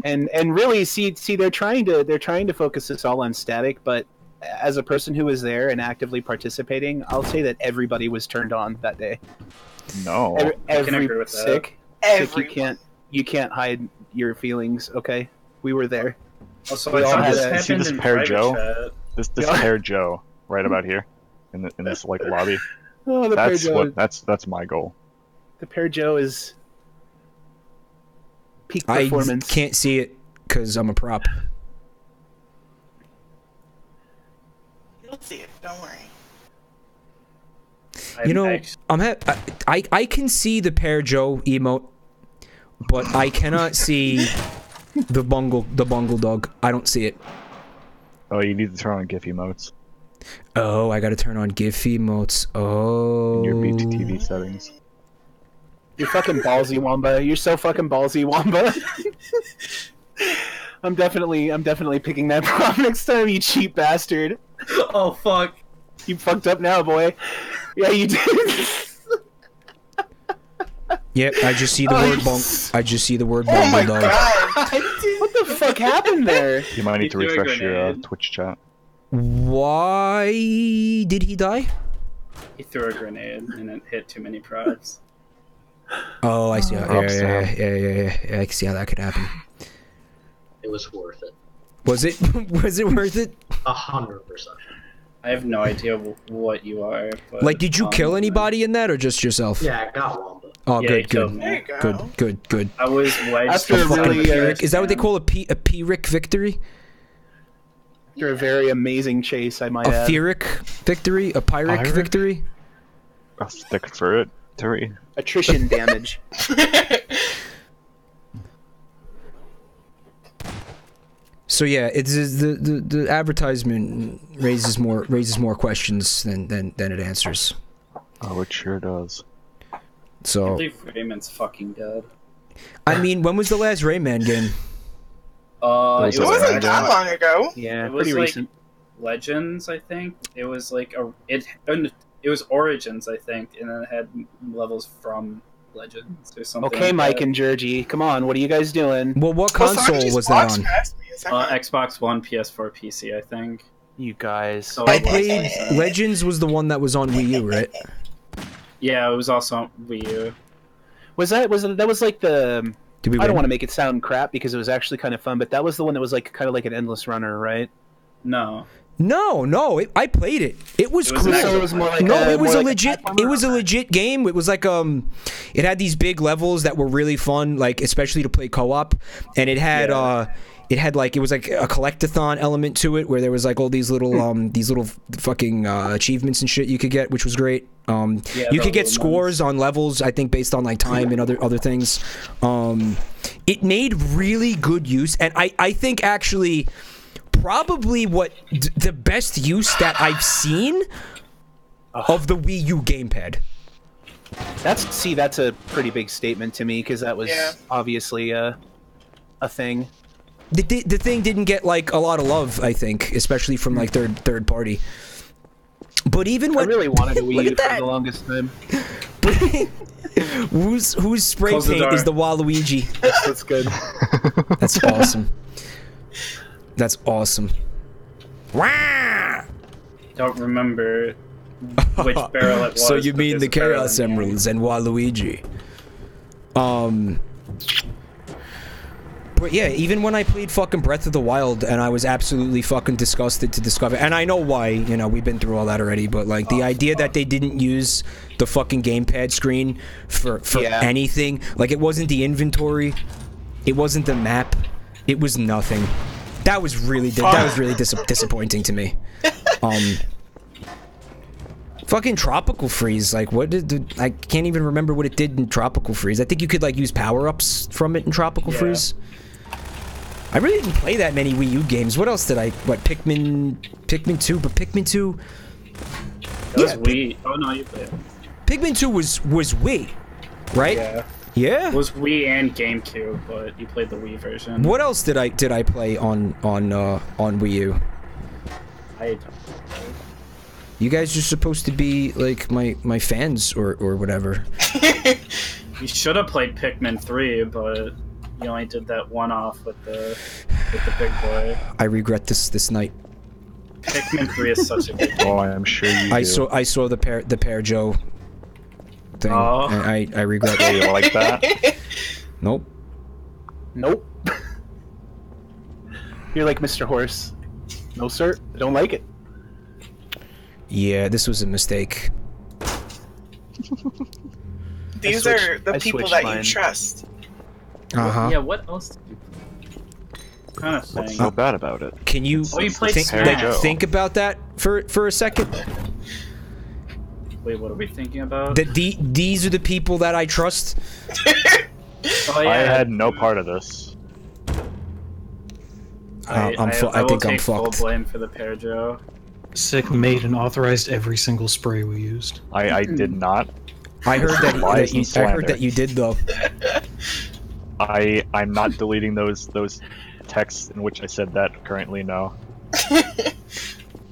And really, see, they're trying to focus this all on Static, but as a person who was there and actively participating, I'll say that everybody was turned on that day. No, I can agree with that. Sick, you can't hide your feelings. Okay, we were there. Also, I thought this happened in pair private Joe. chat. This pair Joe. right about here, in this like lobby. Oh, the That's Pear Joe. that's my goal. The Pear Joe is peak I performance. can't see it because I'm a prop. You'll see it. Don't worry. You know, I can see the Pear Joe emote, but I cannot see the bungle dog. I don't see it. Oh, you need to turn on GIF emotes Oh, I gotta turn on GIF emotes. Oh. in your BTTV settings. You're fucking ballsy, Wamba. You're so fucking ballsy, Wamba. I'm definitely picking that prop next time, you cheap bastard. Oh fuck. You fucked up now, boy. Yeah, you did. Yep, I just see the word bong. I just see the word Oh bungle my dog. god! What the fuck happened there? You might need to He threw a refresh your grenade. Twitch chat. Why did he die? He threw a grenade and it hit too many props. Oh, I see. Rob Yeah, Sam. I can see how that could happen. It was worth it. Was it? Was it worth it? 100%. I have no idea what you are. But, Like, did you kill anybody in that, or just yourself? Yeah, I got Wamba. Oh, Yeah, he good, killed good, me. There you go. good. I was wedged. After a fucking really, Pyrrhic Is that what they stand. call a Pyrrhic victory? After a very amazing chase, I might A add. Pyrrhic victory? A Pyrrhic Pyrrhic? victory? I'll stick for it, Terry. Attrition damage. So yeah, it's the advertisement raises more questions than it answers. Oh, it sure does. I So believe Rayman's fucking dead. I mean, when was the last Rayman game? It It was wasn't that long ago. Yeah, It was pretty like recent. Legends, I think. It was like it was Origins, I think, and then it had levels from Legends or something. Okay, like Mike that. and Jergee, come on, what are you guys doing? Well, what Well, console Socrates was that walks on? past me a second. Xbox One, PS4, PC, I think. You guys. So I it was- played Legends was the one that was on Wii U, right? Yeah, it was also on Wii U. That was like the Did we I don't win? want to make it sound crap because it was actually kind of fun, but that was the one that was like kind of like an endless runner, right? No. No, I played it. It was It was cool. an So it was more like No, a, it was more a like legit. platformer? It was a legit game. It was like it had these big levels that were really fun, like especially to play co-op, and it had like it was like a collectathon element to it where there was like all these little fucking achievements and shit you could get, which was great. You the could get little scores on levels, I think, based on like time and other things. It made really good use, and I think actually probably the best use that I've seen of the Wii U gamepad. That's a pretty big statement to me because that was Yeah. obviously a thing. The thing didn't get like a lot of love, I think, especially from like third party. But even I when really wanted a Look Wii U at for that. the longest time. whose spray Close the paint door. is the Waluigi? That's good. That's awesome. That's awesome. Wah! Don't remember which barrel it was. So you but mean there's the a barrel Chaos in the end. Emeralds and Waluigi? But yeah, even when I played fucking Breath of the Wild and I was absolutely fucking disgusted to discover, and I know why, you know, we've been through all that already, but like the idea that they didn't use the fucking gamepad screen for Yeah. anything, like it wasn't the inventory, it wasn't the map, it was nothing. That was really disappointing to me. Fucking Tropical Freeze, like what I can't even remember what it did in Tropical Freeze. I think you could like use power-ups from it in Tropical Freeze. I really didn't play that many Wii U games. What else did Pikmin 2, but Pikmin 2 That was Yeah, Wii. Oh no, you played it. Pikmin 2 was Wii, right? Yeah. Yeah? It was Wii and GameCube, but you played the Wii version. What else did I play on Wii U? I don't know. You guys are supposed to be like my fans or whatever. You should have played Pikmin 3, but you only did that one-off with the big boy. I regret this night. Pikmin 3 is such a good game. Oh, I am sure you I do. saw the Pear Joe thing. Oh. And I regret Yeah, it. you like that? Nope. Nope. You're like Mr. Horse. No, sir. I don't like it. Yeah, this was a mistake. These are the people that you trust. Yeah, what else did you play? Kind of thing. What's so bad about it? Can you, think about that for a second? Wait, what are we thinking about? These are the people that I trust. Oh, yeah. I had no part of this. I think I'm take fucked. Full blame for the pair, Joe. Sick made and authorized every single spray we used. I did not. I heard that you did though. I'm not deleting those texts in which I said that. Currently, no.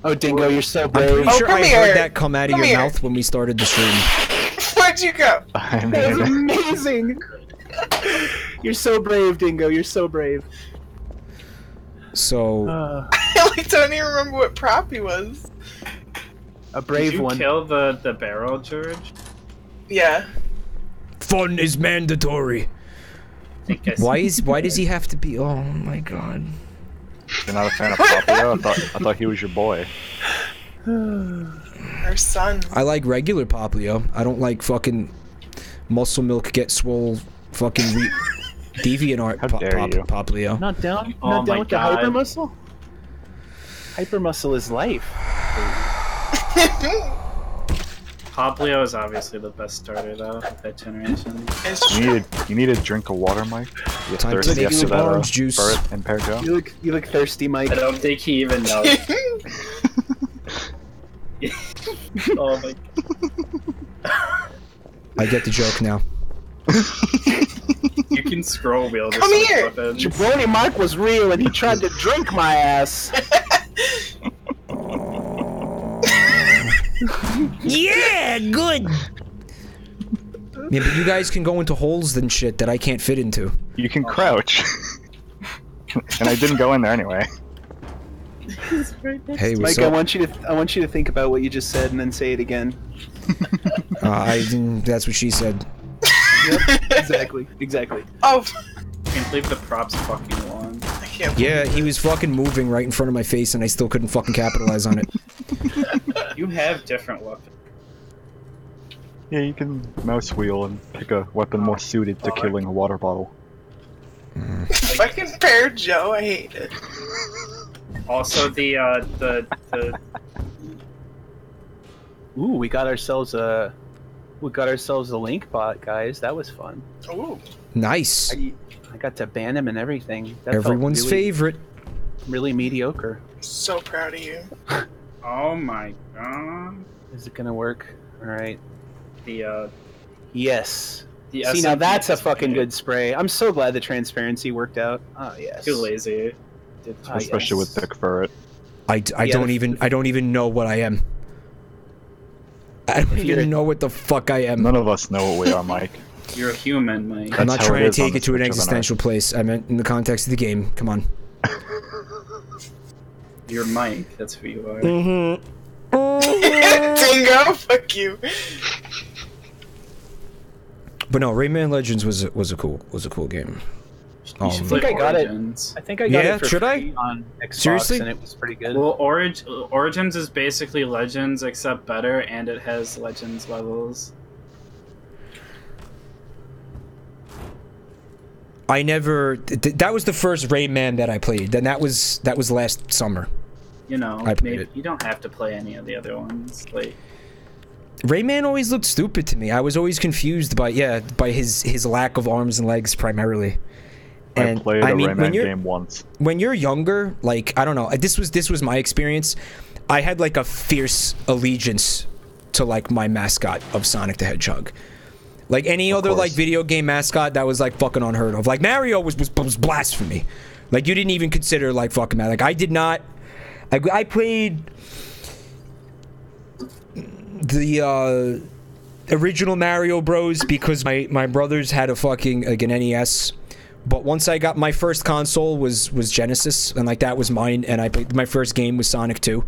Oh, Dingo, you're so brave. I'm pretty sure I heard that come out of your mouth when we started the stream. Where'd you go? That was amazing. You're so brave, Dingo. You're so brave. So I don't even remember what prop he was. A brave one. Did you kill the barrel, George? Yeah. Fun is mandatory. Why does he have to be? Oh my god. You're not a fan of Papio? I thought he was your boy. Our son. I like regular Papio. I don't like fucking muscle milk get swole fucking deviant art Papio. Not down. Oh Not down my with God. the hyper muscle. Hyper muscle is life. Poplio is obviously the best starter though of that generation. You need a drink of water, Mike. You're Time to thirsty take after some that orange juice. Bert and Pear Joe? You look thirsty, Mike. I don't think he even knows. Oh my god. I get the joke now. You can scroll wheel this. Come here! Jabroni Mike was real and he tried to drink my ass. Yeah, good. Yeah, but you guys can go into holes and shit that I can't fit into. You can crouch. And I didn't go in there anyway. Hey, what's Mike, up? I want you to think about what you just said and then say it again. That's what she said. Yep, exactly. Oh. I can't believe the props fucking won. I can't. Yeah, he was fucking moving right in front of my face and I still couldn't fucking capitalize on it. You have different weapons. Yeah, you can mouse wheel and pick a weapon more suited to killing a water bottle. Fucking Pear Joe, I hate it. Also, the Ooh, we got ourselves a link bot, guys. That was fun. Ooh. Nice. I got to ban him and everything. That Everyone's felt really, favorite. Really mediocre. So proud of you. oh my god. Is it gonna work? All right. The Yes. See, now SMG that's a is fucking good. good spray. I'm so glad the transparency worked out. Oh yes. Too lazy. Especially with Thick Furret. I don't even know what I am. I don't even know what the fuck I am. None of us know what we are, Mike. You're a human, Mike. I'm not That's how trying it to is on take the it to an Switch of an existential place. I meant in the context of the game. Come on. You're Mike. That's who you are. Dingo, fuck you. But no, Rayman Legends was a cool game. You should I play think I got Origins. it. I think I got Yeah, it for should I? free on Xbox, Seriously? and it was pretty good. Well, Origins is basically Legends except better, and it has Legends levels. I never. That was the first Rayman that I played. Then that was last summer. You know, I played maybe it. you don't have to play any of the other ones. Like Rayman always looked stupid to me. I was always confused by his lack of arms and legs primarily. And I played a Rayman Rayman game once. When you're younger, like I don't know, this was my experience. I had like a fierce allegiance to like my mascot of Sonic the Hedgehog. Like any other like video game mascot, that was like fucking unheard of. Like Mario was blasphemy. Like you didn't even consider like fucking Mario. Like I did not. I played the original Mario Bros because my brothers had a fucking like an NES. But once I got my first console was Genesis, and like that was mine, and I played my first game was Sonic 2.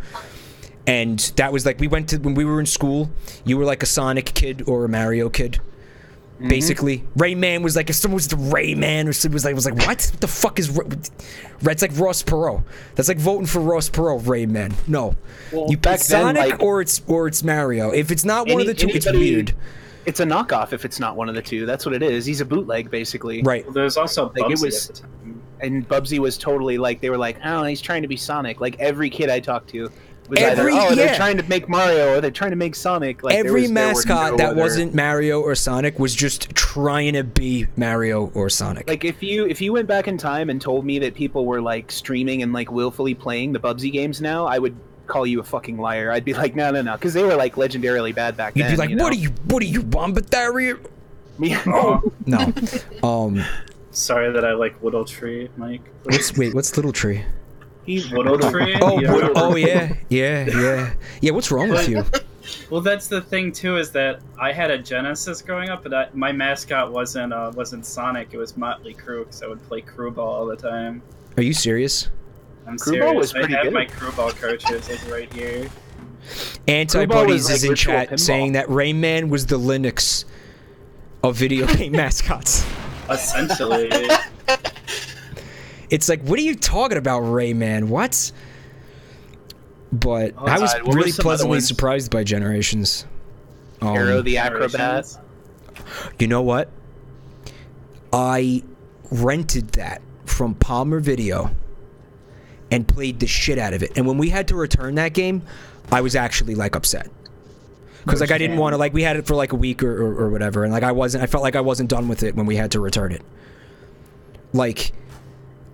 And that was like when we were in school, you were like a Sonic kid or a Mario kid. Basically, Rayman was like, if someone was the Rayman, or someone was like, what the fuck is Red's like Ross Perot. That's like voting for Ross Perot. Rayman. No, well, you pick Sonic then, or it's Mario. If it's not one of the two, it's weird. It's a knockoff if it's not one of the two. That's what it is. He's a bootleg, basically. Right. Well, there's also Bubsy it was, at the time. And Bubsy was totally like, they were like, oh, he's trying to be Sonic. Like, every kid I talked to was they're trying to make Mario or they're trying to make Sonic. Like, every mascot that wasn't Mario or Sonic was just trying to be Mario or Sonic. Like, if you went back in time and told me that people were, like, streaming and, like, willfully playing the Bubsy games now, I would call you a fucking liar. I'd be like, no, because they were, like, legendarily bad back then. You'd be like, what are you, Bombardier? No. Sorry that I like Little Tree, Mike. What's Little Tree? Little Tree? Yeah, what's wrong with you? Well, that's the thing too, is that I had a Genesis growing up, but my mascot wasn't Sonic. It was Motley Crue, because I would play Crue Ball all the time. Are you serious? I'm serious. I have my Crue Ball cartridge like right here. Antibodies is in chat saying that Rayman was the Linux of video game mascots. Essentially. It's like, what are you talking about, Rayman? What? But I was really pleasantly surprised by Generations. Arrow the Acrobat. You know what? I rented that from Palmer Video and played the shit out of it. And when we had to return that game, I was actually like upset. Because like I didn't want to, like, we had it for like a week or whatever, and like I felt like I wasn't done with it when we had to return it. Like,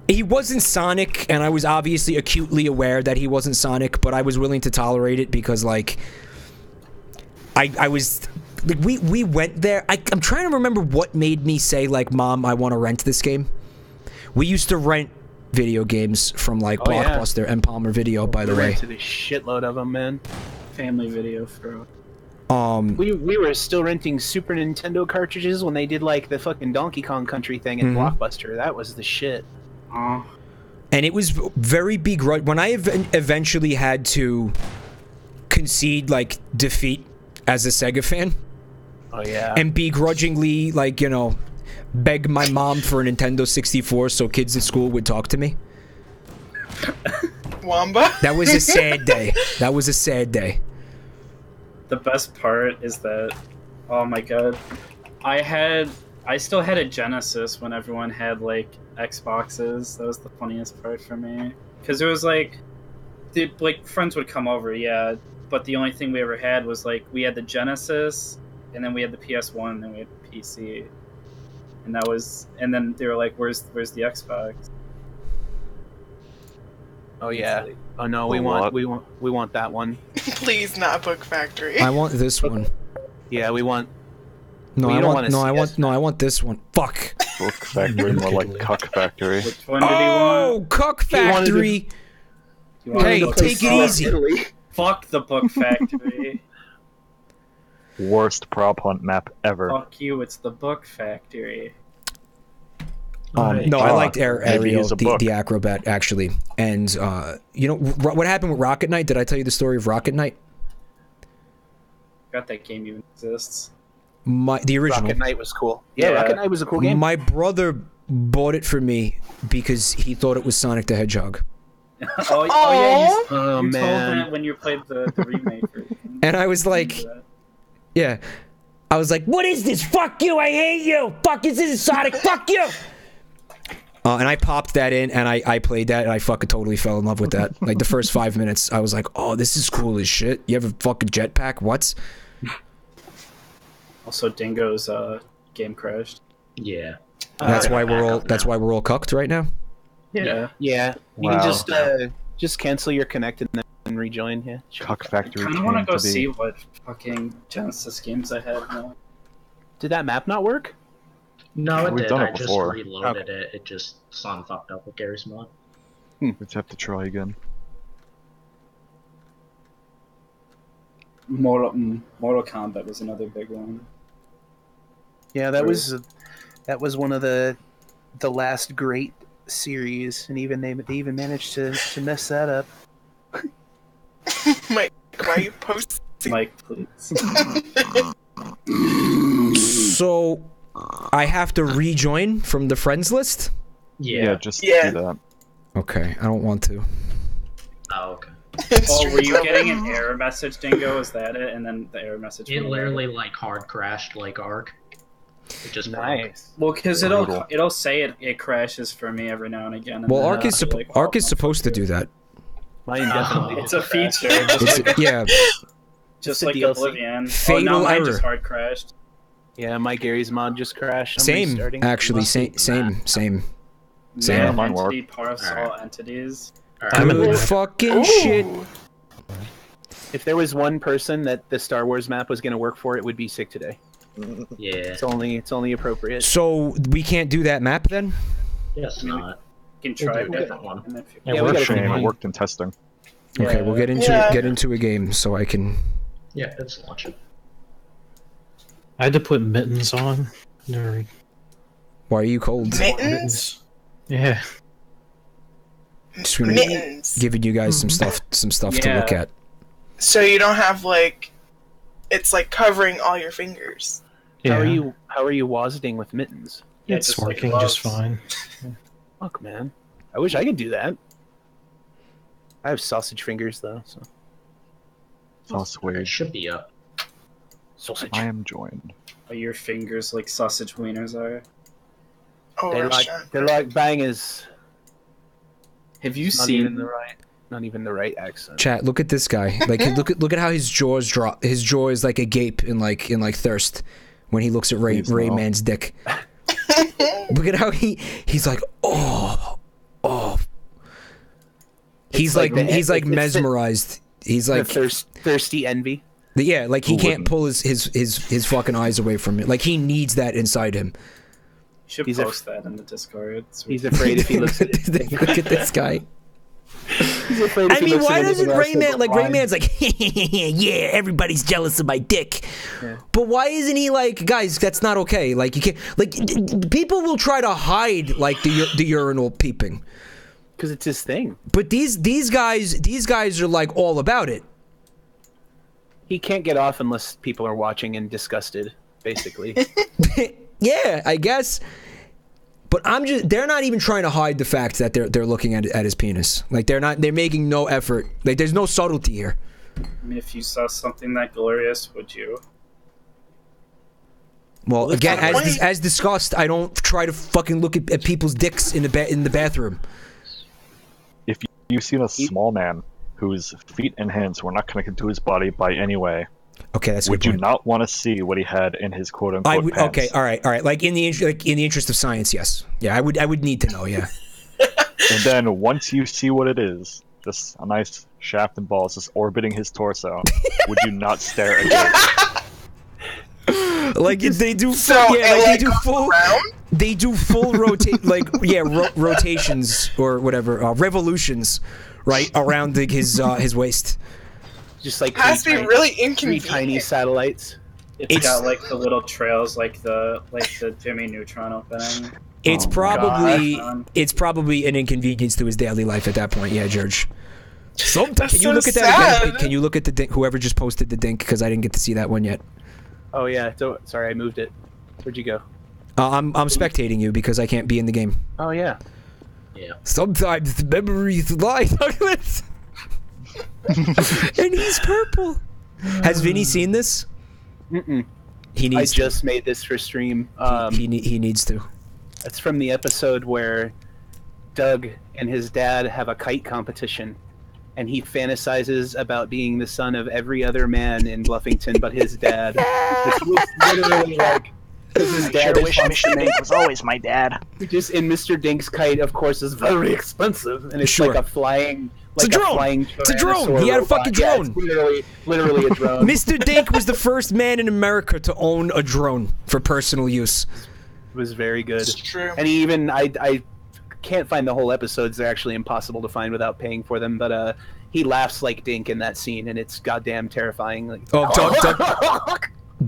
he wasn't Sonic, and I was obviously acutely aware that he wasn't Sonic, but I was willing to tolerate it because, like, I was, like, we went there. I'm trying to remember what made me say, like, Mom, I want to rent this game. We used to rent video games from, like, Blockbuster and Palmer Video, by the way. We rented a shitload of them, man. Family Video for... we were still renting Super Nintendo cartridges when they did, like, the fucking Donkey Kong Country thing in Blockbuster. That was the shit. And it was very begrudged. When I eventually had to concede, like, defeat as a Sega fan. Oh, yeah. And begrudgingly, like, you know, beg my mom for a Nintendo 64 so kids at school would talk to me. Wamba? That was a sad day. That was a sad day. The best part is that, oh my god, I still had a Genesis when everyone had, like, Xboxes. That was the funniest part for me. Because it was like, like, friends would come over, yeah, but the only thing we ever had was, like, we had the Genesis, and then we had the PS1, and then we had the PC. And that was, and then they were like, where's the Xbox? Oh yeah. Oh no, we want that one. Please, not Book Factory. I want this one. Yeah, we want. No, I want this one. Fuck. Book Factory, more like Cuck Factory. Which one did he want? Cuck Factory. Hey, take it easy. Fuck the Book Factory. Worst prop hunt map ever. Fuck you, it's the Book Factory. No, I liked Ariel, the Acrobat, actually. And, you know, what happened with Rocket Knight? Did I tell you the story of Rocket Knight? Forgot that game even exists. The original. Rocket Knight was cool. Yeah, Rocket Knight was a cool game. My brother bought it for me because he thought it was Sonic the Hedgehog. Yeah, you told that when you played the remake. And I was like, yeah. I was like, what is this? Fuck you, I hate you! Fuck, this is Sonic, fuck you! And I popped that in, and I played that, and I fucking totally fell in love with that. Like, the first 5 minutes, I was like, oh, this is cool as shit. You have a fucking jetpack? What? Also, Dingo's game crashed. Yeah. That's why we're all cucked right now? Yeah. Yeah. You can just cancel your connect and then rejoin, yeah. Cuck Factory. I kinda wanna go see what fucking Genesis games I have now. Did that map not work? No, it did. Done it I just before. reloaded it. It just Son fucked up with Garry's mod. Let's have to try again. Mortal Kombat was another big one. Yeah, that was one of the last great series, and even they even managed to mess that up. Mike, why are you posting? Mike, please. So, I have to rejoin from the friends list? Yeah, just do that. Okay, I don't want to. Oh, okay. Oh, were you getting an error message, Dingo? Is that it? And then the error message. It literally like hard crashed like Ark. It just nice. Well, because it'll say it crashes for me every now and again. And Well, then Ark is Ark is supposed to do that. Mine definitely. It's a feature. Just like Oblivion. Fatal now mine error. just hard crashed. Yeah, my Gary's mod just crashed. Same, actually, same. Man, entity parse all entities. Good fucking shit. If there was one person that the Star Wars map was going to work for, it would be Sick today. Yeah. It's only appropriate. So we can't do that map then? Yes, not. You can try We'll do a different one. Yeah, we got it worked in testing. Okay, we'll get into a game so I can. Yeah, let's launch it. I had to put mittens on. Nerd. Why are you cold? Mittens? Yeah. Just giving you guys some stuff to look at. So you don't have like, it's like covering all your fingers. Yeah. How are you wazting with mittens? Yeah, it's working just fine. Fuck, man. I wish I could do that. I have sausage fingers though. So. Sausage. It should be up. Sausage. I am joined. Are your fingers like sausage wieners are? Oh, they're like bangers. Have you Not seen even the right accent? Chat, look at this guy. Like, look at how his jaws drop. His jaw is like agape in like thirst when he looks at Rayman's dick. Look at how he's like, oh. He's like mesmerized. He's like thirsty envy. Yeah, like he can't pull his fucking eyes away from it. Like he needs that inside him. You should post that in the Discord. He's afraid if he looks at it. Look at this guy. He's afraid if I mean, why doesn't Rayman's like, yeah, everybody's jealous of my dick. Yeah. But why isn't he like, guys, that's not okay. Like you can't, like people will try to hide like the urinal peeping. Because it's his thing. But these guys are like all about it. He can't get off unless people are watching and disgusted, basically. Yeah, I guess. But they're not even trying to hide the fact that they're looking at his penis. Like they're making no effort. Like there's no subtlety here. I mean, if you saw something that glorious, would you? Well, again, as discussed, I don't try to fucking look at people's dicks in the bathroom. If you've seen a small man whose feet and hands were not connected to his body by any way, okay, that's a would good you point. not want to see what he had in his quote unquote pants? Okay, all right. Like in the interest of science, yes. Yeah, I would need to know. Yeah. And then once you see what it is, just a nice shaft and balls just orbiting his torso, would you not stare again? Like they do, they do full rotations or whatever, revolutions, right around his waist. Just like it has to be really inconvenient. 3 tiny satellites. It's got like the little trails, like the Jimmy Neutron opening. It's probably an inconvenience to his daily life at that point. Yeah, Jergee. Sometimes can you look at that again? Can you look at the dink? Whoever just posted the dink, because I didn't get to see that one yet. Oh yeah, sorry, I moved it. Where'd you go? I'm spectating you because I can't be in the game. Oh yeah. Yeah. Sometimes the memories lie. Douglas. And he's purple. Has Vinny seen this? Mm-mm. He needs. I just made this for stream. He needs to. That's from the episode where Doug and his dad have a kite competition, and he fantasizes about being the son of every other man in Bluffington but his dad. It's literally like, because his dad wish Mr. Dink was always my dad. Just in Mr. Dink's kite, of course, is very expensive, and it's sure. like a flying. Like it's a drone. It's a drone. He had a fucking drone. Yeah, literally a drone. Mr. Dink was the first man in America to own a drone for personal use. It was very good. It's true. And he even I can't find the whole episodes. They're actually impossible to find without paying for them. But he laughs like Dink in that scene, and it's goddamn terrifying. Like,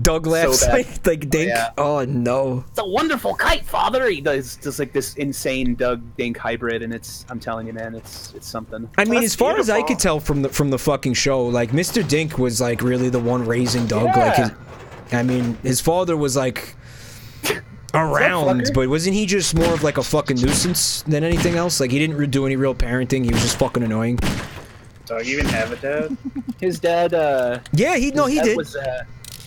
Doug laughs so like Dink. Yeah. Oh no! It's a wonderful kite, father. He does just like this insane Doug Dink hybrid, and I'm telling you, man, it's something. I mean, as far as I could tell from the fucking show, like Mr. Dink was like really the one raising Doug. Yeah. Like, I mean, his father was like around, but wasn't he just more of like a fucking nuisance than anything else? Like he didn't do any real parenting. He was just fucking annoying. Dog even have a dad? His dad. Yeah, he did.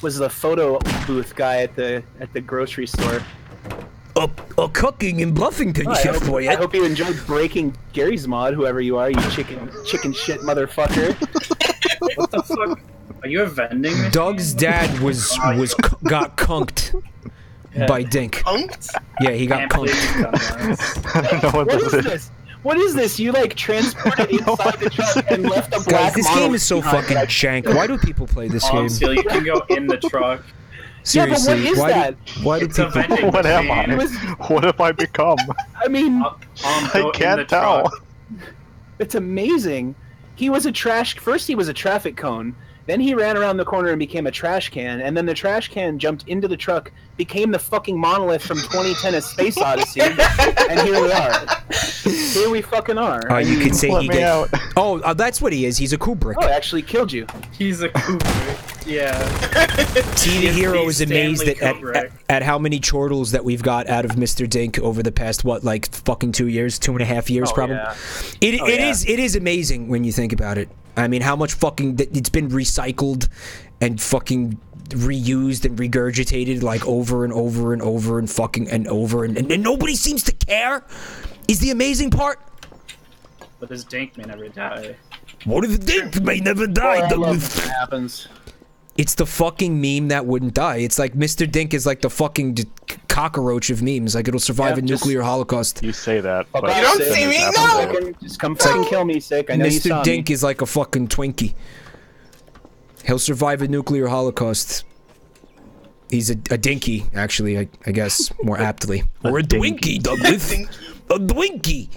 Was the photo booth guy at the grocery store. A cooking and Bluffington shit for you. I hope you enjoyed breaking Garry's mod, whoever you are, you chicken shit motherfucker. What the fuck? Are you a vending machine? Doug's dad got conked by Dink. Punked? Yeah, he got conked. I don't know What is this? What is this? You like transported inside the truck and left a black. Guys, this game is so fucking shank. Why do people play this game? So you can go in the truck. Seriously, yeah, but what is that? Why do people? What am I? What have I become? I mean, I can't tell. It's amazing. He was a trash. First, he was a traffic cone. Then he ran around the corner and became a trash can. And then the trash can jumped into the truck, became the fucking monolith from 2010: A Space Odyssey. And here we are. Here we fucking are. You could say he get. Oh, that's what he is. He's a Kubrick. Oh, I actually killed you. He's a Kubrick. Yeah. T the Hero is amazed at how many chortles that we've got out of Mr. Dink over the past fucking 2 years, 2.5 years probably. Yeah. It is amazing when you think about it. I mean, how much fucking it's been recycled and fucking reused and regurgitated like over and over and over and fucking and over and nobody seems to care. Is the amazing part. But his Dink may never die. What if the Dink may never die? I love when that happens. It's the fucking meme that wouldn't die. It's like Mr. Dink is like the fucking cockroach of memes. Like it'll survive a nuclear holocaust. You say that, but you don't see me, no! Just come fucking kill me, sick. I know you saw Mr. Dink me. is like a fucking Twinkie. He'll survive a nuclear holocaust. He's a dinky, actually, I guess, more aptly. Or a Dwinkie, Douglas. A Dwinkie.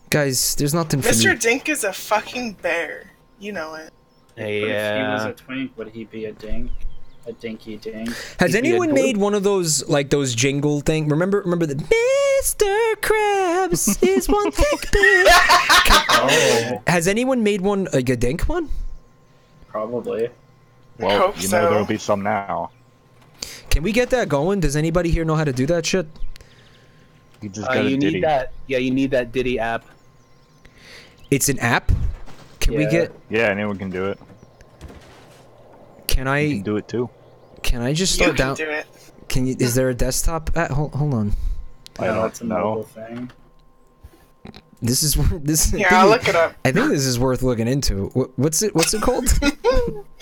Guys, there's nothing for Mr. me. Dink is a fucking bear. You know it. Hey, but if he was a twink, would he be a dink? A dinky dink? Has anyone made one of those, like, those jingle thing? Remember the Mr. Krabs is one thick bear. Has anyone made one, like a dink one? Probably. Well, you know there'll be some now. Can we get that going? Does anybody here know how to do that shit? You just got you need that. Yeah, you need that Diddy app. It's an app? Can we get... Yeah, anyone can do it. Can I... You can do it too. Can I just start down... You can do it. Can you... Is there a desktop app? Hold on. I don't know. Thing. This is... This, Here, I'll look it up. I think this is worth looking into. What's it called?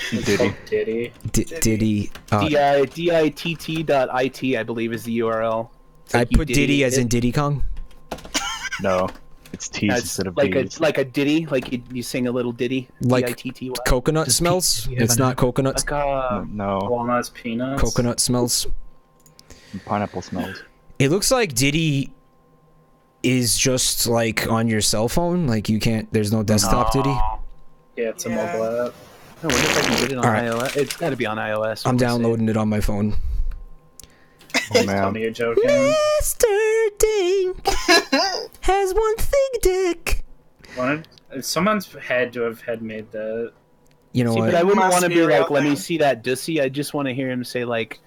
Diddy. Diddy. DITT.it, I believe, is the URL. I put Diddy as in Diddy Kong? No. It's T's instead of like D's. Like a ditty, like you sing a little ditty. Like D-I-T-T-Y. coconut smells? It's not coconut. Like, no. Walnuts, peanuts. Coconut smells. Pineapple smells. It looks like Diddy is just like on your cell phone. Like you can't. There's no desktop Diddy. Yeah, it's a mobile app. I wonder if I can get it on iOS. It's got to be on iOS. I'm downloading it on my phone. Oh Tell man. me you're joking. Mr. Dink has one thick dick. Someone's had to have made that. You know See, what? but I wouldn't want to be like, let me thing. see that dussy. I just want to hear him say like,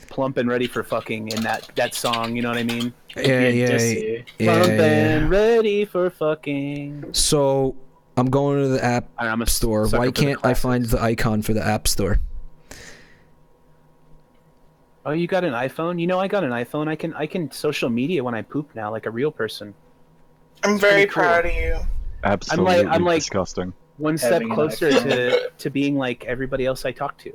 plump and ready for fucking in that song. You know what I mean? Yeah. Plump and ready for fucking. So I'm going to the app store. Why can't I find the icon for the app store? Oh, you got an iPhone? You know, I got an iPhone. I can social media when I poop now, like a real person. I'm very proud of you. Absolutely I'm like disgusting. One step closer to being like everybody else I talk to.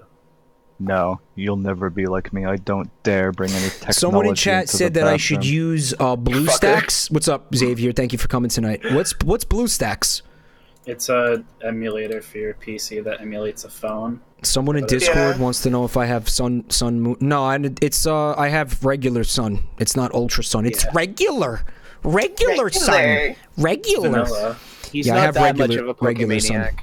No, you'll never be like me. I don't dare bring any technology. Someone in chat into said the that I should bathroom. use BlueStacks. What's up, Xavier? Thank you for coming tonight. What's BlueStacks? It's a emulator for your PC that emulates a phone. Someone in Discord wants to know if I have Sun Moon. No, it's I have regular Sun. It's not Ultra Sun. It's regular Sun. Regular. Vanilla. He's not that much of a Pokemaniac.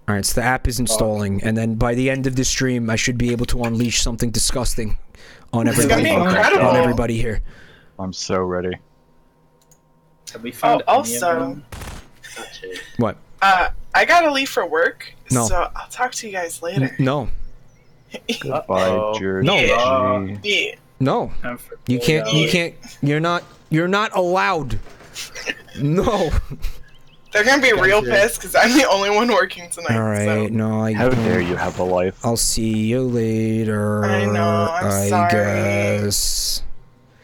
Alright, so the app is installing, and then by the end of the stream, I should be able to unleash something disgusting on everybody. On everybody here. I'm so ready. Have we found also, what? I gotta leave for work, No. so I'll talk to you guys later. No. Goodbye, Jergee. No. Yeah. No. You can't. You're not allowed. No. They're gonna be real pissed because I'm the only one working tonight. All right. So. No. How dare you have a life? I'll see you later. I know. I'm sorry. Guess.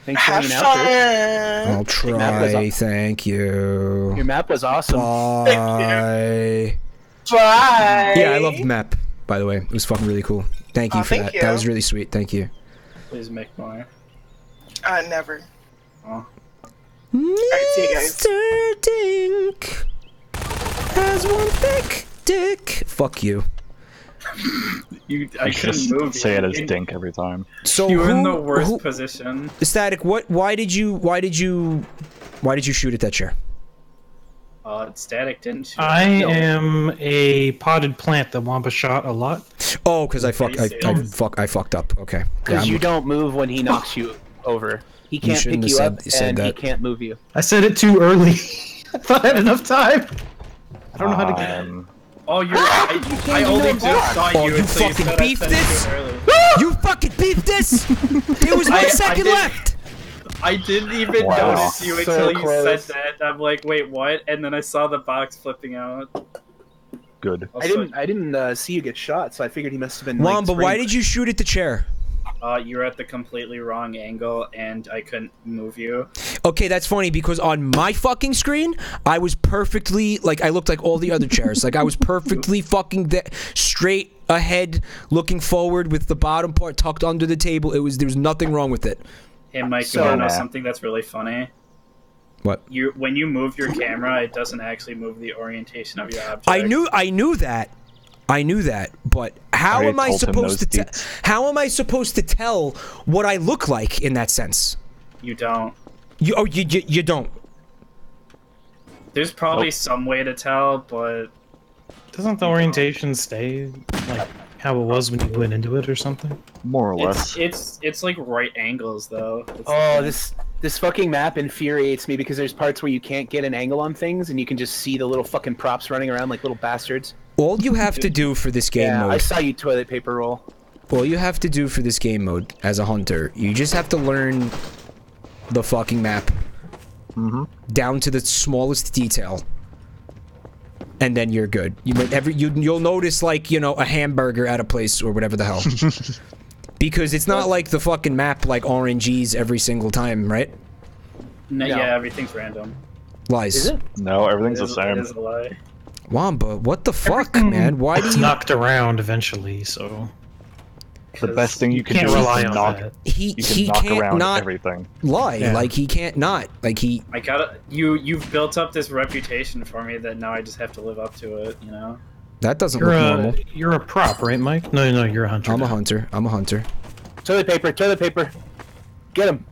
Thanks for hanging out, fun. I'll try. Thank you. Your map was awesome. Bye. Bye. Yeah, I loved the map. By the way, it was fucking really cool. Thank you for thank that. you. That was really sweet. Thank you. Please make more. Never. Oh. Alright, see you guys. Mr. Dink has one thick dick. Fuck you. I couldn't move. Say it as Dink every time. So you were in the worst position. Static. Why did you shoot at that chair? Static didn't shoot. I am a potted plant that Wampa shot a lot. Oh, because I fucked up. Okay. Because you don't move when he knocks you over. He can't pick you up, and he can't move you. I said it too early. I thought I had enough time. I don't know how to get it. Oh, I only just saw you. You fucking beefed this? You fucking beefed this? There was 1 second left. I didn't even notice you until you said that. I'm like, wait, what? And then I saw the box flipping out. Good. I didn't see you get shot, so I figured he must have been. Wamba, why did you shoot at the chair? You were at the completely wrong angle, and I couldn't move you. Okay, that's funny because on my fucking screen, I was perfectly like I looked like all the other chairs. Like I was perfectly fucking straight ahead, looking forward with the bottom part tucked under the table. There was nothing wrong with it. Hey, Mike, you wanna know something that's really funny? What? When you move your camera, it doesn't actually move the orientation of your object. I knew that, but how am I supposed to tell what I look like in that sense? You don't. You don't. There's probably some way to tell, but doesn't the orientation stay like how it was when you went into it or something? More or less. It's like right angles though. This fucking map infuriates me because there's parts where you can't get an angle on things and you can just see the little fucking props running around like little bastards. All you have to do for this game mode... I saw you toilet paper roll. All you have to do for this game mode as a hunter, you just have to learn the fucking map. Down to the smallest detail. And then you're good. You'll notice, like, you know, a hamburger at a place or whatever the hell. Because it's not like the fucking map like RNGs every single time, right? No. Yeah, everything's random. Lies. Is it? No, everything's the same. It is a lie. Wamba, what the fuck, man? Why do you... knocked around eventually, so... The best thing you can do is knock. He knock can't around not everything. Lie. Yeah. Like he can't not. Like he. I gotta. You've built up this reputation for me that now I just have to live up to it. You know. That doesn't look normal. You're a prop, right, Mike? No, you're a hunter. I'm a hunter. I'm a hunter. Toilet paper. Get him.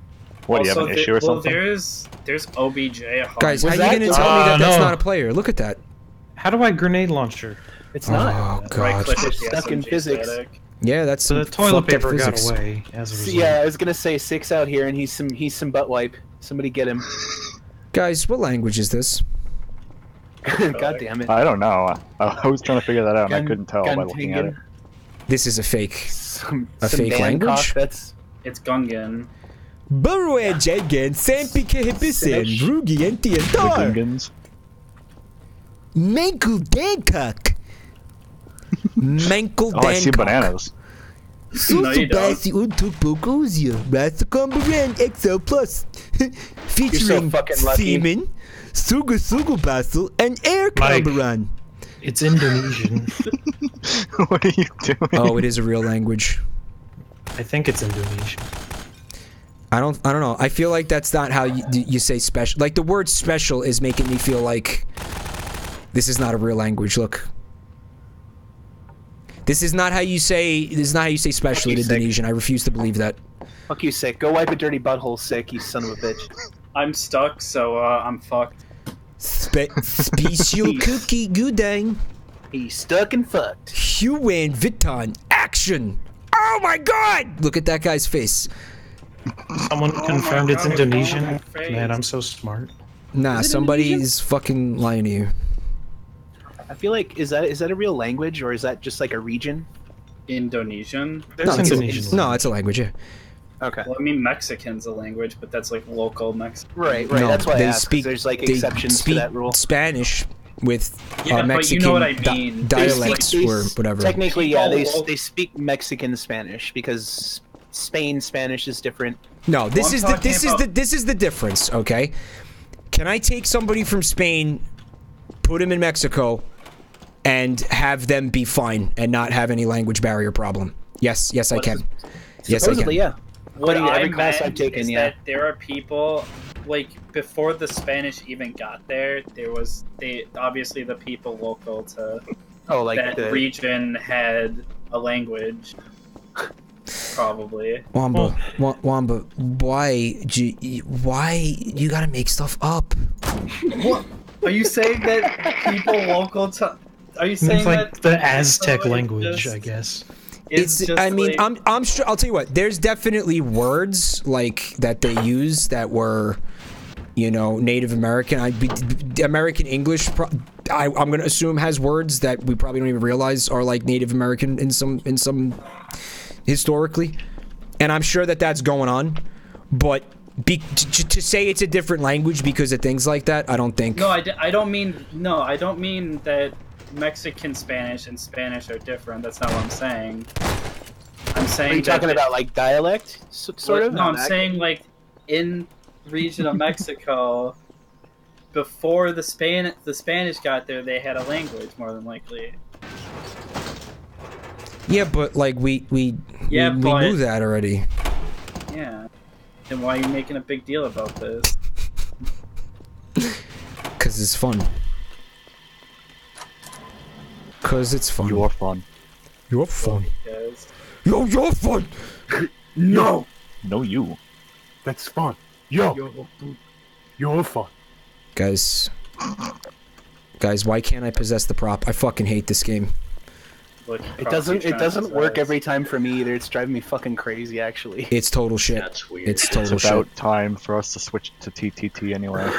What, do you have an issue or something? There's OBJ. Guys, how are you gonna tell me that that's not a player? Look at that. How do I grenade launcher? It's not. Oh god. It's stuck in physics. Yeah, that's some the toilet paper physics. got away as a result. Yeah, I was gonna say 6 out here, and he's some butt wipe. Somebody get him. Guys, what language is this? God damn it. I don't know. I was trying to figure that out, and I couldn't tell by looking at it. This is a fake. A Some fake language? That's... It's Gungan. Burrow Jagan, Sampike Hibison, Rugi Entiantar, Gungans. Mankle Dankuk. Mankle Dankuk. Oh, I see bananas. Susubasi Untukbokuzia, Rasakambaran XL Plus. Featuring Seaman, Sugu Basil, and Air Kambaran. It's Indonesian. What are you doing? Oh, it is a real language. I think it's Indonesian. I don't know. I feel like that's not how you say special. Like the word special is making me feel like this is not a real language. Look. This is not how you say special in Indonesian. I refuse to believe that. Fuck you, Sick. Go wipe a dirty butthole, Sick, you son of a bitch. I'm stuck, so I'm fucked. Special cookie goodang. He's stuck and fucked. Huan Vuitton action. Oh my god! Look at that guy's face. Someone confirmed it's Indonesian. Man, I'm so smart. Nah, somebody's fucking lying to you. I feel like is that a real language or is that just like a region? Indonesian? There's Indonesian. No, it's a language. Yeah. Okay. Well, I mean, Mexican's a language, but that's like local Mexican. Right. No, That's why I they asked. 'Cause speak. there's like They exceptions to speak that rule. Spanish with Yeah, but Mexican you know what I mean. dialects or whatever. Technically, yeah, People- they speak Mexican Spanish because Spain Spanish is different. No, this Well, is I'm this is the difference. Okay, can I take somebody from Spain, put him in Mexico, and have them be fine and not have any language barrier problem? Yes, I can. Yes, I can. Supposedly, yeah. What I every class meant I've taken, is yeah. that there are people, like, before the Spanish even got there, obviously the people local to that region had a language. Probably. Wamba, why you gotta make stuff up? What? Are you saying that people local to... Are you saying It's like that... the Aztec language, just- I guess. It's just I mean, like, I'm sure. I'll tell you what. There's definitely words like that they use that were, you know, Native American. American English. I'm gonna assume has words that we probably don't even realize are like Native American in some historically, and I'm sure that that's going on. But to say it's a different language because of things like that, I don't think. No, I don't mean that Mexican Spanish and Spanish are different. That's not what I'm saying. I'm saying. Are you talking about like dialect, sort of? No, I'm saying like in region of Mexico, before the Spanish got there, they had a language more than likely. Yeah, but like we knew that already. Yeah. Then why are you making a big deal about this? Cause it's fun. Cause it's fun. You're fun. You're fun. Guys. Yo, you're fun. No, No, you. that's fun. Yo, you're fun. Guys, why can't I possess the prop? I fucking hate this game. Look, It doesn't work every time for me either. It's driving me fucking crazy, actually. It's total shit. That's weird. It's total It's about shit. time for us to switch to TTT anyway.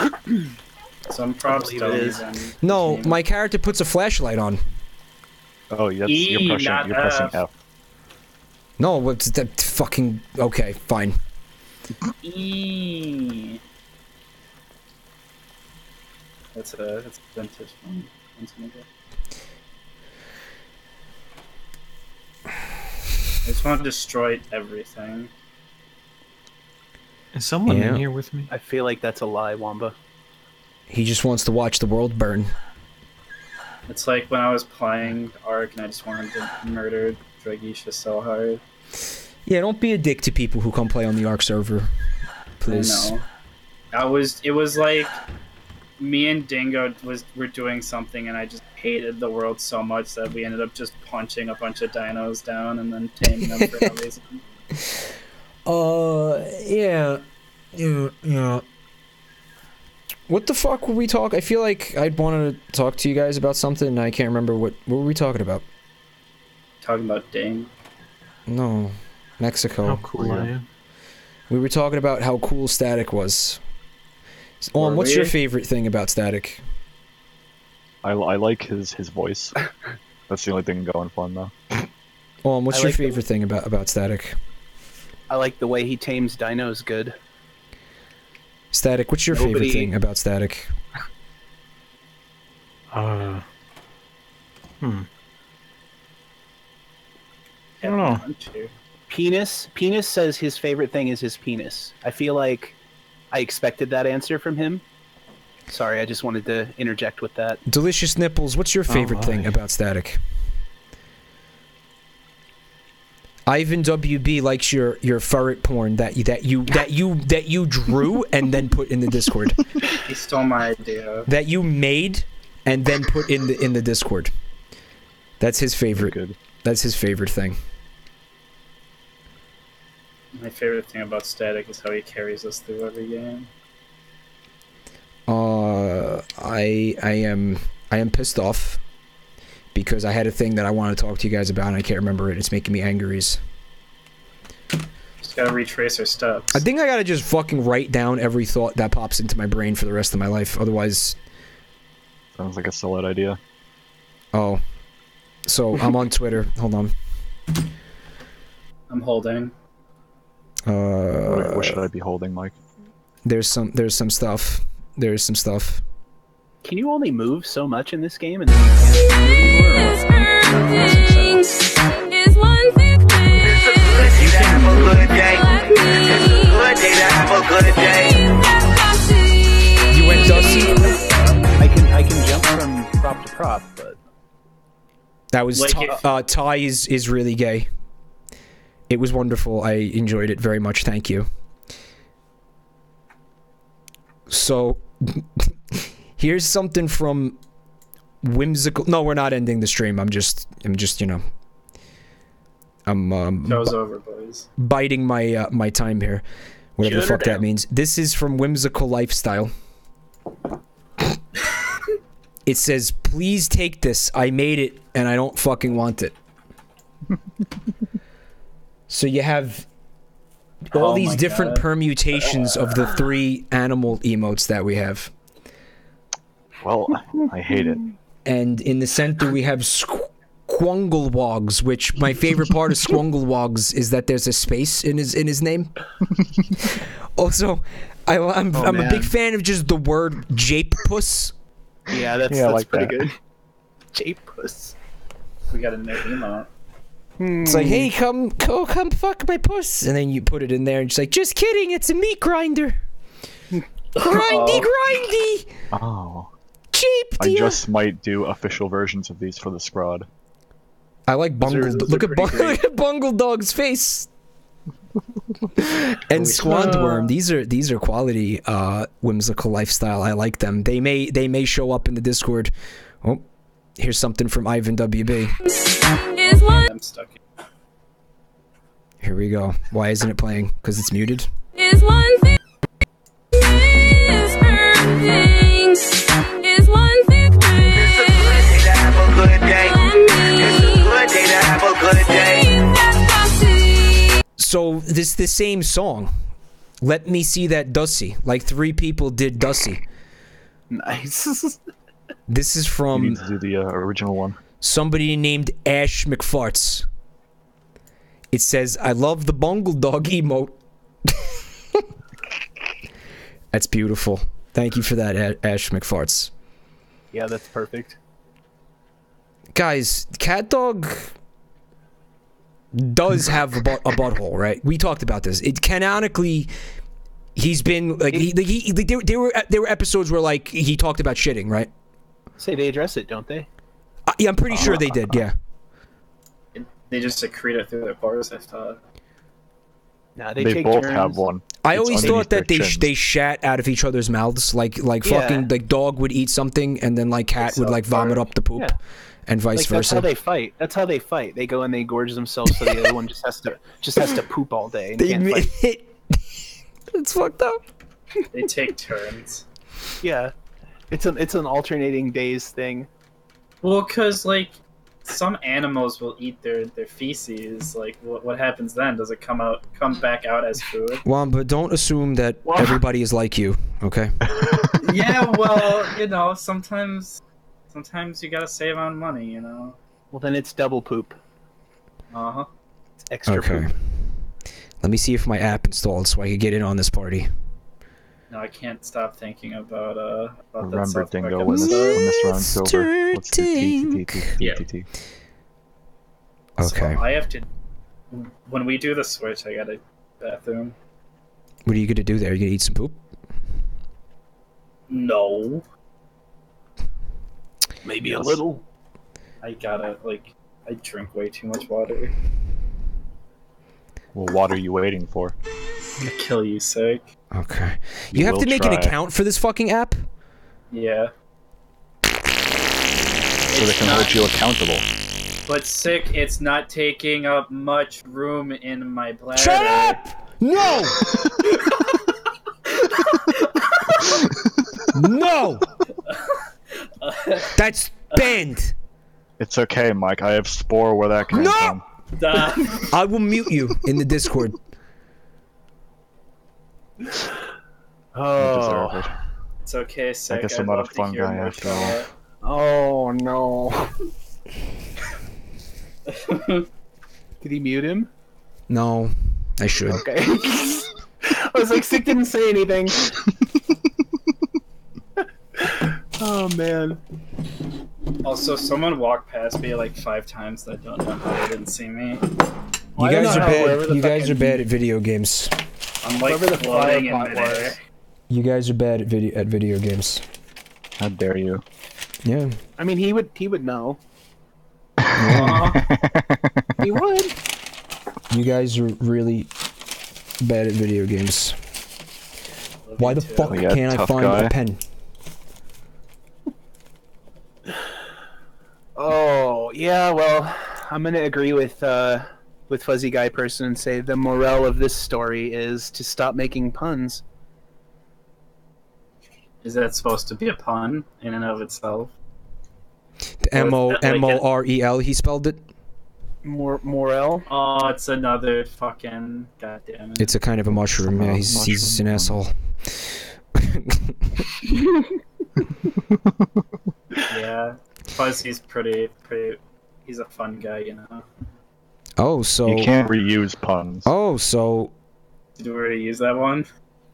Some props believe don't it is. even. No, my character puts a flashlight on. Oh, yes, you're not pressing F. F. No, what's that fucking... Okay, fine. E. That's a vintage one. I just want to destroy everything. Is someone Yeah. in here with me? I feel like that's a lie, Wamba. He just wants to watch the world burn. It's like when I was playing Ark and I just wanted to murder Jergee so hard. Yeah, don't be a dick to people who come play on the Ark server. Please. I know. It was like me and Dingo were doing something and I just hated the world so much that we ended up just punching a bunch of dinos down and then taming them for no reason. Yeah. What the fuck were we talking? I feel like I'd wanted to talk to you guys about something and I can't remember what were we talking about? Talking about Ding. No. Mexico. How cool I am. We were talking about how cool Static was. What's your favorite thing about Static? I like his voice. That's the only thing going for him, though. What's your favorite thing about Static? I like the way he tames dinos good. Static, what's your favorite thing about Static? I don't know. Penis says his favorite thing is his penis. I feel like I expected that answer from him. Sorry, I just wanted to interject with that. Delicious Nipples, what's your favorite thing about Static? Ivan WB likes your ferret porn that you drew and then put in the Discord. He stole my idea. That you made and then put in the Discord. That's his favorite. Good. That's his favorite thing. My favorite thing about Static is how he carries us through every game. I am pissed off because I had a thing that I wanted to talk to you guys about and I can't remember it. It's making me angry. Just gotta retrace our steps. I think I gotta just fucking write down every thought that pops into my brain for the rest of my life. Otherwise... Sounds like a solid idea. Oh. So, I'm on Twitter. Hold on. I'm holding. What should I be holding, Mike? There's some stuff. There's some stuff. Can you only move so much in this game and then you can't move anymore? You went Dusty? I can jump from prop to prop, but that was like Ty is really gay. It was wonderful. I enjoyed it very much. Thank you. So here's something from Whimsical. No, we're not ending the stream. I'm just you know, Show's over, boys. Biting my my time here. Whatever the fuck that means. This is from Whimsical Lifestyle. It says, "Please take this. I made it and I don't fucking want it." So you have all these different permutations of the 3 animal emotes that we have. Well, I hate it. And in the center we have Squunglewogs, which my favorite part of Squunglewogs is that there's a space in his name. Also, I'm a big fan of just the word Japepuss. yeah, that's like pretty that. good. Japepuss. We got a new emote. It's like, hey, come fuck my puss, and then you put it in there, and she's like, just kidding, it's a meat grinder. Grindy. Oh. Cheap I deal. just might do official versions of these for the squad. I like Bungle. Look at Bungle Dog's face. And Squandworm. These are quality Whimsical Lifestyle. I like them. They may show up in the Discord. Oh, here's something from Ivan WB. I'm stuck. Here we go. Why isn't it playing? Because it's muted. Is one thing is everything. Is one thing. It's a good day to have a good day. It's a good day to have a good day. So this the same song. Let me see that Dusty. Like 3 people did Dusty. Nice. This is You from need to do the original one. somebody named Ash McFarts. It says, I love the Bungle Dog emote. That's beautiful. Thank you for that, Ash McFarts. Yeah, that's perfect. Guys, Cat Dog does have a butthole, right? We talked about this. It canonically, he's been like there were episodes where like he talked about shitting, right? Say they address it, don't they? Yeah, I'm pretty sure they did. Yeah. They just secrete it through their pores, I thought. Nah, They take both turns. have one. I It's always underneath thought that their they chins. shat out of each other's mouths, like Yeah. fucking like dog would eat something and then like cat would like vomit up the poop, Yeah. and vice Like, versa. that's how they fight. That's how they fight. They go and they gorge themselves, so the other one just has to poop all day. And can't fight. It's fucked up. They take turns. Yeah, it's an alternating days thing. Well, because, like, some animals will eat their feces. Like, what happens then? Does it come back out as food? Well, but don't assume that everybody is like you, okay? Yeah, well, you know, sometimes you gotta save on money, you know? Well, then it's double poop. Uh-huh. It's extra Okay. poop. Let me see if my app installed so I can get in on this party. No, I can't stop thinking about that Remember, South Park Dingo, when this round's over, let's do T. Okay. So I have to... When we do the Switch, I gotta bathroom. What are you gonna do there? You gonna eat some poop? No. Maybe a little. I gotta, like... I drink way too much water. Well, what are you waiting for? I'm gonna kill you, sick. Okay. You have will to make an try. account for this fucking app? Yeah. So they can hold you accountable. But sick, it's not taking up much room in my bladder. Shut up! No! No! That's banned. It's okay, Mike. I have Spore where that came from. I will mute you in the Discord. You Oh. deserve it. It's okay, sick. I guess I'd I'm not a love to fun hear guy more after all. Oh no. Did he mute him? No, I should. Okay. I was like, Sick didn't say anything. Oh man. Also, someone walked past me like 5 times that don't know how they didn't see me. You guys are bad. You guys are bad at video games. I'm like floating in midair. You guys are bad at video games. How dare you? Yeah. I mean, he would know. Yeah. He would. You guys are really bad at video games. Why the fuck can't I find a pen? Oh yeah, well, I'm gonna agree with Fuzzy Guy Person and say the morale of this story is to stop making puns. Is that supposed to be a pun in and of itself? The M-O-R-E-L, he spelled it? Morel? Oh, it's another fucking goddamn it. It's a kind of a mushroom, yeah, he's an asshole. Yeah, Fuzzy's pretty, he's a fun guy, you know. Oh, so... You can't reuse puns. Oh, so... Did we already use that one?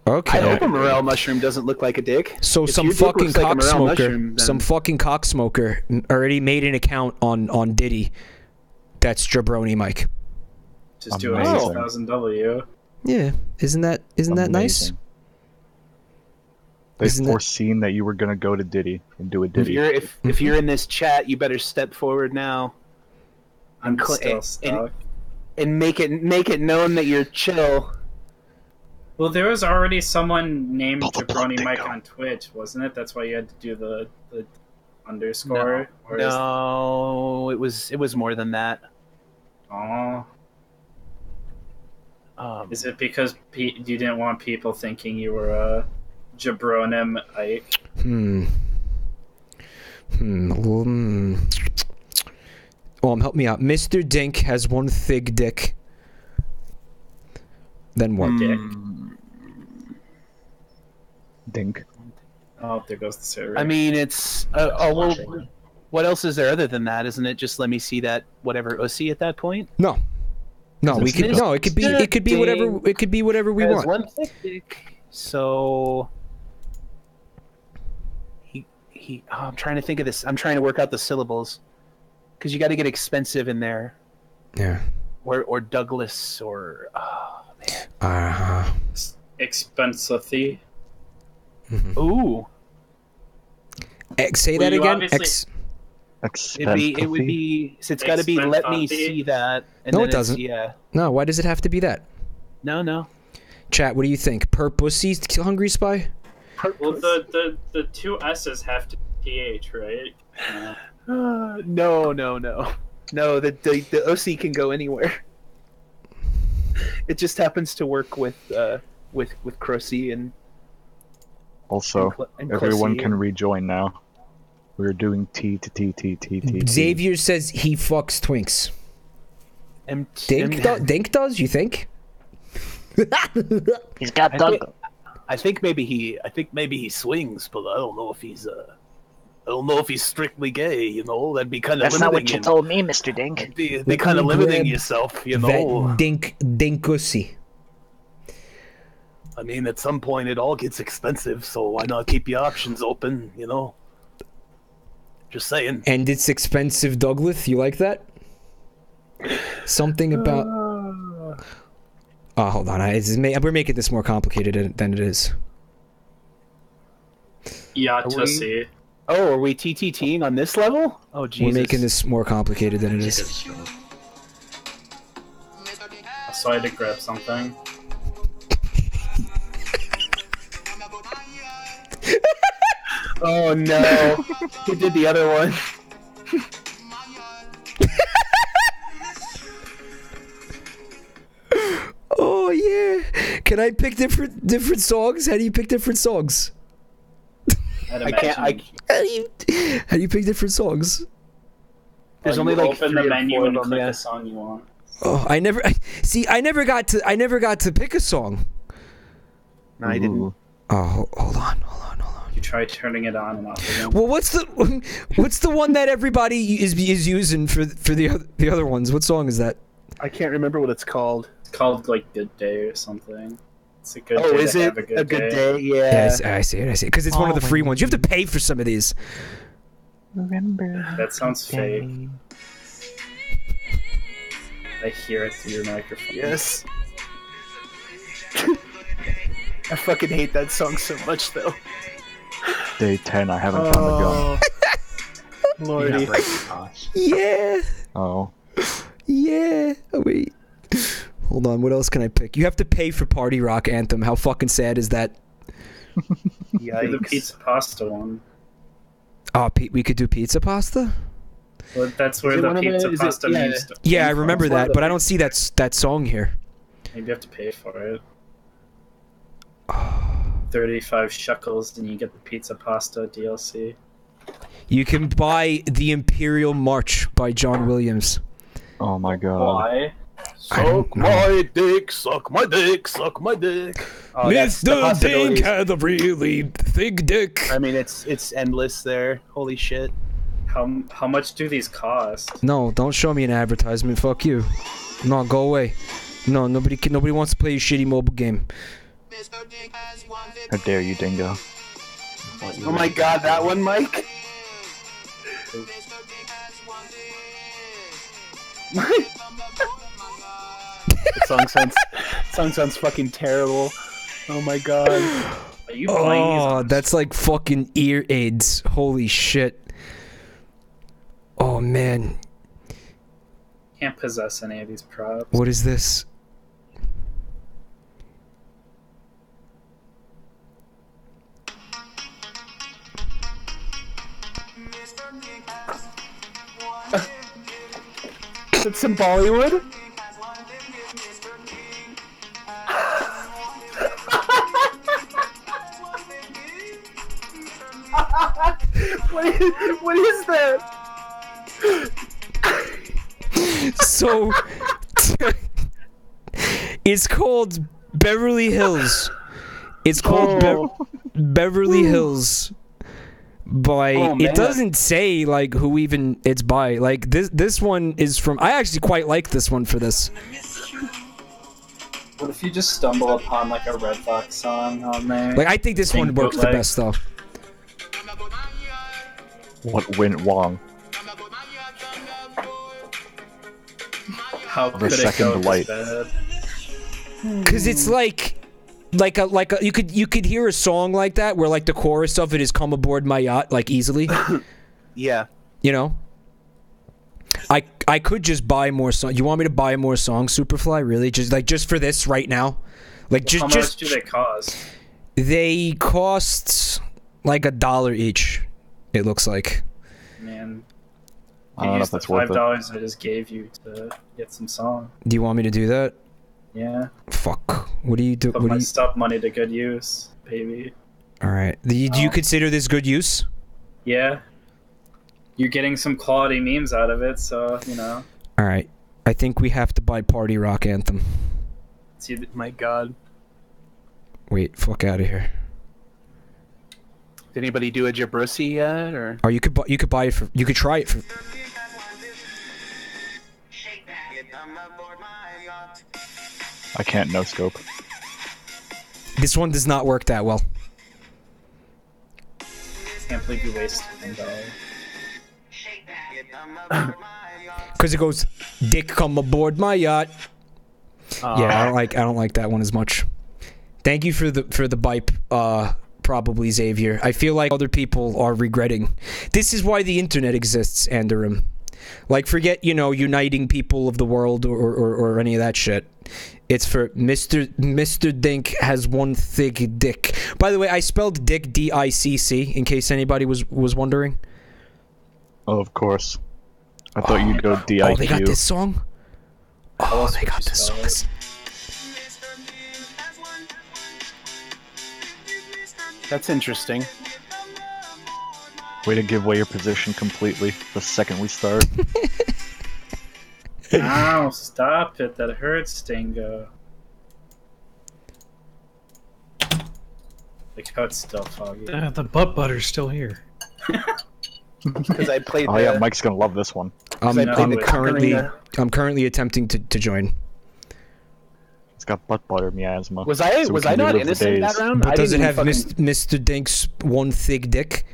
Okay. I hope a morel mushroom doesn't look like a dick. So some fucking cocksmoker, some fucking cocksmoker already made an account on Diddy. That's Jabroni Mike. Just do a 6,000 W. Yeah, isn't that nice? They've foreseen that you were gonna go to Diddy and do a Diddy. If you're in this chat, you better step forward now. I'm still stuck. And make it known that you're chill. Well, there was already someone named Jabroni Mike on Twitch, wasn't it? That's why you had to do the underscore. No, it was more than that. Oh. Is it because you didn't want people thinking you were a Jabronim Ike? Help me out. Mr. Dink has one thick dick. Then what? Dink. Oh, there goes the server. I mean, it's what else is there other than that? Isn't it just let me see that whatever OC at that point? No, we could no. It could be whatever. It could be whatever we want. One thick dick. So he. Oh, I'm trying to think of this. I'm trying to work out the syllables because you got to get expensive in there. Yeah. Or Douglas or. Oh, man. Expensive. Ooh. Say that again. It would be. So it's got to be. Let me see that. And no, it doesn't. Yeah. No, why does it have to be that? No. Chat, what do you think? Per pussy, Hungry Spy? Well, the two S's have to be TH, right? No. No, the OC can go anywhere. It just happens to work with Crossy and. Also, everyone can rejoin now. We're doing T to T. Xavier says he fucks twinks. Dink does, you think? He's got Doug. I think maybe he swings, but I don't know if he's strictly gay. You know, that'd be kind of. That's not what you told me, Mr. Dink. Be kind of limiting yourself, you know. That dinkussy. I mean, at some point it all gets expensive, so why not keep your options open, you know? Just saying. And it's expensive, Douglas. You like that? Something about... Oh, hold on. We're making this more complicated than it is. Yeah, to see. Oh, are we TTTing on this level? Oh, Jesus. We're making this more complicated than it is. So I had to grab something. Oh no, he did the other one. Oh yeah, can I pick different songs? How do you pick different songs? How do you pick different songs? There's only like open the menu and click a song you want. Oh, I never got to pick a song. No, I didn't. Oh, hold on. You try turning it on and off again. Well, what's the one that everybody is using for the other ones? What song is that? I can't remember what it's called. called like Good Day or something. It's a good day. Oh, is it a good day? Yeah. I see it. Because it's one of the free ones. You have to pay for some of these. Remember. That sounds fake. I hear it through your microphone. Yes. I fucking hate that song so much, though. Day 10, I haven't found the gun. Lordy. Yeah. Oh. Yeah. Oh, wait. Hold on. What else can I pick? You have to pay for Party Rock Anthem. How fucking sad is that? Do the pizza pasta one. Oh, we could do pizza pasta? Well, that's where the pizza pasta means. Yeah, I remember that, but I don't see that song here. Maybe you have to pay for it. 35 shekels, and you get the pizza pasta DLC. You can buy the Imperial March by John Williams. Oh my god. Why? Suck my dick, suck my dick, suck my dick. Oh, Mr. Dink had a really thick dick. I mean, it's endless there. Holy shit. How much do these cost? No, don't show me an advertisement. Fuck you. No, go away. No, nobody wants to play your shitty mobile game. How dare you, Dingo? Oh my god, that one, Mike? Song sounds fucking terrible. Oh my god. Are you playing these on that's like fucking ear aids. Holy shit. Oh man. Can't possess any of these props. What is this? It's some Bollywood? What is that? So it's called Beverly Hills. It's called Beverly Hills by it doesn't say like who even it's by. Like this one is from I actually quite like this one for this. What if you just stumble upon like a Red Fox song on there? Like I think this one works the best though. What went wrong? How The could it second go delight. this bad? Cause it's like a you could hear a song like that where like the chorus of it is "Come aboard my yacht" like easily. Yeah. You know. I could just buy more songs. You want me to buy more songs, Superfly? Really? Just for this right now? Like How much do they cost? They cost like $1 each. It looks like. Man, I don't know if that's worth it. $5 I just gave you to get some song. Do you want me to do that? Yeah. Fuck. What do you do? Put my stuff money to good use, baby. All right. Do you consider this good use? Yeah. You're getting some quality memes out of it, so you know. All right. I think we have to buy Party Rock Anthem. My god. Wait. Fuck out of here. Did anybody do a Jabroni yet, or? Oh, you could buy it for. You could try it for. I can't no scope. This one does not work that well. Can't believe you wasted $10. Because it goes, "Dick, come aboard my yacht." Yeah, I don't like that one as much. Thank you for the bipe, probably Xavier. I feel like other people are regretting. This is why the internet exists, Anderim. Like, forget, uniting people of the world or any of that shit. It's for Mr. Dink has one thick dick. By the way, I spelled dick D-I-C-C in case anybody was wondering. Oh, of course. I thought you'd go D-I-Q. Oh, they got this song? Oh, they got this song. That's interesting. Way to give away your position completely the second we start. Ow, stop it. That hurts, Dingo. Like how it's still foggy. The butt butter's still here. Because I played. Oh yeah, Mike's gonna love this one. I'm currently attempting to join. It's got butt butter miasma. Was I not innocent that round? But does it have Mr. Dink's one thick dick?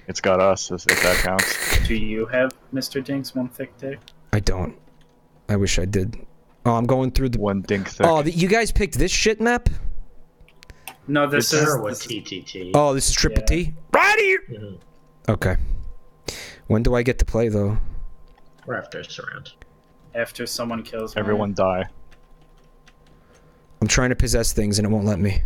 It's got us, if that counts. Do you have Mr. Dink's one thick dick? I don't. I wish I did. Oh, I'm going through the... One dink thick. Oh, you guys picked this shit map? No, this is... TTT. Oh, this is Triple T? Right here! Mm-hmm. Okay. When do I get to play, though? Or after this round. After someone kills me. Everyone die. I'm trying to possess things and it won't let me.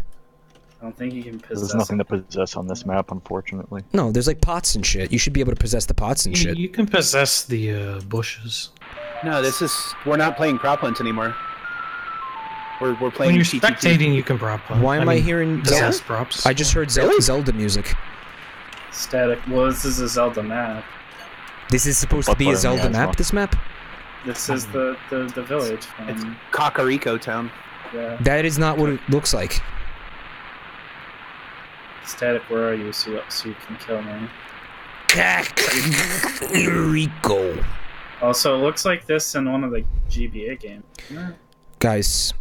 I don't think you can possess. There's nothing to possess on this map, unfortunately. No, there's like pots and shit. You should be able to possess the pots and shit. You can possess the bushes. No, we're not playing prop hunt anymore. We're playing. When you're TTT. spectating, you can prop hunt. Why am I hearing possess props? I just heard Zelda music. Static. Well, this is a Zelda map. This is supposed to be a Zelda map, this map? This is the village. It's Kakariko Town. Yeah. That is not what it looks like. Static, where are you so you can kill me? Rico. Also, it looks like this in one of the GBA games. Guys,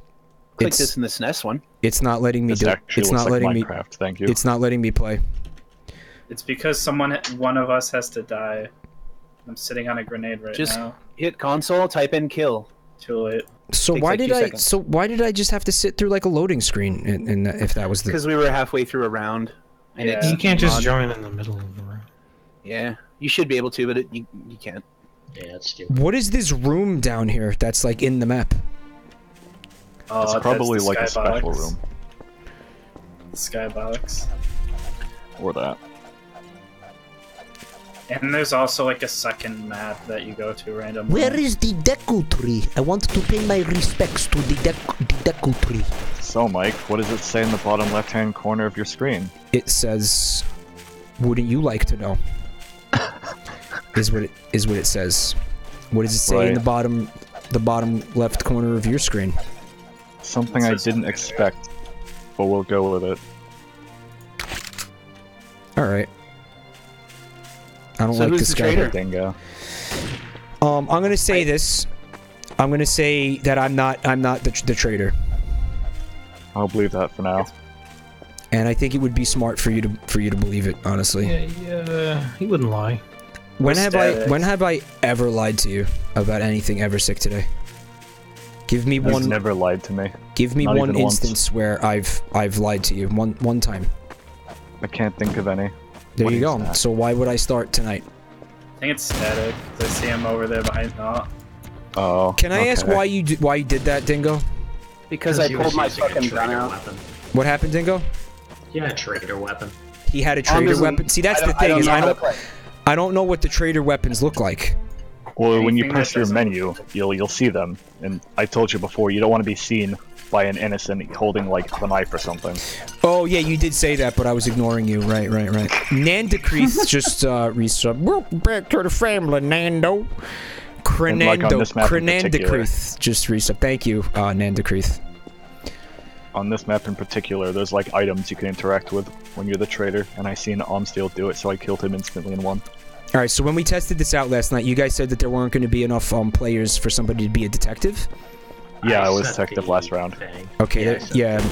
click this in the SNES one. It's not letting me do it. It's not letting me. Thank you. It's not letting me play. It's because one of us has to die. I'm sitting on a grenade right now. Just hit console, type in kill. Too late. So why did I? So why did I just have to sit through like a loading screen? And if that was the because we were halfway through a round. And you can't just join in the middle of the round. Yeah, you should be able to, but you can't. Yeah, that's stupid. What is this room down here that's like in the map? It's probably like a special room. Skybox. Or that. And there's also like a second map that you go to randomly. Where is the Deku tree? I want to pay my respects to the Deku tree. So, Mike, what does it say in the bottom left-hand corner of your screen? It says, "Wouldn't you like to know?" is what it says. What does it say in the bottom left corner of your screen? Something I didn't expect, but we'll go with it. All right. I don't like this guy. Dingo. I'm gonna say this. I'm gonna say that I'm not the traitor. I'll believe that for now. And I think it would be smart for you to believe it, honestly. Yeah, he wouldn't lie. When have I ever lied to you about anything ever sick today? Give me one. You've never lied to me. Give me Not one even instance where I've lied to you. One time. I can't think of any. There you go. So why would I start tonight? I think it's Static. I see him over there behind. Oh. Can I ask why you did that, Dingo? Because I pulled my fucking gun out. What happened, Dingo? He had a traitor weapon. He had a traitor weapon. See, that's the thing. I don't know what the traitor weapons look like. Well, when you press your menu, you'll see them. And I told you before, you don't want to be seen by an innocent holding like the knife or something. Oh yeah, you did say that, but I was ignoring you. Right. Nandacreeth just resub. We're back to the family, Nando. Crenandacreeth just resub. Thank you, Nandacreeth. On this map in particular, there's like items you can interact with when you're the traitor, and I seen Omsteel do it, so I killed him instantly in one. Alright, so when we tested this out last night, you guys said that there weren't going to be enough players for somebody to be a detective? Yeah, I was detective last round. Okay,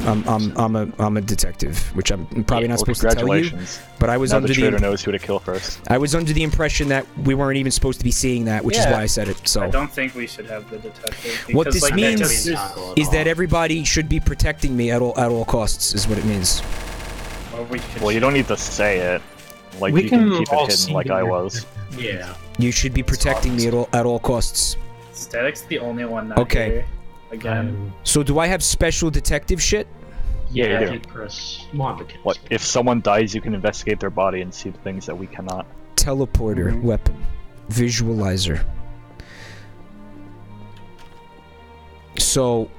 I'm a detective, which I'm probably not supposed to tell you. But I was now under the traitor knows who to kill first. I was under the impression that we weren't even supposed to be seeing that, which is why I said it. So I don't think we should have the detective. What this means is that everybody should be protecting me at all costs. Is what it means. Well, you don't need to say it. Like you can keep it hidden, like I was. Yeah. You should be protecting me at all costs. Static's the only one not here. Again. So do I have special detective shit? Yeah, you do. Press what, if someone dies, you can investigate their body and see the things that we cannot. Teleporter, weapon, visualizer. So,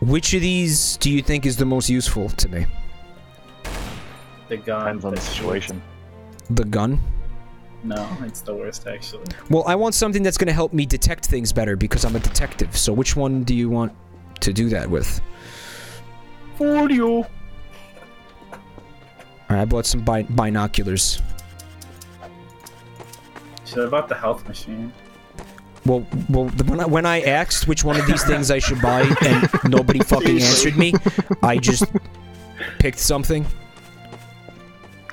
which of these do you think is the most useful to me? The gun. Depends on the situation. The gun? No, it's the worst, actually. Well, I want something that's going to help me detect things better because I'm a detective. So which one do you want to do that with? For you. Alright, I bought some binoculars. Should have bought the health machine. Well, when I asked which one of these things I should buy and nobody fucking answered me, I just picked something.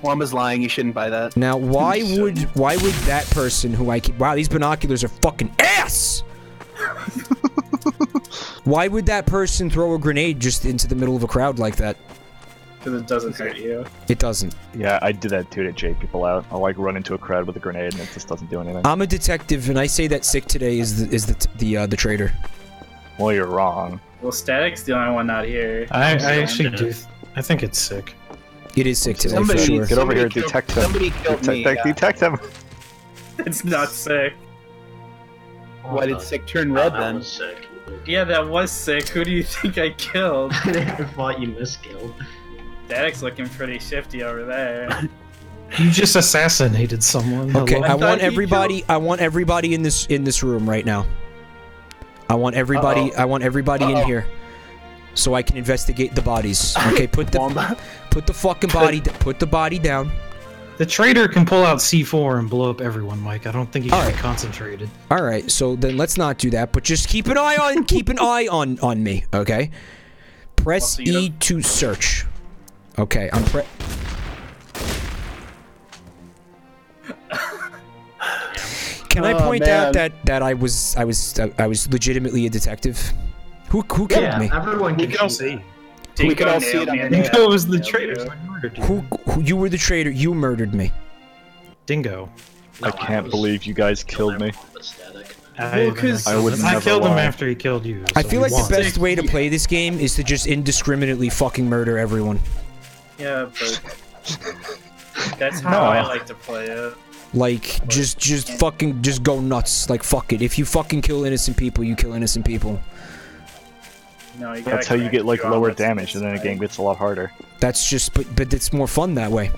Wamba's lying. You shouldn't buy that. Now, why would that person who I keep... Wow, these binoculars are fucking ass! Why would that person throw a grenade just into the middle of a crowd like that? Because it doesn't hurt you. It doesn't. Yeah, I do that too to jake people out. I'll like run into a crowd with a grenade and it just doesn't do anything. I'm a detective, and I say that Sick today is the traitor. Well, you're wrong. Well, Static's the only one not here. I actually do. I think it's Sick. It is Sick today, for sure. Get over here, detect him. Somebody killed me. Detect him. It's not Sick. Why did Sick turn red that then? Was sick. Yeah, that was Sick. Who do you think I killed? I thought you miskilled. Static's looking pretty shifty over there. You just assassinated someone. Okay, I want everybody. I want everybody in this room right now. I want everybody. I want everybody in here, so I can investigate the bodies. Okay, put the fucking body. Put the body down. The traitor can pull out C4 and blow up everyone, Mike. I don't think he should be concentrated. All right, so then let's not do that. But just keep an eye on me. Okay. Press E to search. Okay, I'm Can I point out that I was legitimately a detective? Who killed me? Everyone can all see. We can all see it on the net. Dingo was the traitor. So I murdered you. Who you were the traitor? You murdered me. Dingo. I can't believe you guys killed me. I killed him after he killed you. I feel like the best way to play this game is to just indiscriminately fucking murder everyone. Yeah, but that's how I like to play it. Like, just fucking, just go nuts. Like, fuck it. If you fucking kill innocent people, you kill innocent people. No, you that's how you get, like, lower damage, and then the game gets a lot harder. That's just, but it's more fun that way.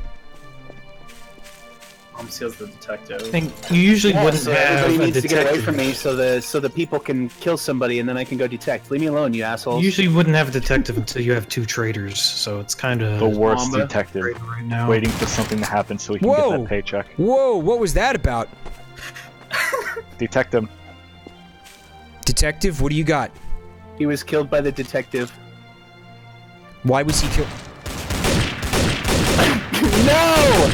Seals the detective. I think you usually wouldn't so have everybody a needs to get away detective. from me so the people can kill somebody and then I can go detect. Leave me alone, you assholes. You usually wouldn't have a detective until you have two traitors, so it's kind of The worst detective, right now. waiting for something to happen so he can get that paycheck. Whoa, what was that about? Detect him. Detective, what do you got? He was killed by the detective. Why was he killed? No!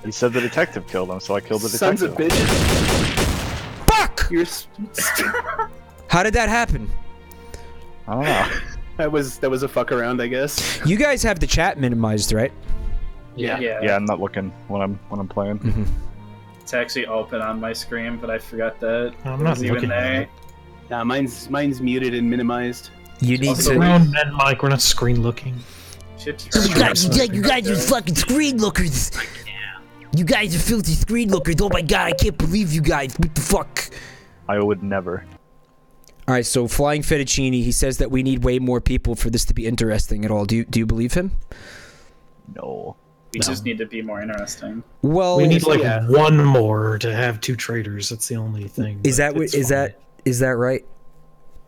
He said the detective killed him, so I killed the detective. Sons of bitches. Fuck! You're How did that happen? I don't know. That was a fuck around, I guess. You guys have the chat minimized, right? Yeah. Yeah, I'm not looking when I'm playing. Mm-hmm. It's actually open on my screen, but I forgot that I'm not even looking there. at it. Nah, mine's muted and minimized. You need to. No, men, Mike, we're not screen looking. You guys are fucking screen lookers. You guys are filthy screen lookers. Oh my god, I can't believe you guys. What the fuck? I would never. Alright, so Flying Fettuccine, he says that we need way more people for this to be interesting at all. Do you believe him? No. We just need to be more interesting. Well, we need like one more to have two traders. That's the only thing. Is that right?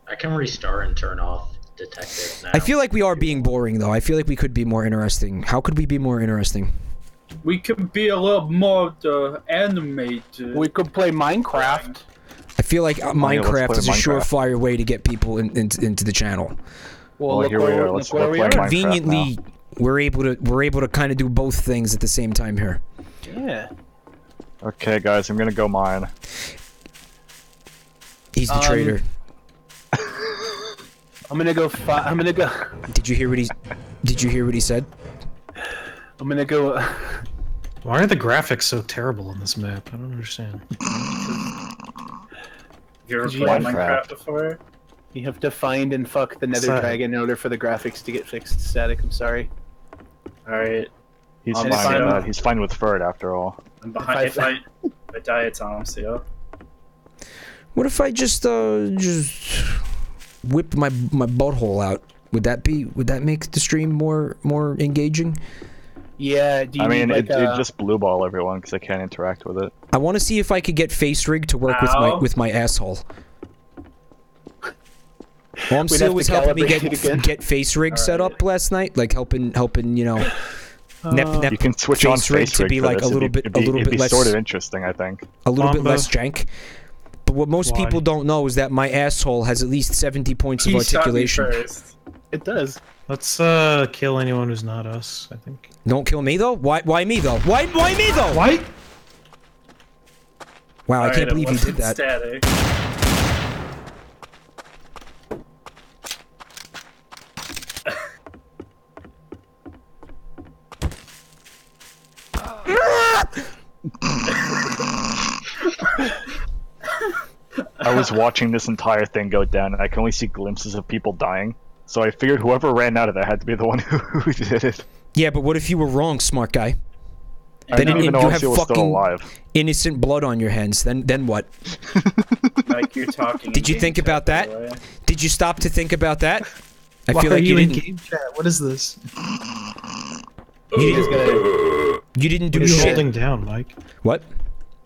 I can restart and turn off detective now. I feel like we are being boring though. I feel like we could be more interesting. How could we be more interesting? We could be a little more animated. We could play Minecraft. I feel like Minecraft is a Minecraft. surefire way to get people into the channel. Well, here we are. Let's play Minecraft Conveniently, now. we're able to kind of do both things at the same time here. Yeah. Okay, guys, I'm gonna go mine. He's the traitor. I'm gonna go. Did you hear what he said? I'm gonna go. Why are the graphics so terrible on this map? I don't understand. You ever played Minecraft before? You have to find and fuck the Nether Dragon in order for the graphics to get fixed. Static. I'm sorry. All right. He's fine with that. He's fine with Ferd after all. I'm behind. If I die, it's on Seal. What if I just whip my butthole out? Would that make the stream more engaging? Yeah. Do you it just blue ball everyone because I can't interact with it. I want to see if I could get face rig to work with my asshole. Still was helping me get face rig set up last night, like helping You can switch on face rig to be like a little bit less sort of interesting, I think. A little bit less jank. But what most people don't know is that my asshole has at least 70 points of articulation. It does. Let's kill anyone who's not us, I think. Don't kill me though? Why me though? Why me though? Why? Wow, I can't believe you did that. Static. I was watching this entire thing go down, and I can only see glimpses of people dying. So I figured whoever ran out of there had to be the one who did it. Yeah, but what if you were wrong, smart guy? Then you have fucking innocent blood on your hands. Then what? Like you're talking. Did you think about that? Did you stop to think about that? I feel like you didn't. Game chat? What is this? You didn't do shit. What are you shit. holding down, Mike? What?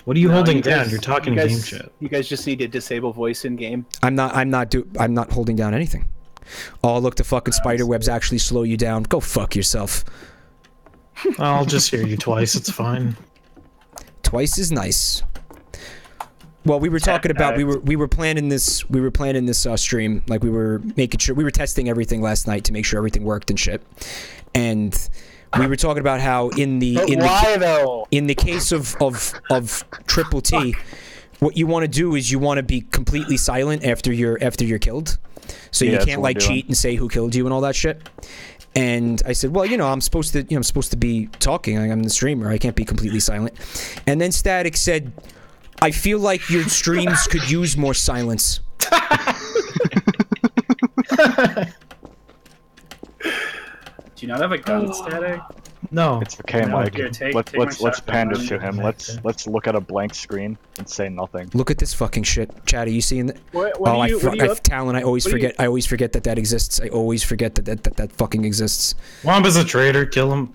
What are you holding down? You're talking game chat. You guys just need to disable voice in game. I'm not holding down anything. Oh, look, the fucking spider webs actually slow you down. Go fuck yourself. I'll just hear you twice. It's fine. Twice is nice. Well, we were talking about we were planning this stream, like we were making sure we were testing everything last night to make sure everything worked and shit. And we were talking about how in the case of Triple T, what you want to do is you want to be completely silent after you're killed. So you can't like cheat and say who killed you and all that shit. And I said, well, I'm supposed to be talking. I'm the streamer. I can't be completely silent. And then Static said, I feel like your streams could use more silence. Do you not have a gun, Static? No. It's okay, Mike. Here, let's pander to him. Let's look at a blank screen and say nothing. Look at this fucking shit, Chad. Are you seeing that? Talon. I always forget. I always forget that exists. I always forget that fucking exists. Wamba's a traitor. Kill him.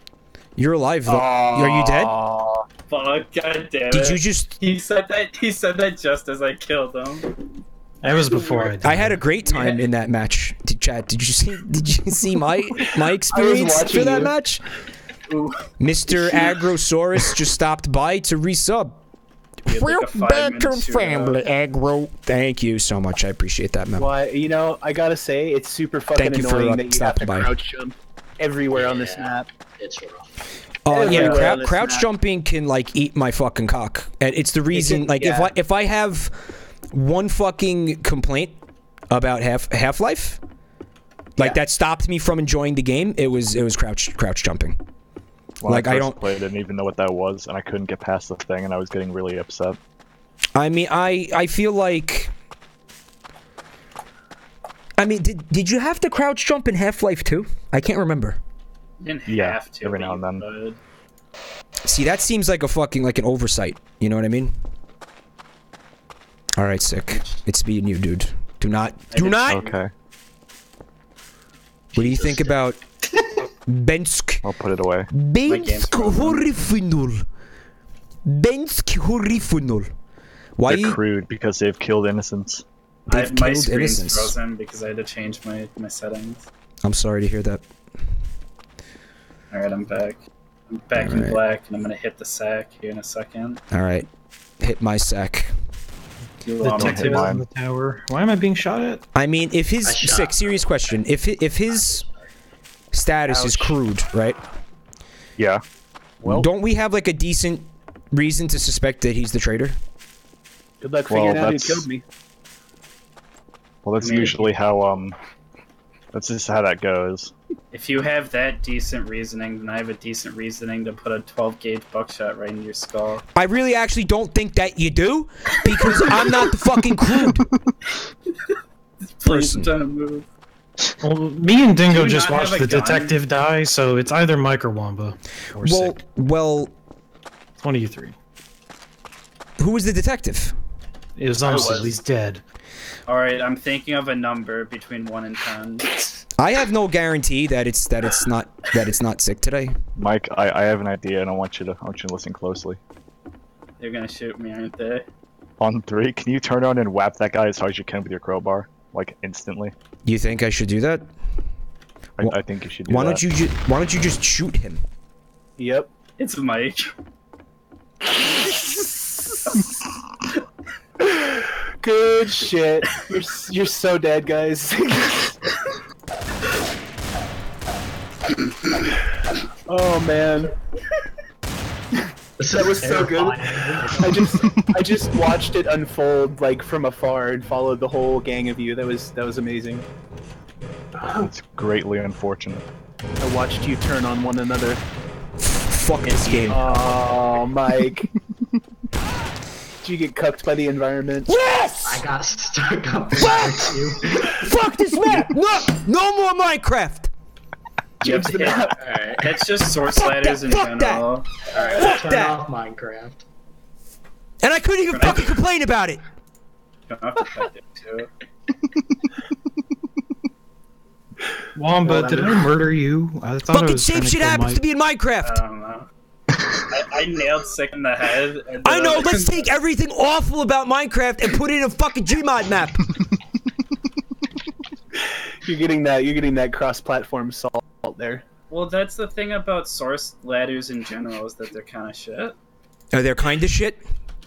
You're alive though. Are you dead? Fuck! God damn it! Did you just? He said that just as I killed him. That was before I had a great time in that match. Chad, did you see my experience for that match? Ooh. Mr. Agrosaurus just stopped by to resub. We're back to family, Agro. Thank you so much. I appreciate that, man. Well, I gotta say, it's super fucking annoying that you have to crouch jump everywhere on this map. It's rough. Yeah, crouch jumping can like eat my fucking cock. And it's the reason, if I have one fucking complaint about Half-Life, that stopped me from enjoying the game, it was crouch jumping. When I first played, I didn't even know what that was, and I couldn't get past the thing, and I was getting really upset. I mean, I feel like... I mean, did you have to crouch jump in Half-Life 2? I can't remember. You didn't have to, every now and then. Could. See, that seems like an oversight. You know what I mean? Alright, sick. It's me and you, dude. Do not! Okay. What do you think about... Bensk? I'll put it away. Bensk horrifinul. Bensk horrifinul. Why? They're crude because they've killed innocents. My screen's frozen because I had to change my settings. I'm sorry to hear that. Alright, I'm back. I'm back in black, and I'm gonna hit the sack here in a second. Alright. Hit my sack. Detective on the tower. Why am I being shot at? I mean, if his... serious question. If his status is crude, right? Yeah. Well, don't we have like a decent reason to suspect that he's the traitor? Good luck figuring out who killed me. Well, that's usually how that's just how that goes. If you have that decent reasoning, then I have a decent reasoning to put a 12-gauge buckshot right in your skull. I really actually don't think that you do, because I'm not the fucking crude person. Well, me and Dingo just watched the detective die, so it's either Mike or Wamba. Or Sick. Well... It's one of you three. Who was the detective? It was honestly, he's dead. Alright, I'm thinking of a number between 1 and 10. I have no guarantee that it's not sick today. Mike, I have an idea, and I want you to listen closely. They're gonna shoot me, aren't they? On 3, can you turn on and whap that guy as hard as you can with your crowbar, like instantly? You think I should do that? I think you should do why that. Why don't you just shoot him? Yep. It's Mike. Good shit. You're so dead, guys. Oh man. That was so good. I just watched it unfold like from afar and followed the whole gang of you. That was amazing. It's greatly unfortunate. I watched you turn on one another. Fuck this game. Oh, Mike. Did you get cucked by the environment? Yes! I got stuck up Fuck! you. Fuck this map! No more Minecraft! Change the map. Alright. It's just source ladders in fuck general. Alright, Fuck turn that. off Minecraft. And I couldn't even fucking complain about it! You don't have to cut it too. Wamba, did I murder you? I thought I Fucking was trying same to shit kill happens Mike. to me in Minecraft! I don't know. I nailed sick in the head. And I know, let's take everything awful about Minecraft and put it in a fucking GMod map! You're getting that cross-platform salt there. Well, that's the thing about source ladders in general, is that they're kind of shit. Are they kind of shit?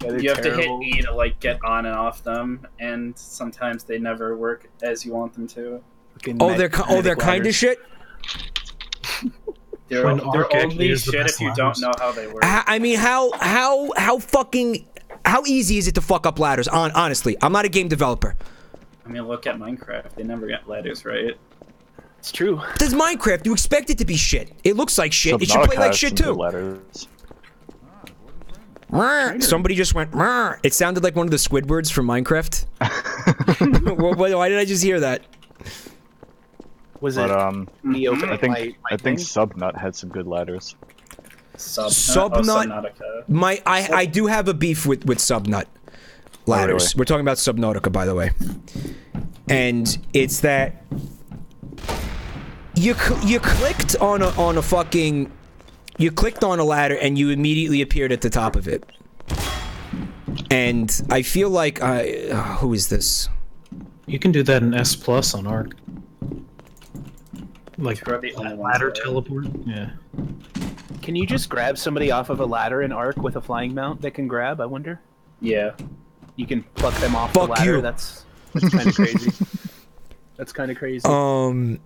Yeah, they're You have terrible. to hit E to like get on and off them, and sometimes they never work as you want them to. Fucking They're magnetic kind of ladders. shit? They're When Arc actually only is the shit best if you don't ladders. know how they work. I mean, how easy is it to fuck up ladders? Honestly, I'm not a game developer. I mean, look at Minecraft. They never get ladders right. It's true. Does Minecraft, you expect it to be shit. It looks like shit. It should play like shit too. Letters. Somebody just went. It sounded like one of the Squidwards from Minecraft. Why did I just hear that? Was But it? I think Subnut had some good ladders. Subnut. I do have a beef with Subnut ladders. really? We're talking about Subnautica, by the way, and it's that you clicked on a fucking. You clicked on a ladder and you immediately appeared at the top of it. And I feel like who is this? You can do that in S Plus on Arc. Like You're the only ones ladder that- teleport. Yeah. Can you just grab somebody off of a ladder in Arc with a flying mount that can grab? I wonder. Yeah. You can pluck them off Fuck the ladder. you. That's kind of crazy. That's kind of crazy.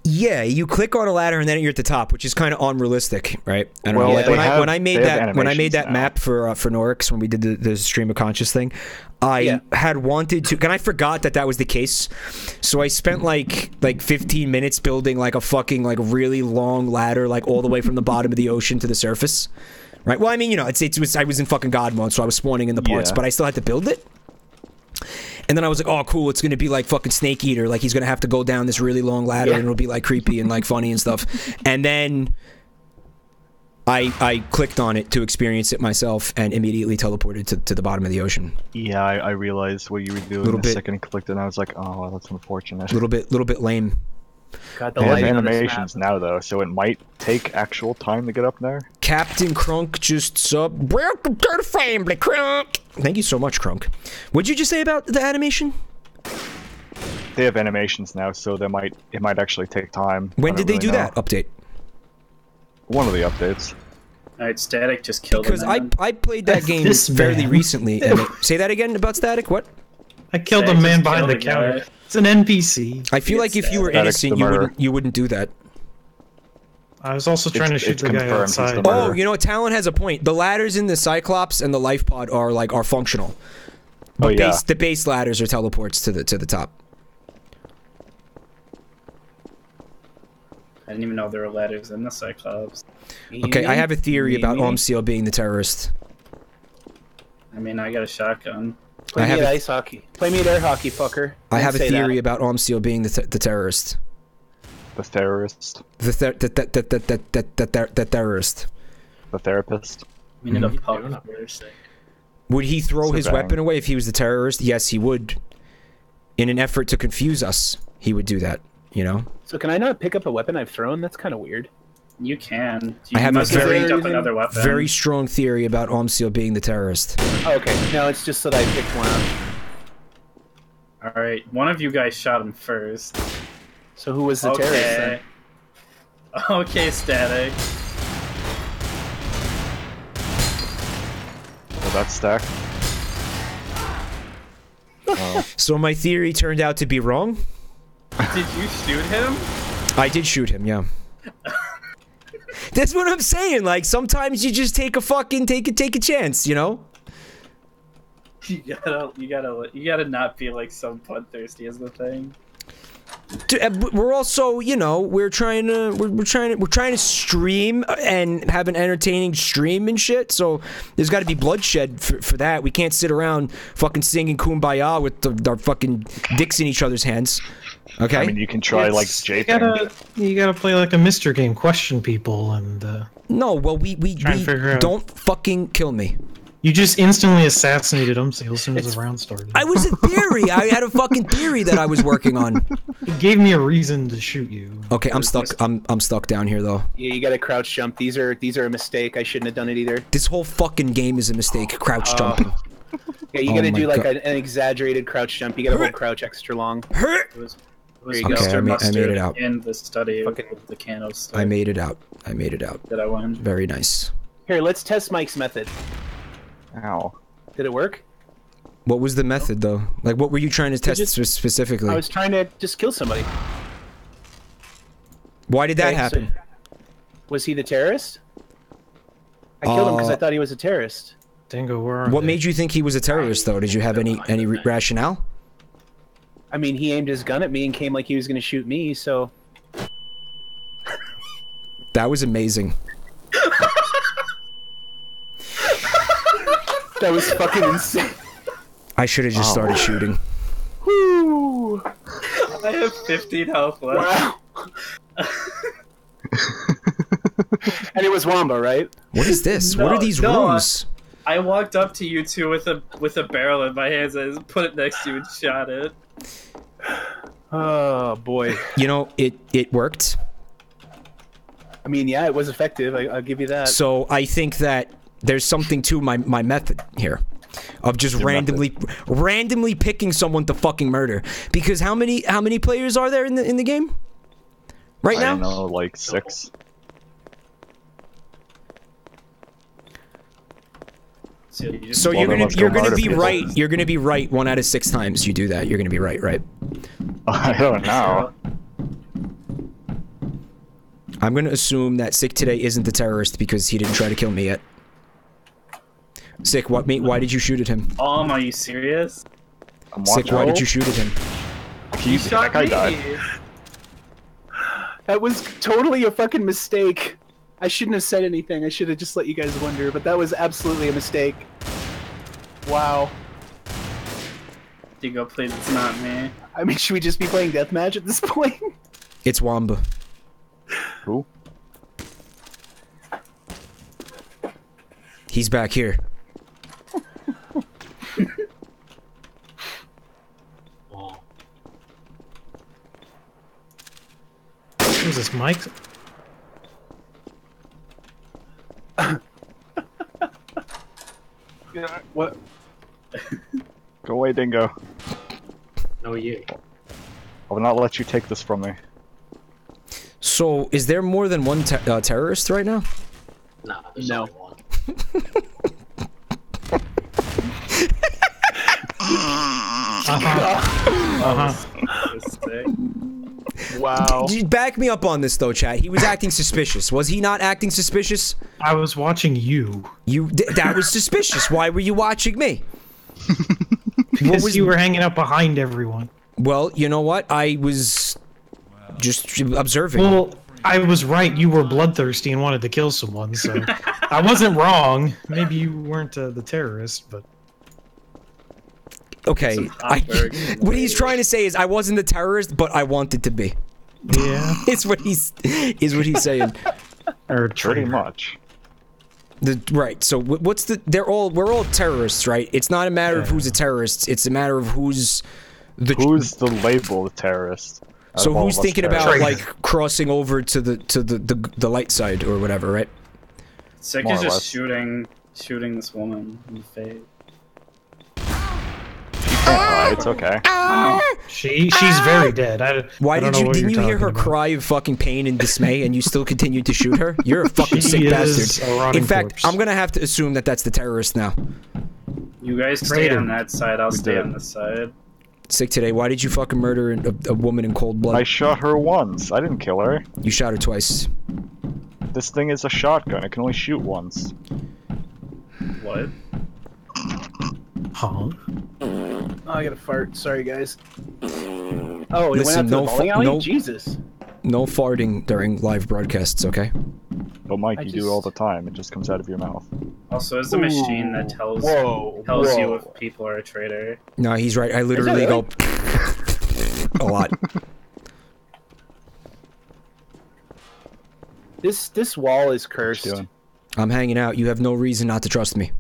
Yeah, you click on a ladder and then you're at the top, which is kind of unrealistic, right? I don't Well, know. they When I made have that animations map for Norix when we did the stream of conscious thing, I had wanted to, and I forgot that was the case. So I spent like 15 minutes building like a fucking like really long ladder, like all the way from the bottom of the ocean to the surface. Right. Well, I mean, you know, I was in fucking God mode, so I was spawning in the parts, but I still had to build it. And then I was like, oh, cool, it's going to be like fucking Snake Eater. Like, he's going to have to go down this really long ladder and it'll be like creepy and like funny and stuff. And then I clicked on it to experience it myself and immediately teleported to the bottom of the ocean. Yeah, I realized what you were doing the second I clicked it, and I was like, oh, that's unfortunate. Little bit lame. Got the They have lighting on this animations map. now, though, so it might take actual time to get up there. Captain Crunk just sub. Welcome to the family, Crunk. Thank you so much, Crunk. What'd you just say about the animation? They have animations now, so it might actually take time. When did they do that update? One of the updates. Alright, Static just killed Because him. I played that game fairly recently. And say that again about Static. What? I killed a man behind the counter. It's an NPC. I feel like if you were innocent, you wouldn't do that. I was also trying to shoot the guy outside. Oh, you know, Talon has a point. The ladders in the Cyclops and the Life Pod are functional. But the base ladders are teleports to the top. I didn't even know there were ladders in the Cyclops. Okay, I have a theory about Omseal being the terrorist. I mean, I got a shotgun. Play me at ice hockey. Play me at air hockey, fucker. I have a theory about Omseal being the terrorist. The terrorist. The terrorist. The therapist. We need a puck. Would he throw his bang. weapon away if he was the terrorist? Yes, he would. In an effort to confuse us, he would do that, you know? So can I not pick up a weapon I've thrown? That's kind of weird. You can. I have a another weapon. very strong theory about Omsil being the terrorist. Oh, okay, no, it's just that I picked one up. Alright, one of you guys shot him first. So who was the terrorist then? Okay, Static. that stack. So my theory turned out to be wrong? Did you shoot him? I did shoot him, yeah. That's what I'm saying. Like, sometimes you just take a fucking take a chance, you know? You gotta not be like so bloodthirsty is the thing. We're also, you know, we're trying to stream and have an entertaining stream and shit. So there's got to be bloodshed for that. We can't sit around fucking singing "Kumbaya" with our fucking dicks in each other's hands. Okay. I mean, you can try like japing. You gotta play like a Mr. Game, question people and. No, well, we don't fucking kill me. You just instantly assassinated him as soon as the round started. I was a theory. I had a fucking theory that I was working on. It gave me a reason to shoot you. Okay, I'm stuck. I'm stuck down here though. Yeah, you gotta crouch jump. These are a mistake. I shouldn't have done it either. This whole fucking game is a mistake. Crouch jumping. Yeah, you gotta do like an exaggerated crouch jump. You gotta hold crouch extra long. It was there you go. Okay, I made it out. In the study of the Kano study. I made it out. Did I win? Very nice. Here, let's test Mike's method. Ow. Did it work? What was the method, though? Like, what were you trying to test specifically? I was trying to just kill somebody. Why did that happen? So, was he the terrorist? I killed him because I thought he was a terrorist. Dingo, where are What they? made you think he was a terrorist, though? Did you have any rationale? I mean, he aimed his gun at me and came like he was going to shoot me, so... That was amazing. That was fucking insane. I should have just started shooting. Woo! I have 15 health left. Wow. And it was Wamba, right? What is this? What are these rooms? I walked up to you two with a barrel in my hands. I just put it next to you and shot it. Oh boy. You know, it worked. I mean, yeah, it was effective. I'll give you that. So I think that there's something to my method here, of just randomly picking someone to fucking murder. Because how many players are there in the game right now? I don't know, like 6. So you're gonna be right. You're gonna be right 1 out of 6 times you do that. You're gonna be right, right? I don't know. I'm gonna assume that Sick today isn't the terrorist because he didn't try to kill me yet. Sick, why did you shoot at him? Are you serious? Sick, why did you shoot at him? You shot me. That was totally a fucking mistake. I shouldn't have said anything. I should have just let you guys wonder, but that was absolutely a mistake. Wow. Dingo, please, it's not me. I mean, should we just be playing deathmatch at this point? It's Wamba. Who? He's back here. Who's this, Mike? Yeah, what? Go away, Dingo. No, you. I will not let you take this from me. So, is there more than one terrorist right now? Nah, there's No. only one. Wow. Back me up on this though, chat. He was acting suspicious. Was he not acting suspicious? I was watching you. That was suspicious. Why were you watching me? Because you were hanging out behind everyone. Well, you know what? I was just observing. Well, I was right. You were bloodthirsty and wanted to kill someone, so I wasn't wrong. Maybe you weren't the terrorist, but... Okay, what he's trying to say is I wasn't the terrorist, but I wanted to be. Yeah, is what he's saying. Or pretty much. Right. So what's the? We're all terrorists, right? It's not a matter of who's a terrorist. It's a matter of who's the label of terrorist. So who's thinking about like crossing over to the light side or whatever, right? Sick is just shooting this woman in the face. It's okay. She's very dead. Didn't you hear her cry of fucking pain and dismay, and you still continued to shoot her? You're a fucking sick bastard. In fact, I'm gonna have to assume that that's the terrorist now. You guys stay on that side, I'll stay on this side. Sick today. Why did you fucking murder a woman in cold blood? I shot her once. I didn't kill her. You shot her twice. This thing is a shotgun. It can only shoot once. What? Huh? Oh, I gotta fart. Sorry, guys. Oh, we Listen, went out to the bowling alley? Jesus. No farting during live broadcasts, okay? But Mike, you do it all the time. It just comes out of your mouth. Also, it's a machine that tells you if people are a traitor. No, he's right. I literally go a lot. This wall is cursed. I'm hanging out. You have no reason not to trust me.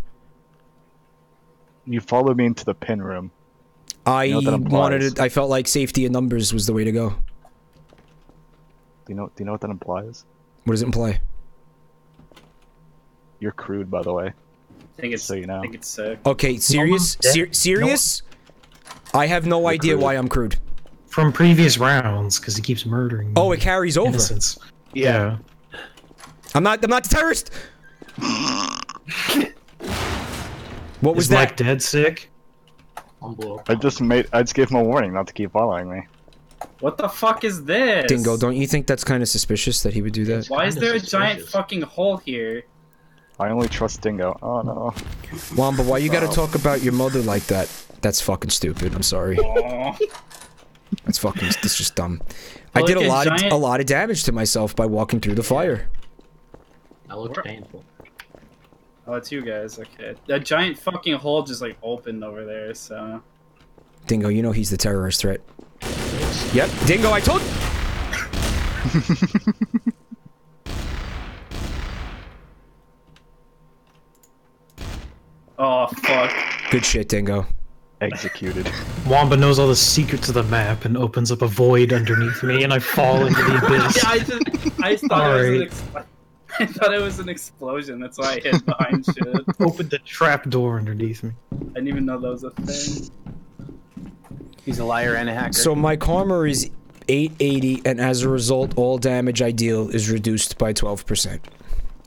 You followed me into the pin room. I wanted it. I felt like safety in numbers was the way to go. Do you know what that implies? What does it imply? You're crude, by the way. I think it's sick. Okay, serious? Serious? No. I have no idea why I'm crude. From previous rounds, because he keeps murdering. Oh, it carries over. Innocents. Yeah. I'm not the terrorist. What was Is that? Mike dead sick? I just gave him a warning not to keep following me. What the fuck is this? Dingo, don't you think that's kind of suspicious that he would do that? Why is there a giant fucking hole here? I only trust Dingo. Oh no. Wamba, why you gotta talk about your mother like that? That's fucking stupid. I'm sorry. That's just dumb. I did a lot of damage to myself by walking through the fire. That looked painful. Oh, it's you guys. Okay. A giant fucking hole just like opened over there. So. Dingo, you know he's the terrorist threat. Yep, Dingo, I told. Oh fuck. Good shit, Dingo. Executed. Wamba knows all the secrets of the map and opens up a void underneath me, and I fall into the abyss. Yeah, I thought it was an explosion. That's why I hid behind shit. Opened a trap door underneath me. I didn't even know that was a thing. He's a liar and a hacker. So my karma is 880, and as a result, all damage I deal is reduced by 12%.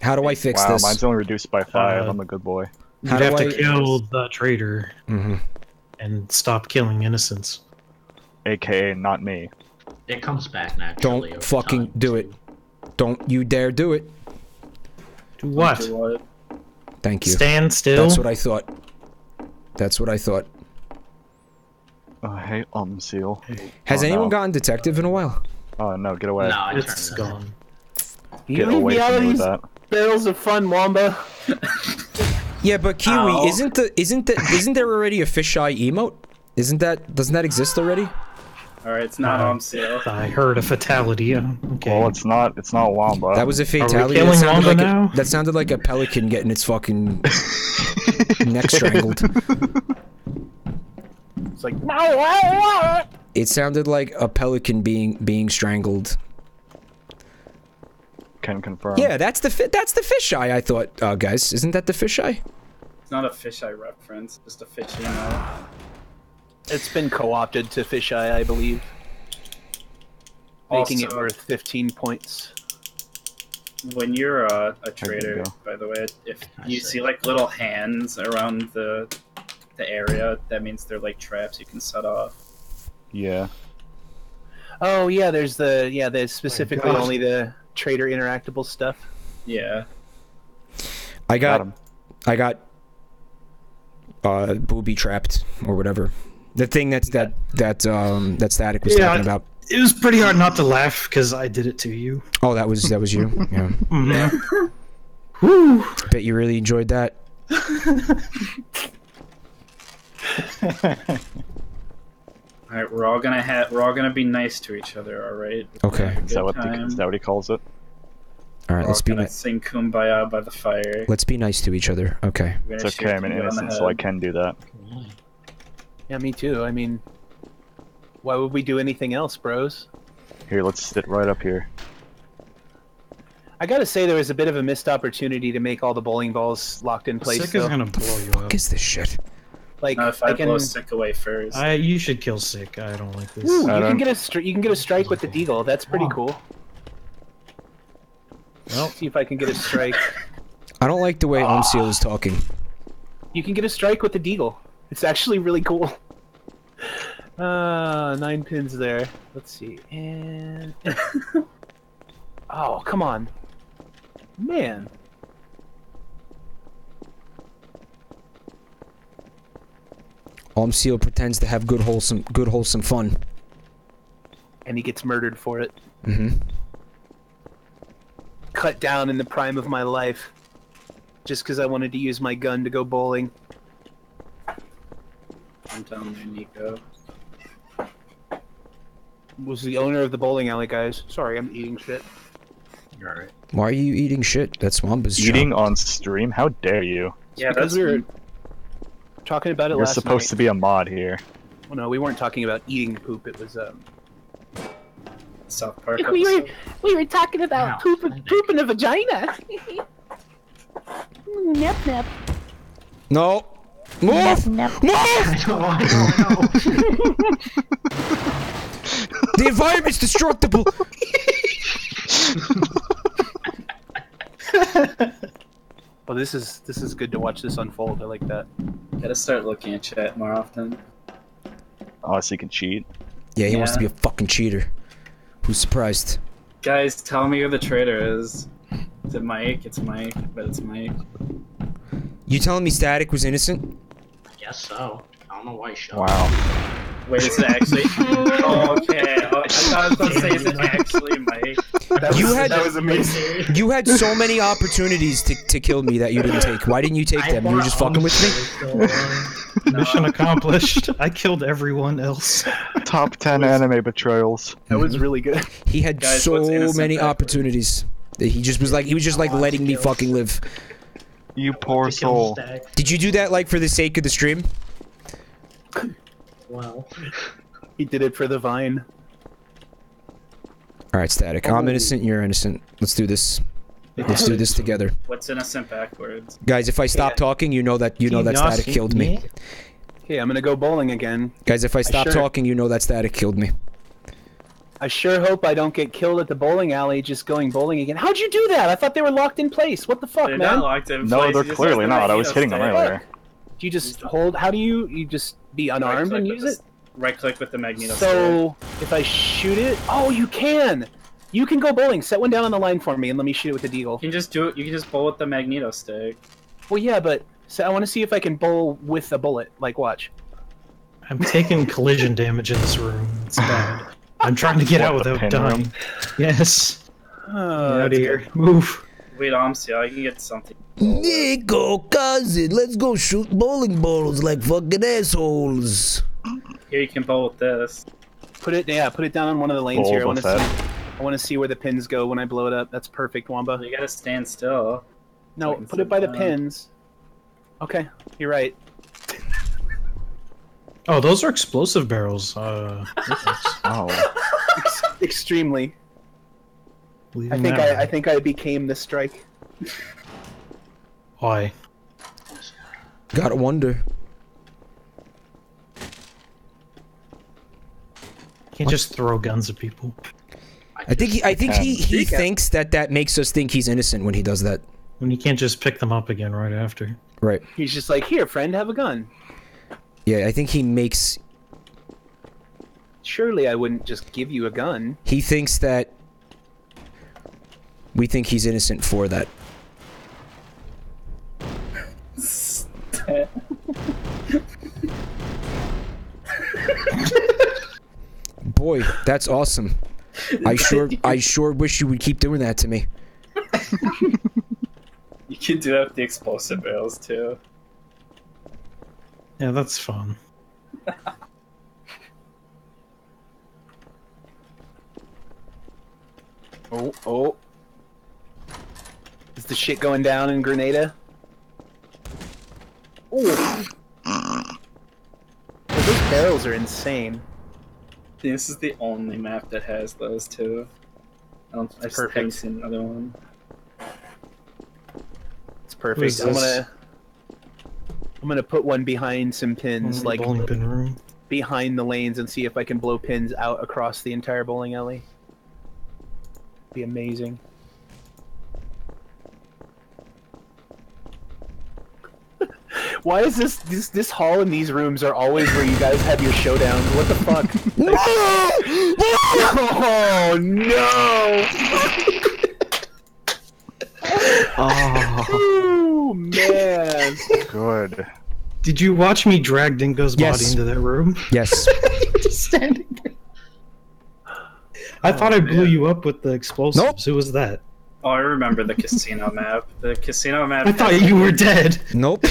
How do I fix this? Wow, mine's only reduced by 5. I'm a good boy. You'd have to kill the traitor and stop killing innocents. AKA not me. It comes back naturally. Don't fucking do it. Don't you dare do it. Do what? Thank you. Stand still? That's what I thought. That's what I thought. Hey, Seal. Has anyone gotten detective in a while? Oh no, get away. No, it's gone. Get away from me with that. Barrels of fun, Wamba. Yeah, but Kiwi, isn't there already a fisheye emote? Doesn't that exist already? Alright, it's not on sale. I heard a fatality. Okay. Well, it's not Wamba. That was a fatality. Killing Wamba now? That sounded like a pelican getting its fucking neck strangled. It's like It sounded like a pelican being strangled. Can confirm. Yeah, that's the fisheye. I thought, guys, isn't that the fisheye? It's not a fisheye reference, just a fish emote. It's been co-opted to fisheye, I believe, making it worth 15 points. When you're a trader, by the way, if you see like little hands around the area, that means they're like traps you can set off. Yeah. Oh yeah, there's specifically only the trader interactable stuff. Yeah. I got booby trapped or whatever. The thing that Static was talking about. It was pretty hard not to laugh because I did it to you. Oh, that was you. Yeah. Woo. Bet you really enjoyed that. All right, we're all gonna be nice to each other. All right. Okay. Is that what he calls it? All right, let's be nice. Sing "Kumbaya" by the fire. Let's be nice to each other. Okay. It's okay. I'm an innocent, so I can do that. Yeah, me too. I mean, why would we do anything else, bros? Here, let's sit right up here. I gotta say, there was a bit of a missed opportunity to make all the bowling balls locked in place. Sick is gonna blow you up. What is this shit? Like, if I blow Sick away first. You should kill Sick. I don't like this. Ooh, you can get a strike with the deagle. That's pretty cool. Well, see if I can get a strike. I don't like the way Seal is talking. You can get a strike with the deagle. It's actually really cool. 9 pins there. Let's see. And oh, come on. Man. Almseo pretends to have good wholesome fun. And he gets murdered for it. Mm-hmm. Cut down in the prime of my life. Just because I wanted to use my gun to go bowling. I'm telling you, Nico. Was the owner of the bowling alley, guys. Sorry, I'm eating shit. Alright. Why are you eating shit? That's Wamba's Eating job. on stream? How dare you? Yeah, Because that's we were talking about it You're last supposed night. to be a mod here. Well, no, we weren't talking about eating poop. It was South Park we episode. were talking about poop in a vagina. Nip nip. No. Move! Move! The environment's destructible. Well, this is good to watch this unfold. I like that. Gotta start looking at chat more often. Oh, so you can cheat? Yeah, he wants to be a fucking cheater. Who's surprised? Guys, tell me who the traitor is. Is it Mike? It's Mike, but it's Mike. You telling me Static was innocent? I guess so. I don't know why he shot. Wow. Wait, is it actually? Oh, okay. Oh, I thought I was going to say, is it actually Mike? That was amazing. You had so many opportunities to kill me that you didn't take. Why didn't you take them? You were just fucking with me? Mission accomplished. I killed everyone else. Top 10 anime betrayals. That was really good. He had Guys, what's so innocent many backwards? opportunities. He just was like, letting me fucking live. You poor soul. Did you do that like for the sake of the stream? Well, He did it for the vine. All right, Static. I'm innocent. You're innocent. Let's do this. Let's do this together, What's innocent backwards? guys. If I stop talking, you know that Static killed me. Okay, I'm gonna go bowling again. Guys, if I stop sure- talking, you know that Static killed me. I sure hope I don't get killed at the bowling alley just going bowling again. How'd you do that? I thought they were locked in place. What the fuck, They're man? not locked in No, place. they're You just clearly have to not. I make was us hitting them stay. earlier. Do you just hold? How do you just be unarmed and use it? Right-click with the magneto. So if I shoot it, oh, you can. You can go bowling. Set one down on the line for me and let me shoot it with the deagle. You can just do it. You can just bowl with the magneto stick. Well, yeah, but so I want to see if I can bowl with a bullet. Like, watch. I'm taking collision damage in this room. It's bad. I'm trying to get out What, the without pin room? dying. Yes. Get out of that's here. good. Move. Wait, Amsia, I can get something. Nico, cousin, let's go shoot bowling balls like fucking assholes. Here you can bowl with this. Put it down on one of the lanes Bowl here. I want with to that. see. I want to see where the pins go when I blow it up. That's perfect, Wamba. You gotta stand still. No, I can put it sit by the down. pins. Okay, you're right. Oh, those are explosive barrels. Oh. Extremely. Leaving that I one. think I became the strike. Why? Gotta wonder. Can't just throw guns at people. I think he thinks that makes us think he's innocent when he does that. When you can't just pick them up again right after. Right. He's just like, here, friend, have a gun. Yeah, I think he makes. Surely I wouldn't just give you a gun. He thinks that we think he's innocent for that. Boy, that's awesome. I sure wish you would keep doing that to me. You can do that with the explosive barrels too. Yeah, that's fun. Oh. Is the shit going down in Grenada? Ooh. Those barrels are insane. This is the only map that has those two. I've perfect. haven't seen another one. It's perfect. Who is I'm gonna put one behind some pins, like bowling pin room. behind the lanes, and see if I can blow pins out across the entire bowling alley. Be amazing. Why is this hall and these rooms are always where you guys have your showdowns? What the fuck? Oh no! Oh man! Good. Did you watch me drag Dingo's body into that room? Yes. Just standing there. I thought I blew you up with the explosives. Nope. Who was that? Oh, I remember the casino map. The casino map. I thought you were dead. Nope.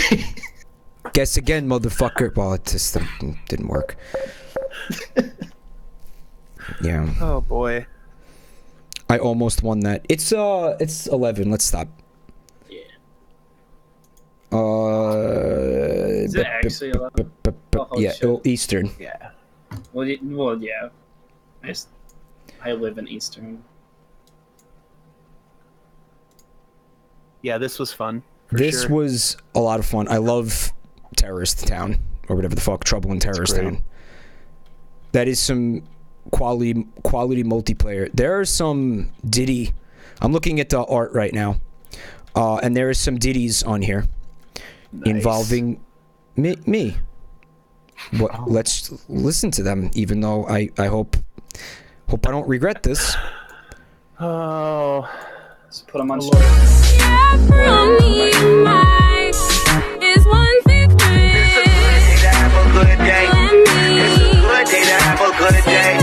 Guess again, motherfucker. Well, it just didn't work. Yeah. Oh boy. I almost won that. It's 11. Let's stop. Yeah. Is it actually 11? Yeah, Eastern. Yeah. Well, yeah. I live in Eastern. Yeah, this was fun. This was a lot of fun. I love Terrorist Town, or whatever the fuck, Trouble in Terrorist Town. That is some quality multiplayer. There are some Diddy. I'm looking at the art right now, and there are some Diddies on here involving me. What? Let's listen to them, even though I hope I don't regret this. Oh. Let's put them on. Jabroni is one big thing. It's a good day to have a good day. It's a good day to have a good day.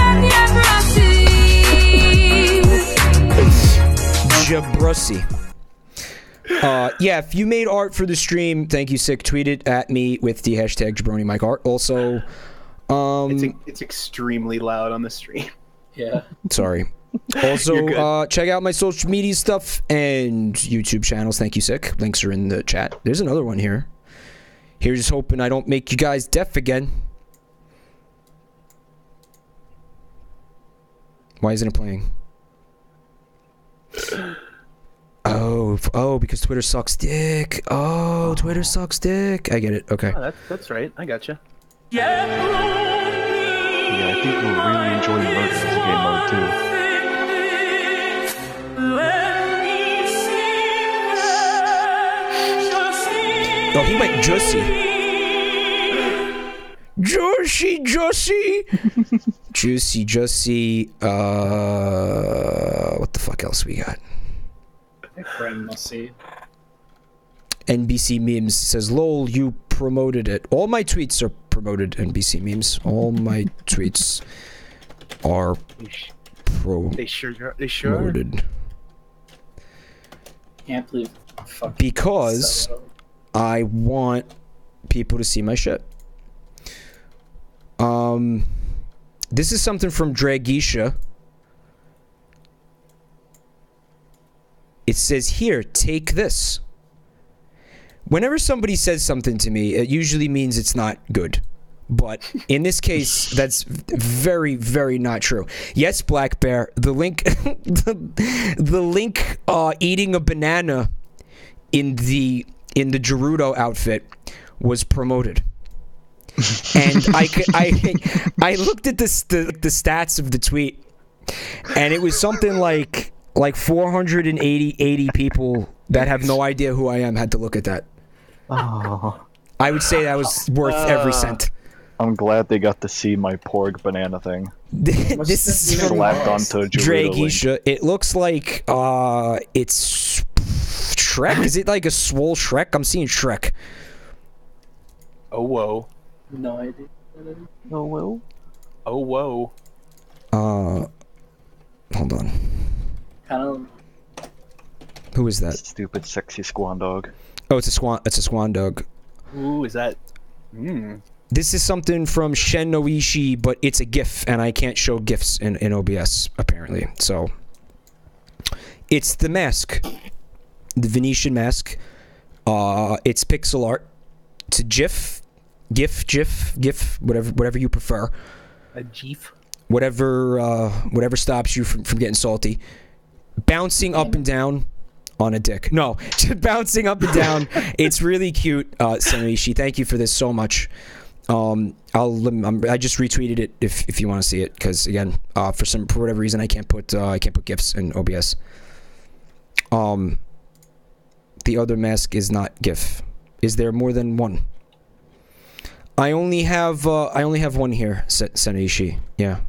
Jabroni. Yeah, if you made art for the stream, thank you, Sick. Tweet it at me with the hashtag JabroniMikeArt. Also, it's extremely loud on the stream. Yeah. Sorry. Also, check out my social media stuff and YouTube channels. Thank you, Sick. Links are in the chat. There's another one here. Here's hoping I don't make you guys deaf again. Why isn't it playing? Oh, because Twitter sucks dick. Oh, Twitter sucks dick. I get it. Okay. Oh, that's right. I gotcha. Yeah, I think you'll really enjoy Murder as a game mode too. Oh, he went Jussie. Juicy. What the fuck else we got? NBC memes says, "Lol, you promoted it." All my tweets are promoted. NBC memes. All my tweets are They sure. promoted. Can't believe. Because I want people to see my shit. This is something from Jergee. It says here, take this. Whenever somebody says something to me, it usually means it's not good. But in this case, that's very, very not true. Yes, Black Bear, the link, the link eating a banana in the Gerudo outfit was promoted. And I looked at the stats of the tweet, and it was something like 480 people that have no idea who I am had to look at that. Oh. I would say that was worth every cent. I'm glad they got to see my porg banana thing. This is slapped onto Jergee. It looks like it's Shrek. Is it like a swole Shrek? I'm seeing Shrek. Oh whoa. No idea. Oh whoa. Oh whoa. Hold on. Kind of. Who is that? Stupid sexy swan dog. Oh, it's a swan dog. Ooh, is that? This is something from Shen Noishi, but it's a GIF, and I can't show GIFs in OBS apparently. So it's the mask, the Venetian mask. It's pixel art. It's a GIF, whatever you prefer. A GIF. Whatever stops you from getting salty. Bouncing up and down on a dick. No, just bouncing up and down. It's really cute, Senoishi. Thank you for this so much. I just retweeted it if you want to see it, because again, for whatever reason, I can't put GIFs in OBS. The other mask is not GIF. Is there more than one? I only have one here, Seneishi. Yeah.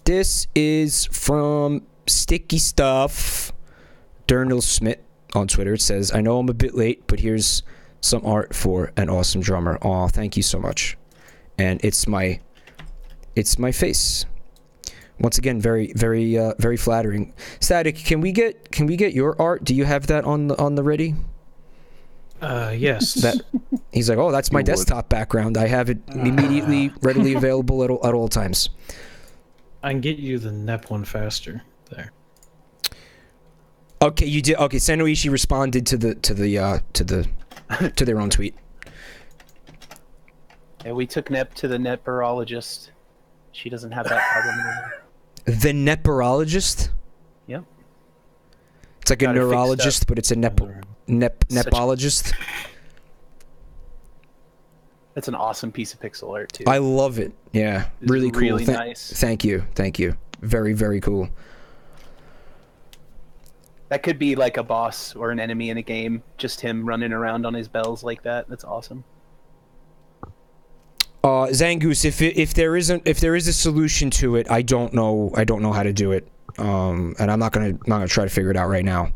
This is from Sticky Stuff. Dernal Smith on Twitter. It says, I know I'm a bit late, but here's some art for an awesome drummer. Aw, thank you so much. And it's my face. Once again, very flattering. Static, can we get your art? Do you have that on the ready? Yes. He's like, oh, that's my desktop background. I have it immediately readily available at all times. I can get you the NEP one faster. There. Okay, you did. Okay, Sanoishi responded to their own tweet. Yeah, we took Nep to the nepurologist. She doesn't have that problem anymore. The nepurologist? Yep. It's like a neurologist, but it's a nepologist. That's an awesome piece of pixel art too. I love it. Yeah, It's really cool. really nice. Thank you. Very cool. That could be like a boss or an enemy in a game. Just him running around on his bells like that. That's awesome. Zangoose, if there is a solution to it, I don't know how to do it. And I'm not gonna try to figure it out right now.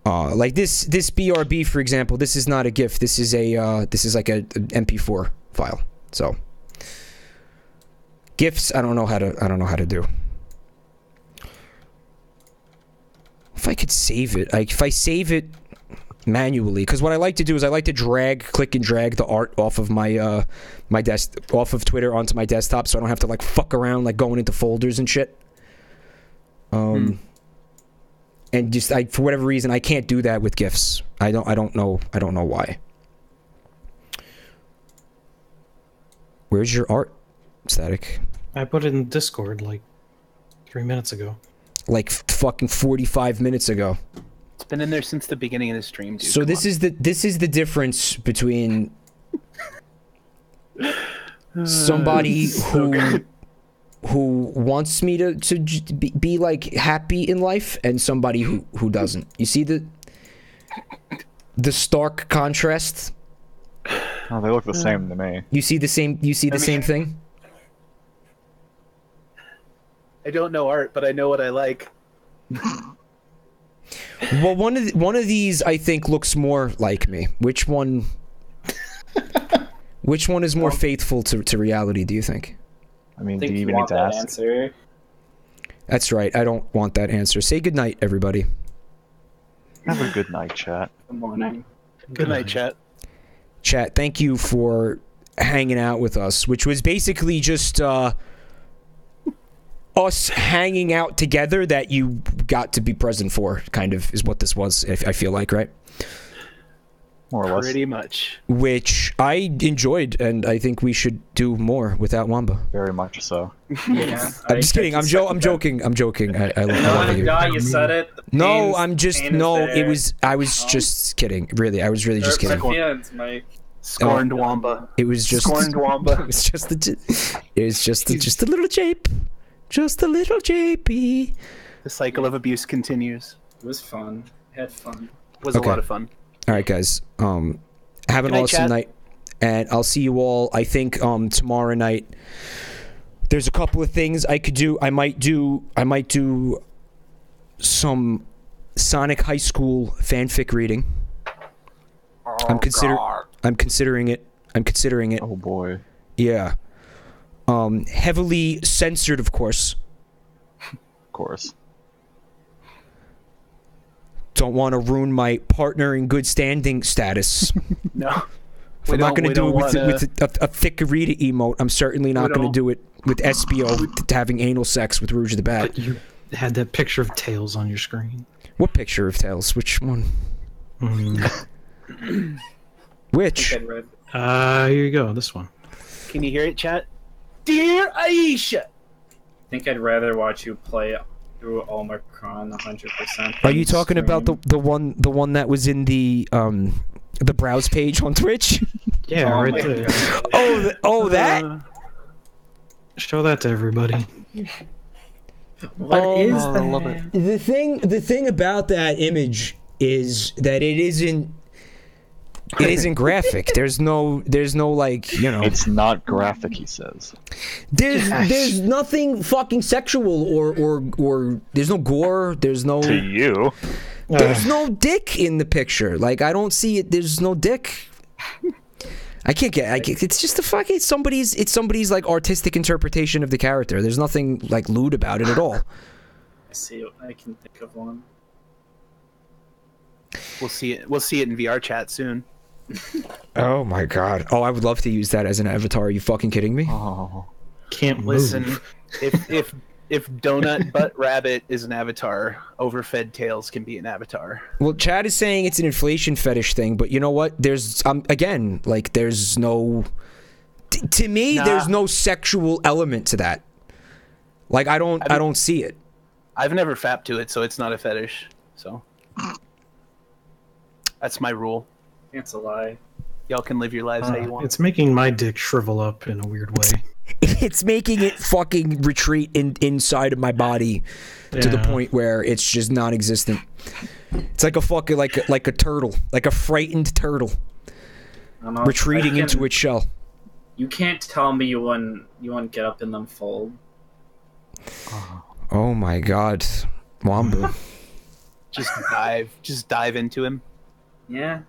Like this BRB, for example, this is not a GIF. This is like a MP4 file. So GIFs, I don't know how to do. If I could save it, if I save it manually, because what I like to do is I like to click and drag the art off of my off of Twitter onto my desktop, so I don't have to like fuck around like going into folders and shit. And just for whatever reason I can't do that with GIFs. I don't know why. Where's your art, Static? I put it in Discord like 3 minutes ago. Like fucking 45 minutes ago. It's been in there since the beginning of the stream, dude. So this is the difference between somebody who wants me to be like happy in life and somebody who doesn't. You see the stark contrast? Oh, they look the same to me. You see the same same thing? I don't know art, but I know what I like. Well, one of these I think looks more like me. Which one is more faithful to reality, do you think? I mean, do you even need to ask? Answer. That's right. I don't want that answer. Say goodnight, everybody. Have a good night, chat. Good morning. Good night, chat. Chat, thank you for hanging out with us, which was basically just us hanging out together that you got to be present for, kind of, is what this was, I feel like, right? More or less. Pretty much. Which I enjoyed, and I think we should do more without Wamba. Very much so. Yeah, I'm just kidding. I'm joking. I love you. No, you said it. No, I was just kidding. Really, I was really just kidding. Feelings, Mike. Scorned Wamba. It was just Scorned Wamba. It was just a little jape. Just a little JP. The cycle of abuse continues. It was fun. Had fun. It was a lot of fun. All right, guys. Have an awesome night, and I'll see you all. I think tomorrow night. There's a couple of things I could do. I might do some Sonic High School fanfic reading. I'm considering it. Oh boy. Yeah. Heavily censored, of course. Of course. Don't want to ruin my partner in good standing status. No. If I'm not going to do it with a Thick-a-Rita emote, I'm certainly not going to do it with SBO having anal sex with Rouge of the Bat. But you had that picture of Tails on your screen. What picture of Tails? Which one? Which? Here you go. This one. Can you hear it, chat? Dear Aisha! I think I'd rather watch you play through Omicron 100%. Are you talking about the one that was in the browse page on Twitch? Yeah, right there. That? Show that to everybody. What is that? The thing about that image is that it isn't It isn't graphic. There's no like, you know. It's not graphic, he says. There's nothing fucking sexual or there's no gore. There's no. To you. There's no dick in the picture. Like, I don't see it. There's no dick. It's just it's somebody's like artistic interpretation of the character. There's nothing like lewd about it at all. I can think of one. We'll see it in VR chat soon. Oh my god. Oh, I would love to use that as an avatar. Are you fucking kidding me? Oh. Can't listen. move. If Donut Butt Rabbit is an avatar, Overfed Tails can be an avatar. Well, Chad is saying it's an inflation fetish thing, but you know what? There's again, like, there's no. To me, there's no sexual element to that. Like, I don't see it. I've never fapped to it, so it's not a fetish. So that's my rule. It's a lie. Y'all can live your lives how you want. It's making my dick shrivel up in a weird way. It's making it fucking retreat inside of my body to the point where it's just non-existent. It's like a fucking like a turtle, like a frightened turtle retreating into its shell. You can't tell me you wouldn't get up in them fold. Oh my god, Wamba. Just dive into him. Yeah.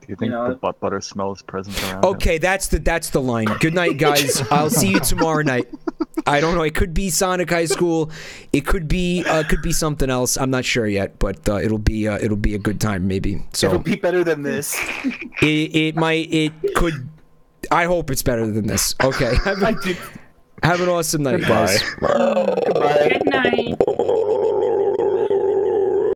Do you think the butt butter smell is present around? Okay, that's the line. Good night, guys. I'll see you tomorrow night. I don't know. It could be Sonic High School. It could be something else. I'm not sure yet, but it'll be a good time maybe. So it'll be better than this. It could. I hope it's better than this. Okay. Have an awesome night, guys. Goodbye. Good night.